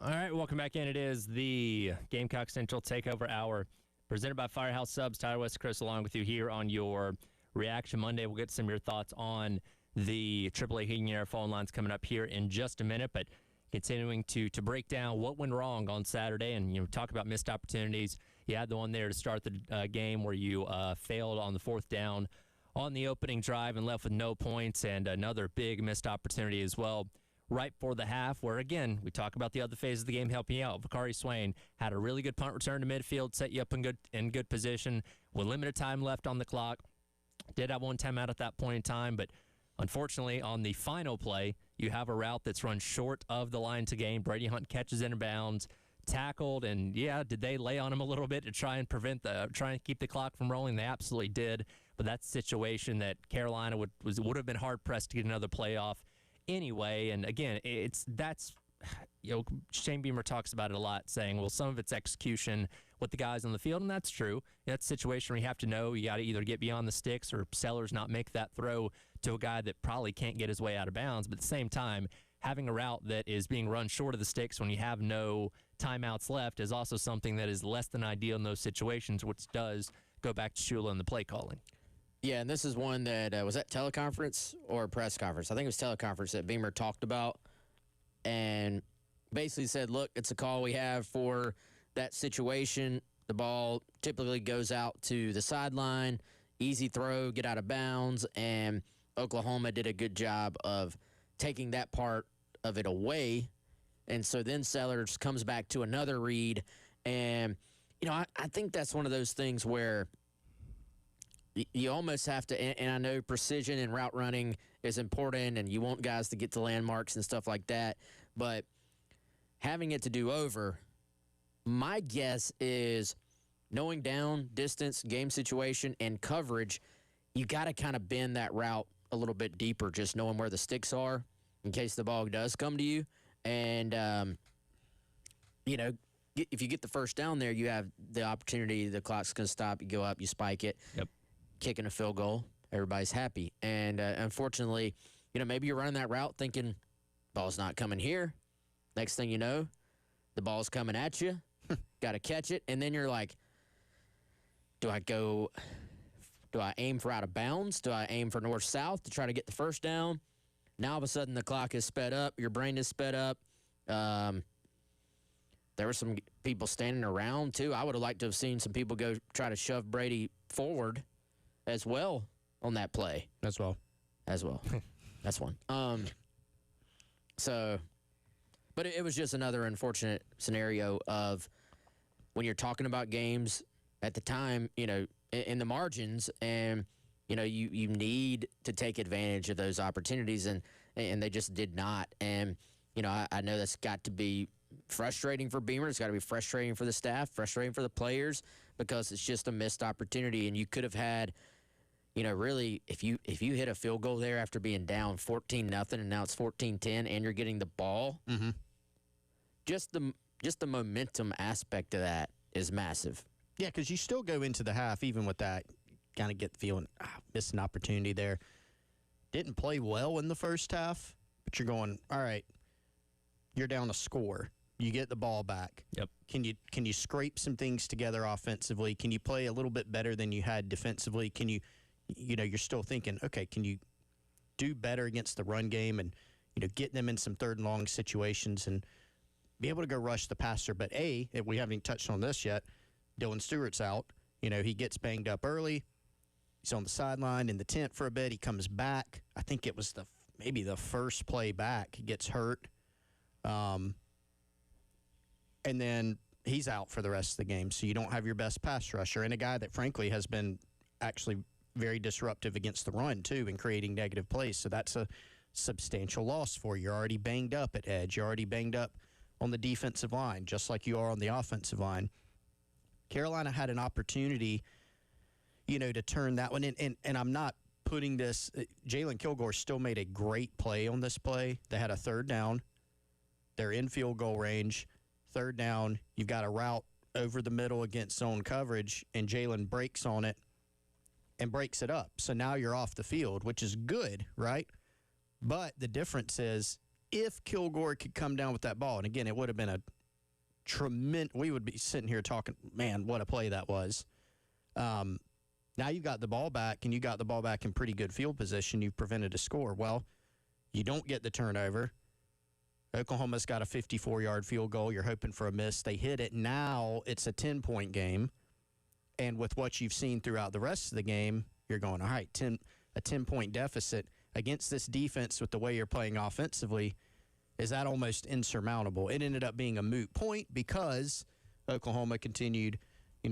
All right, welcome back in. It is the Gamecock Central Takeover Hour, presented by Firehouse Subs. Tyler West, Chris, along with you here on your Reaction Monday. We'll get some of your thoughts on the AAA Heating Air phone lines coming up here in just a minute, but continuing to break down what went wrong on Saturday and talk about missed opportunities. You had the one there to start the game where you failed on the fourth down on the opening drive and left with no points, and another big missed opportunity as well right before the half, where, again, we talk about the other phase of the game helping you out. Vakari Swain had a really good punt return to midfield, set you up in good position with limited time left on the clock. Did have one timeout at that point in time, but unfortunately, on the final play, you have a route that's run short of the line to gain. Brady Hunt catches in bounds, tackled, and did they lay on him a little bit to try and try and keep the clock from rolling? They absolutely did, but that's a situation that Carolina would have been hard pressed to get another playoff anyway. And again, Shane Beamer talks about it a lot, saying, well, some of it's execution with the guys on the field, and that's true. That's a situation where you have to know you got to either get beyond the sticks or Sellers not make that throw to a guy that probably can't get his way out of bounds. But at the same time, having a route that is being run short of the sticks when you have no timeouts left is also something that is less than ideal in those situations, which does go back to Shula and the play calling. Yeah, and this is one that was that teleconference or press conference? I think it was teleconference that Beamer talked about and basically said, look, it's a call we have for that situation. The ball typically goes out to the sideline, easy throw, get out of bounds, and Oklahoma did a good job of taking that part of it away. And so then Sellers comes back to another read. And, I think that's one of those things where you almost have to, and I know precision and route running is important, and you want guys to get to landmarks and stuff like that, but having it to do over, my guess is knowing down, distance, game situation, and coverage, you got to kind of bend that route a little bit deeper, just knowing where the sticks are in case the ball does come to you. And, if you get the first down there, you have the opportunity, the clock's going to stop, you go up, you spike it. Yep. Kicking a field goal, everybody's happy. And unfortunately, maybe you're running that route thinking, ball's not coming here. Next thing you know, the ball's coming at you. Got to catch it. And then you're like, do I aim for out of bounds? Do I aim for north-south to try to get the first down? Now all of a sudden the clock is sped up. Your brain is sped up. There were some people standing around, too. I would have liked to have seen some people go try to shove Brady forward as well on that play. As well. That's one. But it was just another unfortunate scenario of when you're talking about games at the time, in the margins, and, you need to take advantage of those opportunities, and they just did not. And, I know that's got to be frustrating for Beamer. It's got to be frustrating for the staff, frustrating for the players, because it's just a missed opportunity, and you could have had, really, if you hit a field goal there after being down 14-0 and now it's 14-10 and you're getting the ball, just the momentum aspect of that is massive. Yeah, because you still go into the half, even with that, kind of get the feeling, missed an opportunity there. Didn't play well in the first half, but you're going, all right, you're down a score. You get the ball back. Yep. Can you scrape some things together offensively? Can you play a little bit better than you had defensively? Can you, you're still thinking, okay, can you do better against the run game and, get them in some third and long situations and be able to go rush the passer? But we haven't even touched on this yet. Dylan Stewart's out. He gets banged up early. He's on the sideline in the tent for a bit. He comes back. I think it was maybe the first play back. He gets hurt. And then he's out for the rest of the game. So you don't have your best pass rusher, and a guy that, frankly, has been actually very disruptive against the run, too, in creating negative plays. So that's a substantial loss for you. You're already banged up at edge. You're already banged up on the defensive line, just like you are on the offensive line. Carolina had an opportunity, to turn that one in. And I'm not putting this – Jalen Kilgore still made a great play on this play. They had a third down. They're in field goal range. Third down, you've got a route over the middle against zone coverage, and Jalen breaks on it and breaks it up. So now you're off the field, which is good, right? But the difference is if Kilgore could come down with that ball, and again, it would have been a tremendous – we would be sitting here talking, man, what a play that was. Now you've got the ball back, and you got the ball back in pretty good field position. You've prevented a score. Well, you don't get the turnover. Oklahoma's got a 54-yard field goal. You're hoping for a miss. They hit it. Now it's a 10-point game. And with what you've seen throughout the rest of the game, you're going, all right, a 10-point deficit against this defense with the way you're playing offensively. is that almost insurmountable? It ended up being a moot point because Oklahoma continued,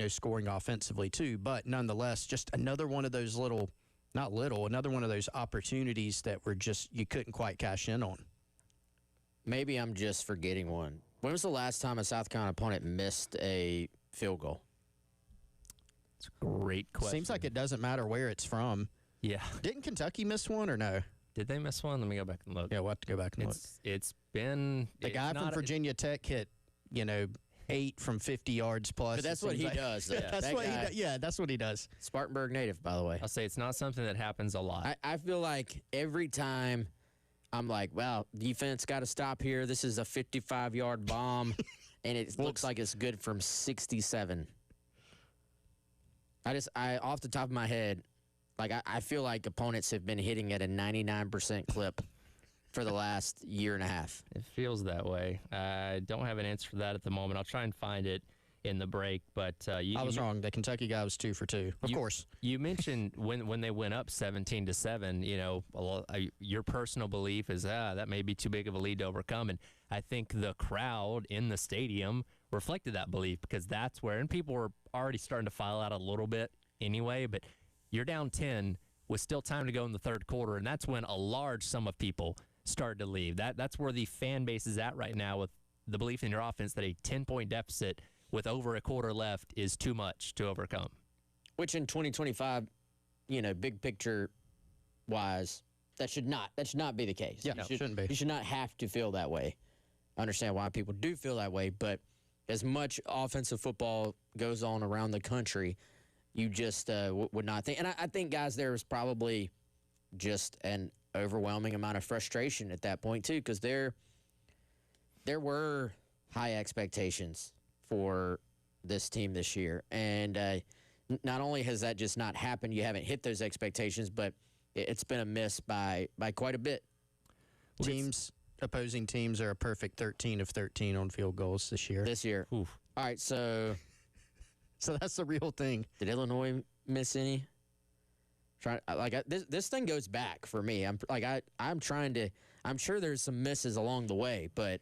scoring offensively too. But nonetheless, just another one of those another one of those opportunities that were just, you couldn't quite cash in on. Maybe I'm just forgetting one. When was the last time a South Carolina opponent missed a field goal? It's a great question. Seems like it doesn't matter where it's from. Yeah. Didn't Kentucky miss one or no? Did they miss one? Let me go back and look. Yeah, we'll have to go back and look. It's been... The guy from Virginia Tech hit, 8 from 50 yards plus. But that's what he does. That's what he does. Spartanburg native, by the way. I'll say it's not something that happens a lot. I feel like every time I'm like, wow, defense got to stop here. This is a 55-yard bomb, and it looks like it's good from 67. I off the top of my head, like I feel like opponents have been hitting at a 99% clip for the last year and a half. It feels that way. I don't have an answer for that at the moment. I'll try and find it in the break. But I was wrong. The Kentucky guy was 2 for 2. Of course. You mentioned when they went up 17-7. Your personal belief is that may be too big of a lead to overcome, and I think the crowd in the stadium reflected that belief because that's where, and people were already starting to file out a little bit anyway. But you're down 10 with still time to go in the third quarter, and that's when a large sum of people started to leave. That's where the fan base is at right now, with the belief in your offense that a 10-point deficit with over a quarter left is too much to overcome. Which in 2025, big picture wise, that should not be the case. Yeah, shouldn't be. You should not have to feel that way. I understand why people do feel that way, but as much offensive football goes on around the country, you just would not think. And I think, guys, there was probably just an overwhelming amount of frustration at that point too, because there were high expectations for this team this year, and not only has that just not happened, you haven't hit those expectations, but it's been a miss by quite a bit. Opposing teams are a perfect 13 of 13 on field goals this year. Oof. All right, so that's the real thing. Did Illinois miss any? This thing goes back for me. I'm sure there's some misses along the way, but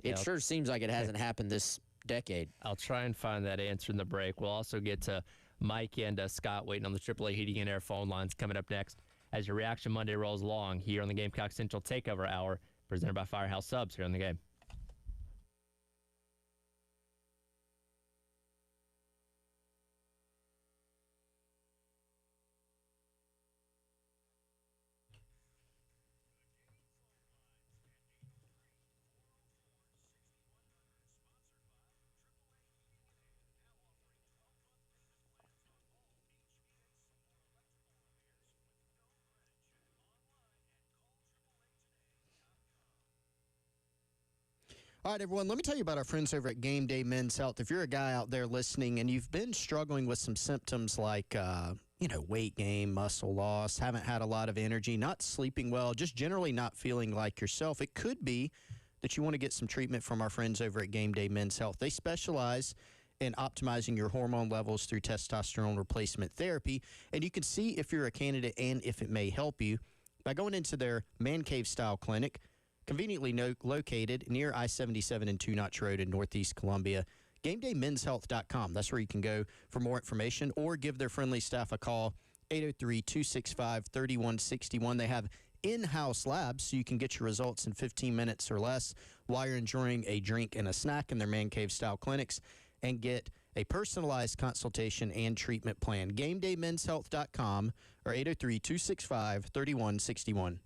it sure seems like it hasn't happened this decade. I'll try and find that answer in the break. We'll also get to Mike and Scott waiting on the AAA Heating and Air phone lines coming up next as your Reaction Monday rolls along here on the Gamecock Central Takeover Hour, presented by Firehouse Subs here on the game. All right, everyone, let me tell you about our friends over at Game Day Men's Health. If you're a guy out there listening and you've been struggling with some symptoms like, weight gain, muscle loss, haven't had a lot of energy, not sleeping well, just generally not feeling like yourself, it could be that you want to get some treatment from our friends over at Game Day Men's Health. They specialize in optimizing your hormone levels through testosterone replacement therapy, and you can see if you're a candidate and if it may help you by going into their Man Cave Style Clinic, conveniently located near I-77 and 2 Notch Road in Northeast Columbia. GameDayMen'sHealth.com. That's where you can go for more information or give their friendly staff a call, 803-265-3161. They have in-house labs so you can get your results in 15 minutes or less while you're enjoying a drink and a snack in their Man Cave Style clinics and get a personalized consultation and treatment plan. GameDayMen'sHealth.com or 803-265-3161.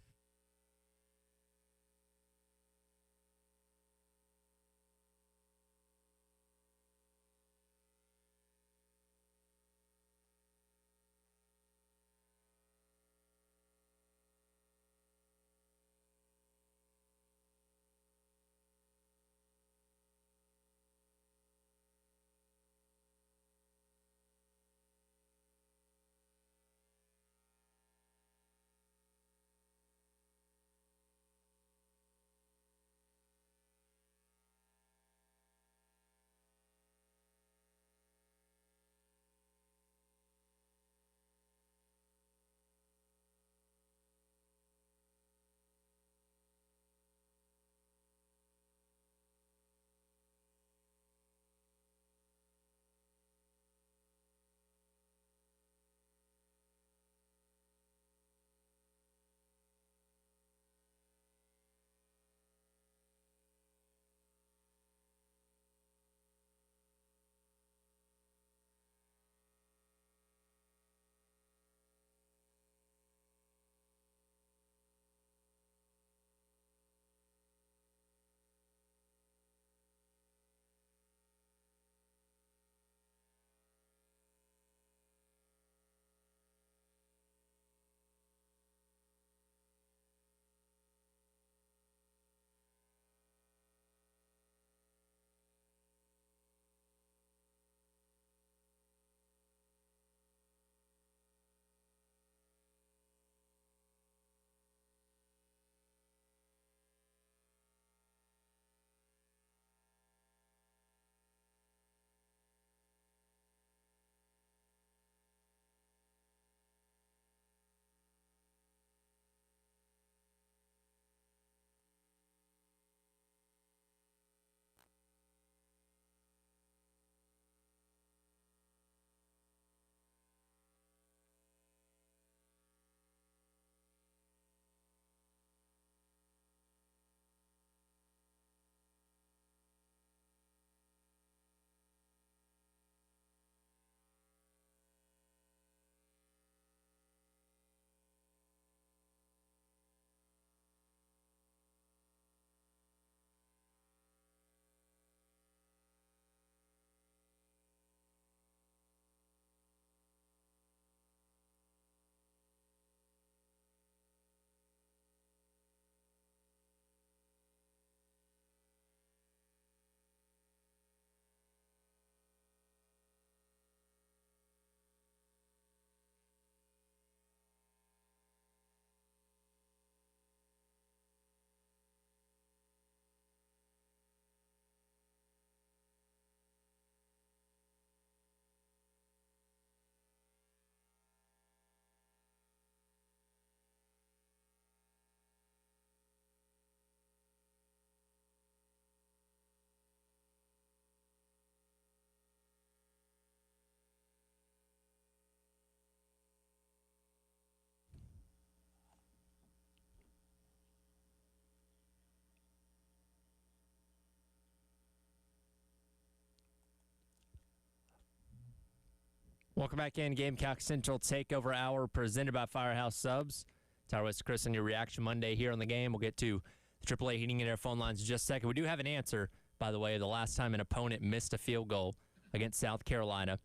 Welcome back in. Gamecock Central Takeover Hour presented by Firehouse Subs. Tyler West, Chris, and your reaction Monday here on the game. We'll get to the AAA Heating and Air phone lines in just a second. We do have an answer, by the way, the last time an opponent missed a field goal against South Carolina.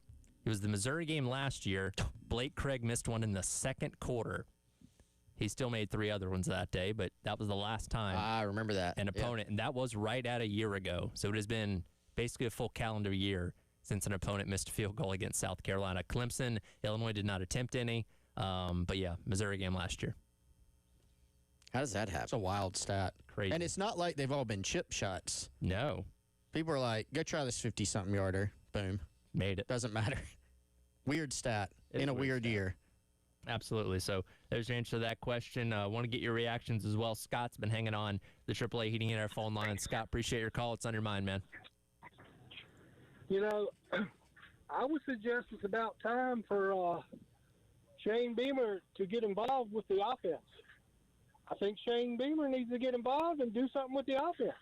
It was the Missouri game last year. Blake Craig missed one in the second quarter. He still made 3 other ones that day, but that was the last time. I remember that. An opponent, and that was right at a year ago. So it has been basically a full calendar year since an opponent missed a field goal against South Carolina. Clemson, Illinois did not attempt any. But yeah, Missouri game last year. How does that happen? It's a wild stat. Crazy. And it's not like they've all been chip shots. No. People are like, go try this 50-something yarder. Boom. Made it. Doesn't matter. Weird stat in a weird year. Absolutely. So there's your answer to that question. I want to get your reactions as well. Scott's been hanging on the AAA Heating and Air phone line. Scott, appreciate your call. It's on your mind, man. You know, I would suggest it's about time for Shane Beamer to get involved with the offense. I think Shane Beamer needs to get involved and do something with the offense.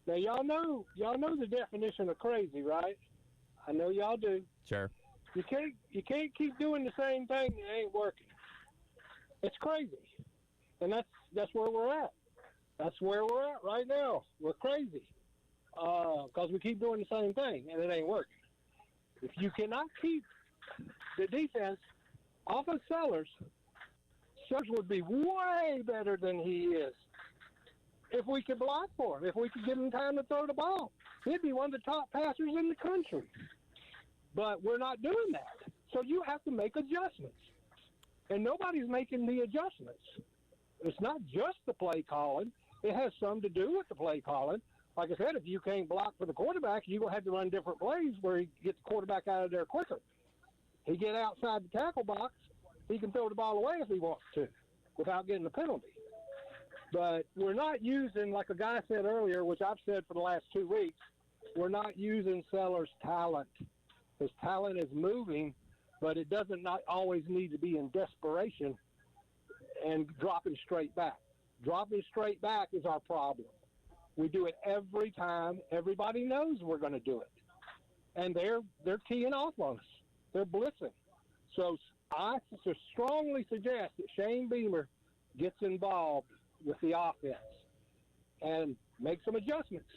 Now, y'all know the definition of crazy, right? I know y'all do. Sure. You can't keep doing the same thing that ain't working. It's crazy, and that's where we're at. That's where we're at right now. We're crazy because we keep doing the same thing, and it ain't working. If you cannot keep the defense off of Sellers would be way better than he is. If we could block for him, if we could give him time to throw the ball, he'd be one of the top passers in the country. But we're not doing that. So you have to make adjustments. And nobody's making the adjustments. It's not just the play calling. It has something to do with the play calling. Like I said, if you can't block for the quarterback, you're going to have to run different plays where he gets the quarterback out of there quicker. He get outside the tackle box, he can throw the ball away if he wants to without getting a penalty. But we're not using, like a guy said earlier, which I've said for the last 2 weeks, we're not using Sellers' talent. His talent is moving, but it doesn't not always need to be in desperation and dropping straight back. Dropping straight back is our problem. We do it every time. Everybody knows we're going to do it. And they're teeing off on us. They're blitzing. So I strongly suggest that Shane Beamer gets involved with the offense and make some adjustments.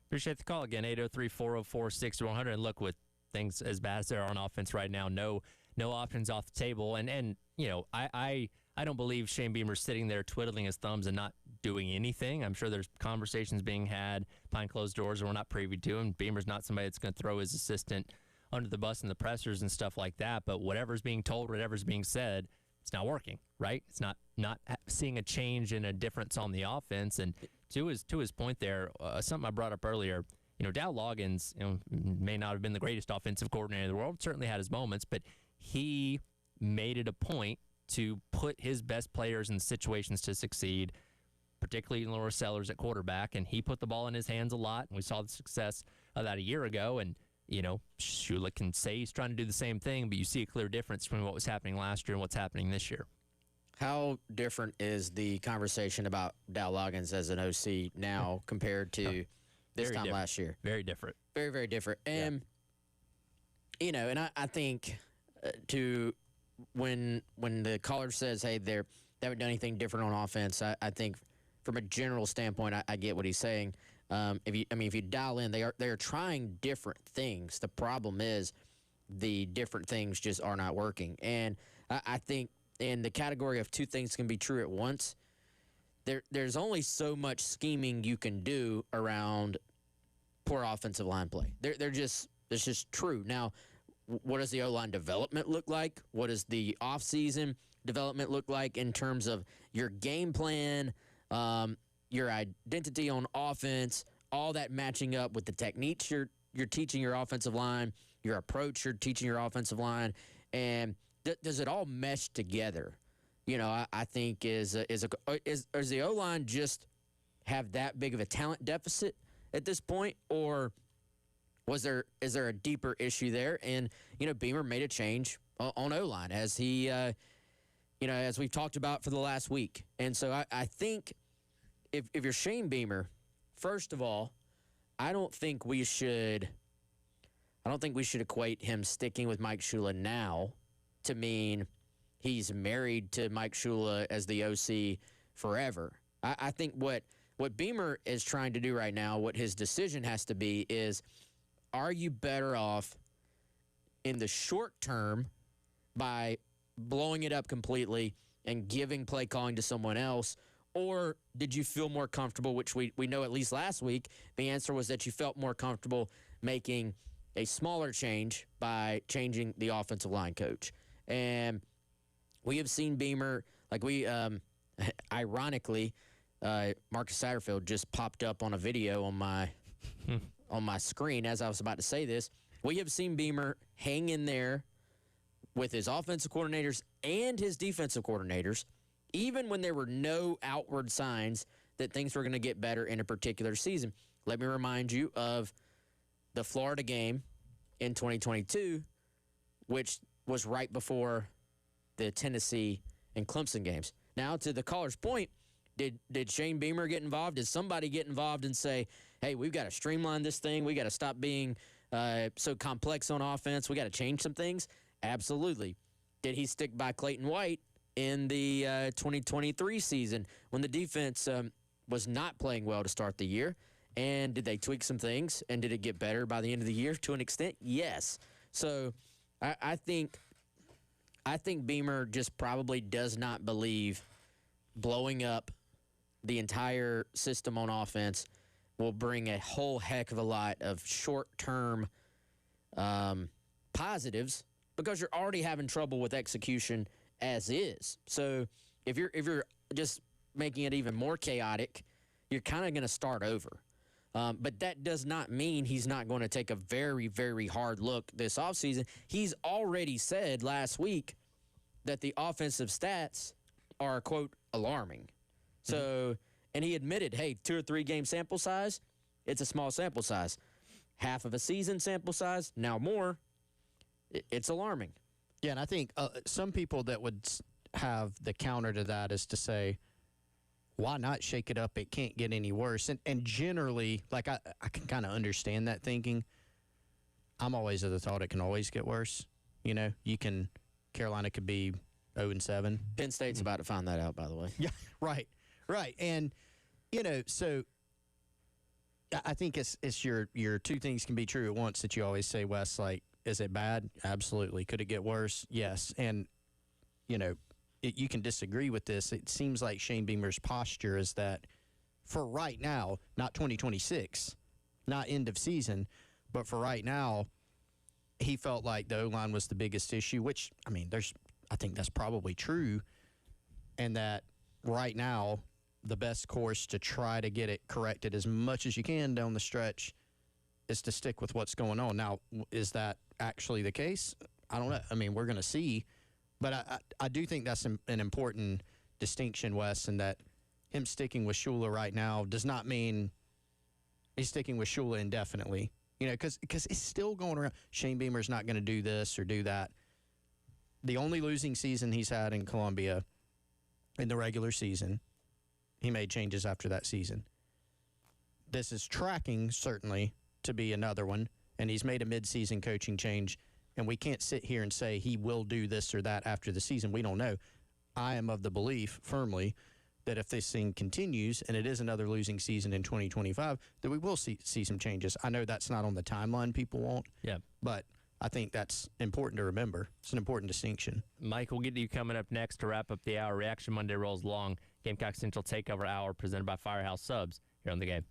Appreciate the call again, 803-404-6100. And look, with things as bad as they are on offense right now, no options off the table. And you know, I don't believe Shane Beamer's sitting there twiddling his thumbs and not doing anything. I'm sure there's conversations being had behind closed doors that we're not privy to, and Beamer's not somebody that's going to throw his assistant under the bus in the pressers and stuff like that. But whatever's being told, whatever's being said, it's not working, right? It's not seeing a change and a difference on the offense. And to his point there, something I brought up earlier, you know, Dow Loggins, you know, may not have been the greatest offensive coordinator in the world, certainly had his moments, but he made it a point to put his best players in situations to succeed, particularly Laura Sellers at quarterback, and he put the ball in his hands a lot, and we saw the success of that a year ago. And you know, Shula can say he's trying to do the same thing, but you see a clear difference between what was happening last year and what's happening this year. How different is the conversation about Dow Loggins as an OC now compared to this time last year? Very different. Very, very different. And, you know, and I think when the caller says, hey, they haven't done anything different on offense, I think from a general standpoint, I get what he's saying. If you dial in, they are trying different things. The problem is the different things just are not working. And I think in the category of two things can be true at once, there's only so much scheming you can do around poor offensive line play. It's just true. Now, what does the O-line development look like? What does the offseason development look like in terms of your game plan, your identity on offense, all that matching up with the techniques you're teaching your offensive line, your approach you're teaching your offensive line, and does it all mesh together? You know, I think is the O-line just have that big of a talent deficit at this point, or is there a deeper issue there? And you know, Beamer made a change on O-line as he, as we've talked about for the last week, and so I think. If you're Shane Beamer, first of all, I don't think we should I don't think we should equate him sticking with Mike Shula now to mean he's married to Mike Shula as the OC forever. I think what Beamer is trying to do right now, what his decision has to be is, are you better off in the short term by blowing it up completely and giving play calling to someone else, or did you feel more comfortable, which we know at least last week, the answer was that you felt more comfortable making a smaller change by changing the offensive line coach. And we have seen Beamer, like ironically, Marcus Satterfield just popped up on a video on my screen as I was about to say this. We have seen Beamer hang in there with his offensive coordinators and his defensive coordinators, even when there were no outward signs that things were going to get better in a particular season. Let me remind you of the Florida game in 2022, which was right before the Tennessee and Clemson games. Now, to the caller's point, did Shane Beamer get involved? Did somebody get involved and say, hey, we've got to streamline this thing. We got to stop being so complex on offense. We got to change some things? Absolutely. Did he stick by Clayton White in the 2023 season when the defense was not playing well to start the year? And did they tweak some things? And did it get better by the end of the year to an extent? Yes. So I think Beamer just probably does not believe blowing up the entire system on offense will bring a whole heck of a lot of short-term positives, because you're already having trouble with execution as is. So if you're just making it even more chaotic, you're kind of going to start over. But that does not mean he's not going to take a very, very hard look this offseason. He's already said last week that the offensive stats are, quote, alarming. So, and he admitted, hey, 2 or 3 game sample size, it's a small sample size. Half of a season sample size, now more, it's alarming. Yeah, and I think some people that would have the counter to that is to say, why not shake it up? It can't get any worse. And generally, like I can kind of understand that thinking. I'm always of the thought it can always get worse. You know, Carolina could be 0-7. Penn State's about to find that out, by the way. Yeah, right. And, so I think it's your two things can be true at once that you always say, Wes, like, is it bad? Absolutely. Could it get worse? Yes. And, you can disagree with this. It seems like Shane Beamer's posture is that for right now, not 2026, not end of season, but for right now, he felt like the O-line was the biggest issue, which, I think that's probably true, and that right now, the best course to try to get it corrected as much as you can down the stretch is to stick with what's going on. Now, is that actually the case? I don't know. We're going to see. But I do think that's an important distinction, Wes, and that him sticking with Shula right now does not mean he's sticking with Shula indefinitely. Because it's still going around. Shane Beamer's not going to do this or do that. The only losing season he's had in Columbia in the regular season, he made changes after that season. This is tracking, certainly, to be another one, and he's made a midseason coaching change, and we can't sit here and say he will do this or that after the season. We don't know. I am of the belief, firmly, that if this thing continues and it is another losing season in 2025, that we will see some changes. I know that's not on the timeline people want, but I think that's important to remember. It's an important distinction. Mike, we'll get to you coming up next to wrap up the hour. Reaction Monday rolls along. Gamecock Central Takeover Hour presented by Firehouse Subs here on The Game.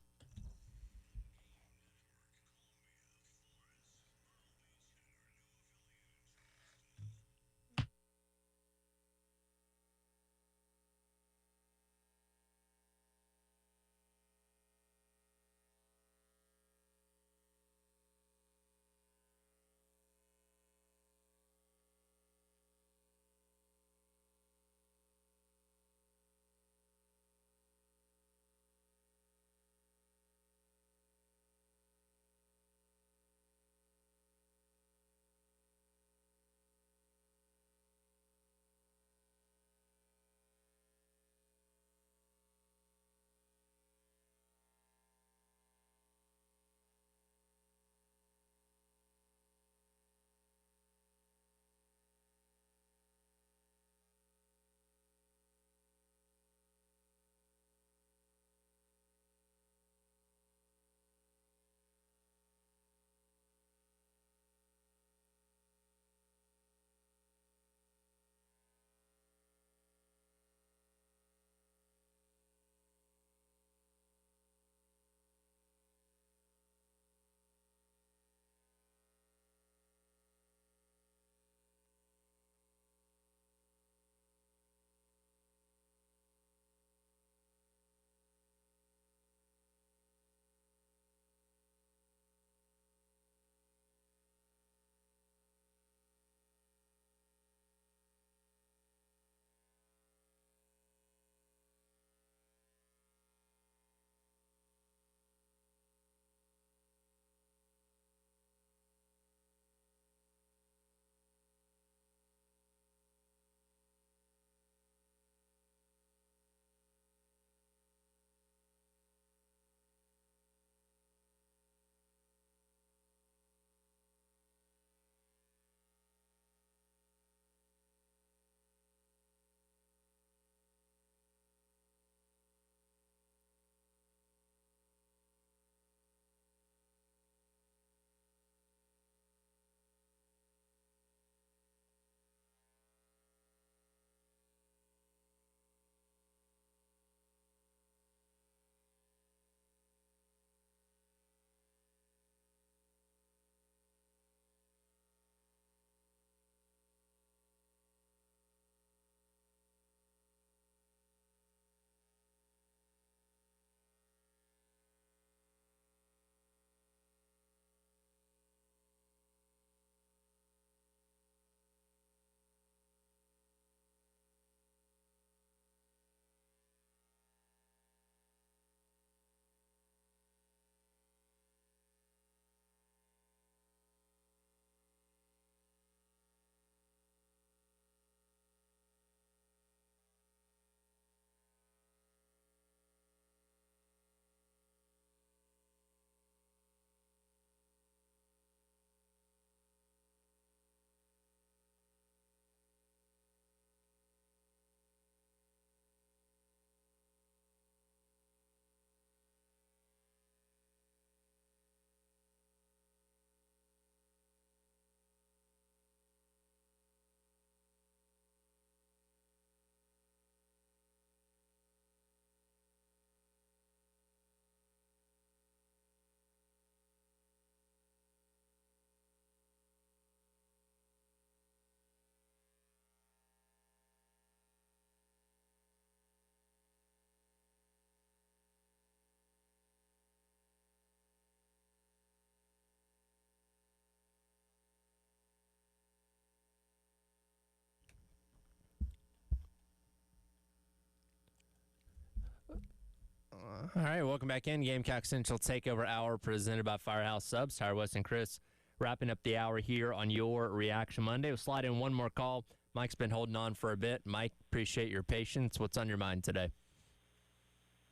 All right, welcome back in. Gamecock Central Takeover Hour presented by Firehouse Subs. Tyler West and Chris wrapping up the hour here on your Reaction Monday. We'll slide in one more call. Mike's been holding on for a bit. Mike, appreciate your patience. What's on your mind today?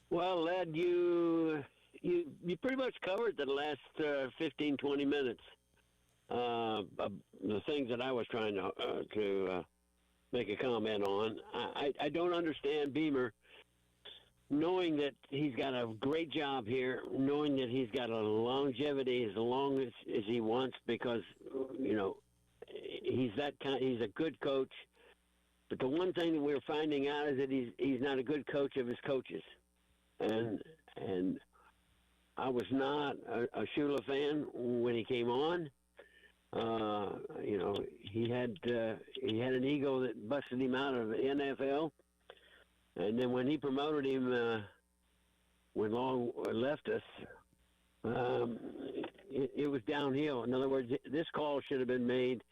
Well, Led, you pretty much covered the last 15, 20 minutes. The things that I was trying to make a comment on. I don't understand Beamer, knowing that he's got a great job here, knowing that he's got a longevity as long as he wants, because he's a good coach. But the one thing that we're finding out is that he's not a good coach of his coaches, and I was not a Shula fan when he came on. He had an ego that busted him out of the NFL, and then when he promoted him, when Long left us, it was downhill. In other words, this call should have been made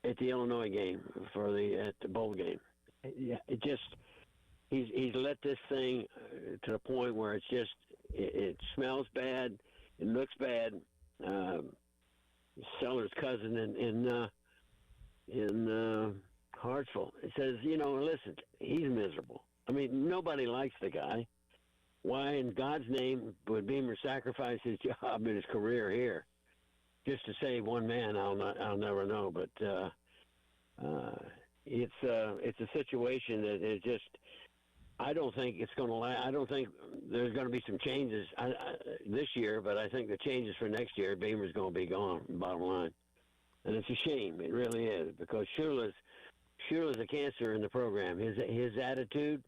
at the Illinois game at the bowl game. It just he's let this thing to the point where it smells bad, it looks bad. Seller's cousin in Hartsville. It says, listen, he's miserable. I mean, nobody likes the guy. Why in God's name would Beamer sacrifice his job and his career here just to save one man? I'll never know. But it's a situation that is just. I don't think it's going to last. I don't think there's going to be some changes this year, but I think the changes for next year, Beamer's going to be gone, bottom line. And it's a shame. It really is, because Shula's a cancer in the program. His attitude,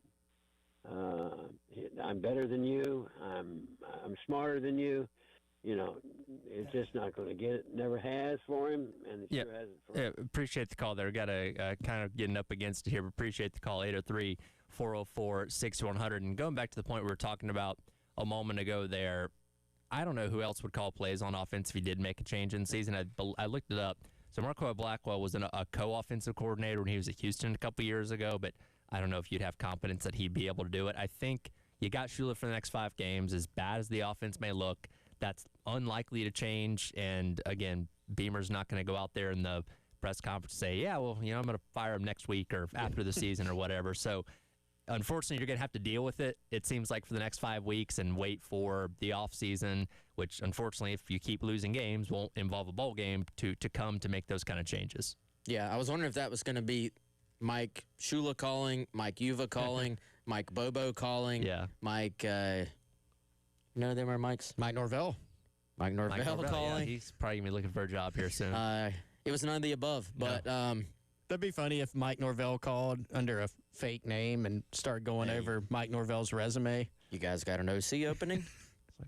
I'm better than you, I'm smarter than you, it's just not going to get it. Never has for him, and it sure hasn't for him. Appreciate the call there. Got to kind of getting up against it here, but appreciate the call, 803-404-6100. And going back to the point we were talking about a moment ago there, I don't know who else would call plays on offense if he did make a change in the season. I looked it up. So Marco Blackwell was a co-offensive coordinator when he was at Houston a couple years ago, but I don't know if you'd have confidence that he'd be able to do it. I think you got Shula for the next 5 games. As bad as the offense may look, that's unlikely to change. And, again, Beamer's not going to go out there in the press conference and say, I'm going to fire him next week or after the season or whatever. So, unfortunately, you're going to have to deal with it, it seems like, for the next 5 weeks and wait for the offseason, which, unfortunately, if you keep losing games, won't involve a bowl game to come to make those kind of changes. Yeah, I was wondering if that was going to be Mike Shula calling, Mike Uva calling, Mike Bobo calling, Mike, none of them are Mikes? Mike Norvell. Mike Norvell calling. Yeah, he's probably going to be looking for a job here soon. It was none of the above, but that'd be funny if Mike Norvell called under a fake name and started going over Mike Norvell's resume. You guys got an OC opening?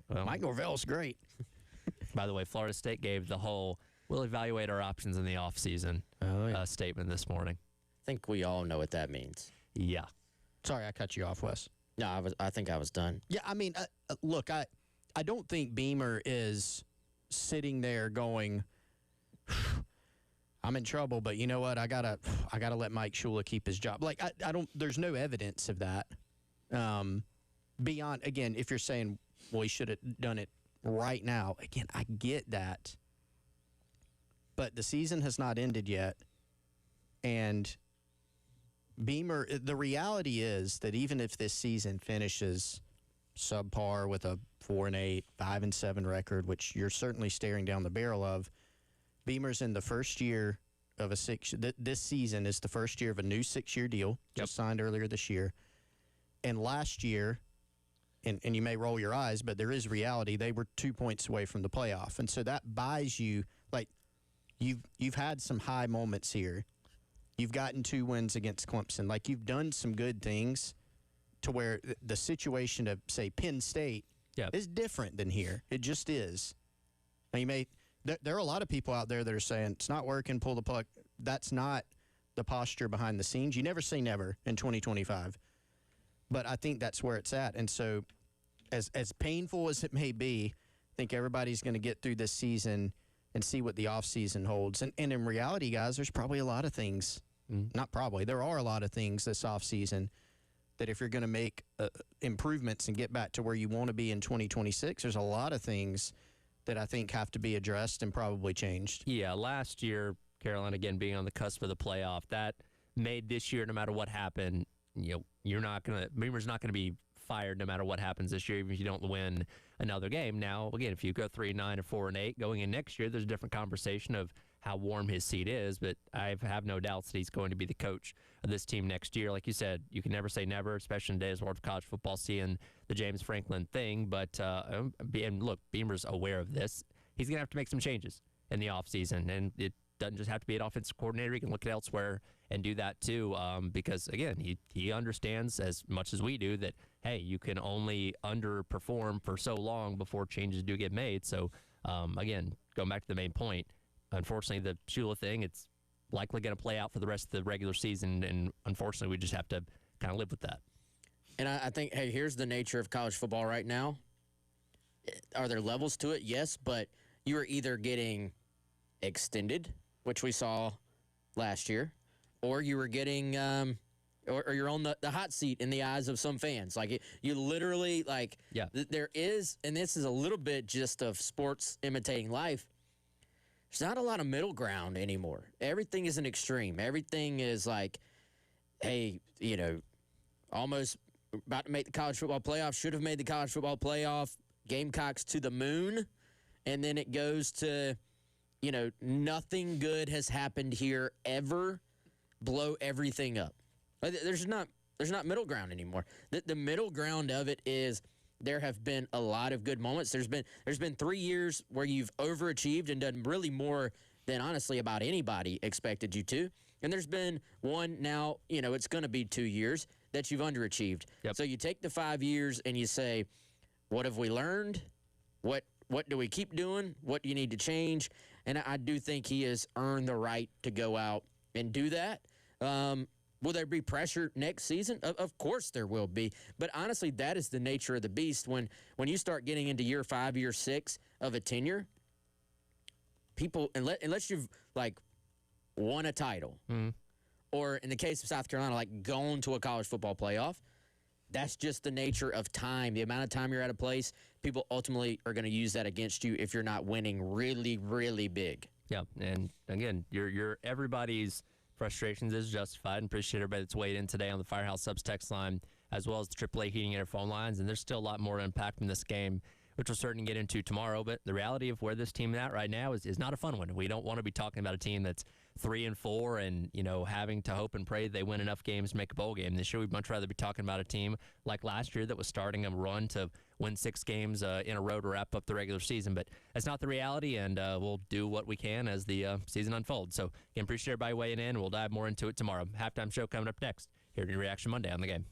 Mike Norvell's great. By the way, Florida State gave the whole "we'll evaluate our options in the offseason" statement this morning. I think we all know what that means. Yeah. Sorry, I cut you off, Wes. No, I think I was done. Yeah, I mean, look, I don't think Beamer is sitting there going, I'm in trouble, but you know what? I gotta let Mike Shula keep his job. Like, I don't. There's no evidence of that. Beyond, again, if you're saying, well, he should have done it right now. Again, I get that, but the season has not ended yet, and Beamer. The reality is that even if this season finishes subpar with a 4-8, 5-7 record, which you're certainly staring down the barrel of, Beamer's in the first year of this season is the first year of a new 6-year deal, just signed earlier this year. And last year, and you may roll your eyes, but there is reality, they were 2 points away from the playoff. And so that buys you, like, you've had some high moments here. You've gotten 2 wins against Clemson. Like, you've done some good things to where the situation of, say, Penn State is different than here. It just is. Now, there are a lot of people out there that are saying, it's not working, pull the plug. That's not the posture behind the scenes. You never say never in 2025. But I think that's where it's at. And so as painful as it may be, I think everybody's going to get through this season and see what the offseason holds. And in reality, guys, there's probably a lot of things. Not probably. There are a lot of things this offseason that if you're going to make improvements and get back to where you want to be in 2026, there's a lot of things that I think have to be addressed and probably changed. Yeah, last year, Carolina, again, being on the cusp of the playoff, that made this year, no matter what happened, Beamer's not going to be fired no matter what happens this year, even if you don't win another game. Now, again, if you go 3-9 or 4-8 going in next year, there's a different conversation of how warm his seat is, but I have no doubts that he's going to be the coach of this team next year. Like you said, you can never say never, especially in today's world of college football, seeing the James Franklin thing. But, and look, Beamer's aware of this. He's going to have to make some changes in the offseason, and it doesn't just have to be an offensive coordinator. He can look at elsewhere and do that too, because, again, he understands as much as we do that, hey, you can only underperform for so long before changes do get made. So, again, going back to the main point, unfortunately, the Shula thing, it's likely going to play out for the rest of the regular season, and unfortunately, we just have to kind of live with that. And I think, hey, here's the nature of college football right now. Are there levels to it? Yes, but you are either getting extended, which we saw last year, or you were getting or you're on the hot seat in the eyes of some fans. Like, you literally, like, there is, and this is a little bit just of sports imitating life, there's not a lot of middle ground anymore. Everything is an extreme. Everything is like, hey, almost about to make the college football playoff, should have made the college football playoff, Gamecocks to the moon, and then it goes to, nothing good has happened here ever, blow everything up. There's not middle ground anymore. The middle ground of it is there have been a lot of good moments. There's been 3 years where you've overachieved and done really more than honestly about anybody expected you to. And there's been one now, it's going to be 2 years that you've underachieved. Yep. So you take the 5 years and you say, what have we learned? What do we keep doing? What do you need to change? And I do think he has earned the right to go out and do that. Will there be pressure next season? Of course there will be. But honestly, that is the nature of the beast. When you start getting into year 5, year 6 of a tenure, people, unless you've, won a title, or in the case of South Carolina, gone to a college football playoff, that's just the nature of time. The amount of time you're at a place, people ultimately are going to use that against you if you're not winning really, really big. Yeah, and again, your everybody's frustrations is justified, and appreciate everybody that's weighed in today on the Firehouse Subs text line, as well as the AAA heating and phone lines. And there's still a lot more to unpack from this game, which we'll certainly get into tomorrow. But the reality of where this team is at right now is not a fun one. We don't want to be talking about a team that's 3-4 and having to hope and pray they win enough games to make a bowl game. This year, we'd much rather be talking about a team like last year that was starting a run to win 6 games in a row to wrap up the regular season. But that's not the reality, and we'll do what we can as the season unfolds. So, again, appreciate everybody weighing in. We'll dive more into it tomorrow. Halftime show coming up next here at Reaction Monday on The Game.